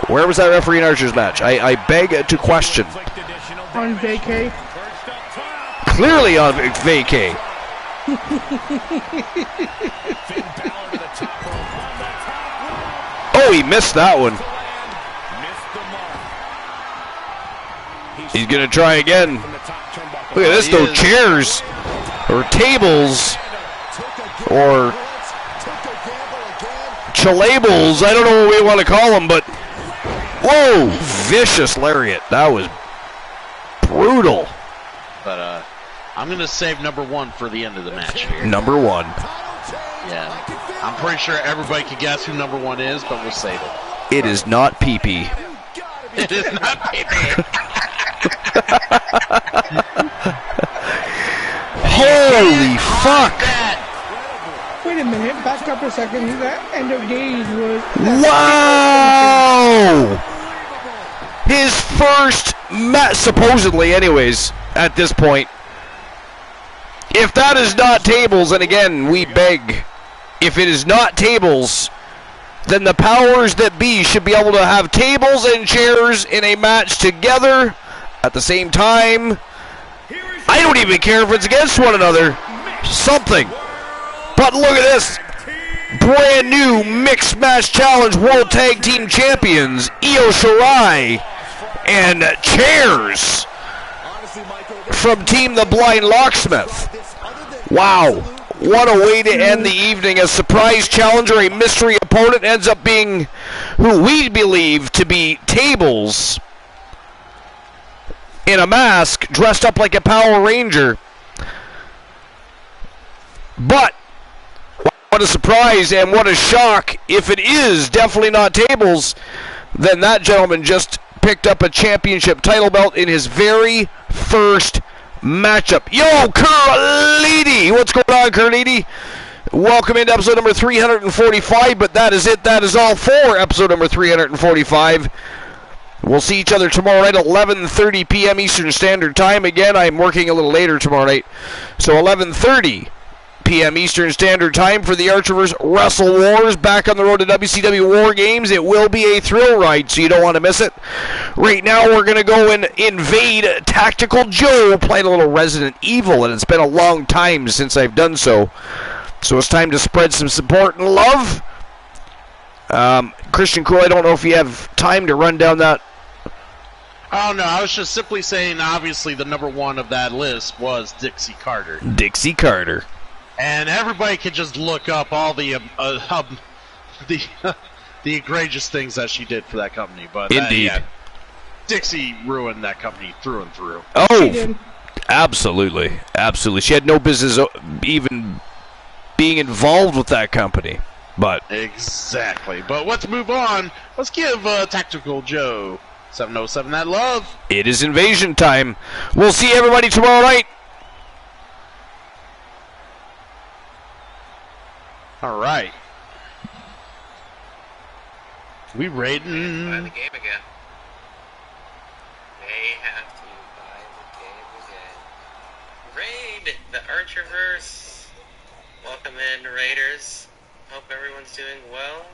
Where was that referee in Archer's match? I beg to question. On vacay. Clearly on vacay. Oh, he missed that one. He's going to try again. Look at this, though. Chairs or tables or Chalabels. I don't know what we want to call them, but whoa, vicious lariat. That was brutal. But I'm going to save number 1 for the end of the match here. Number 1. Yeah. I'm pretty sure everybody can guess who number 1 is, but we'll save it. It is not Pee-Pee. It is not Pee-Pee. Holy fuck! Wait a minute, back up a second. That end of days was. Wow! His first match, supposedly, anyways, at this point. If that is not tables, and again, we beg, if it is not tables, then the powers that be should be able to have tables and chairs in a match together at the same time. I don't even care if it's against one another. Something. But look at this. Brand new Mixed Match Challenge World Tag Team Champions, Io Shirai, and chairs from Team The Blind Locksmith. Wow. What a way to end the evening. A surprise challenger, a mystery opponent, ends up being who we believe to be Tables in a mask, dressed up like a Power Ranger. But what a surprise and what a shock. If it is definitely not Tables, then that gentleman just picked up a championship title belt in his very first matchup. Yo, Curlidi! What's going on, Curlidi? Welcome into episode number 345, but that is it. That is all for episode number 345. We'll see each other tomorrow night at 11:30 p.m. Eastern Standard Time. Again, I'm working a little later tomorrow night, so 11:30 p.m. Eastern Standard Time for the Archerverse Wrestle Wars. Back on the road to WCW War Games. It will be a thrill ride, so you don't want to miss it. Right now, we're going to go and invade Tactical Joe, playing a little Resident Evil, and it's been a long time since I've done so. So it's time to spread some support and love. Christian Cool, I don't know if you have time to run down that. Oh, no, I was just simply saying, obviously, the number 1 of that list was Dixie Carter. Dixie Carter. And everybody can just look up all the egregious things that she did for that company. But indeed, yeah, Dixie ruined that company through and through. Oh, absolutely, absolutely. She had no business even being involved with that company. But exactly. But let's move on. Let's give Tactical Joe 707 that love. It is invasion time. We'll see everybody tomorrow night. All right. We raiding. Buy the game again. They have to buy the game again. Raid the Archerverse. Welcome in, Raiders. Hope everyone's doing well.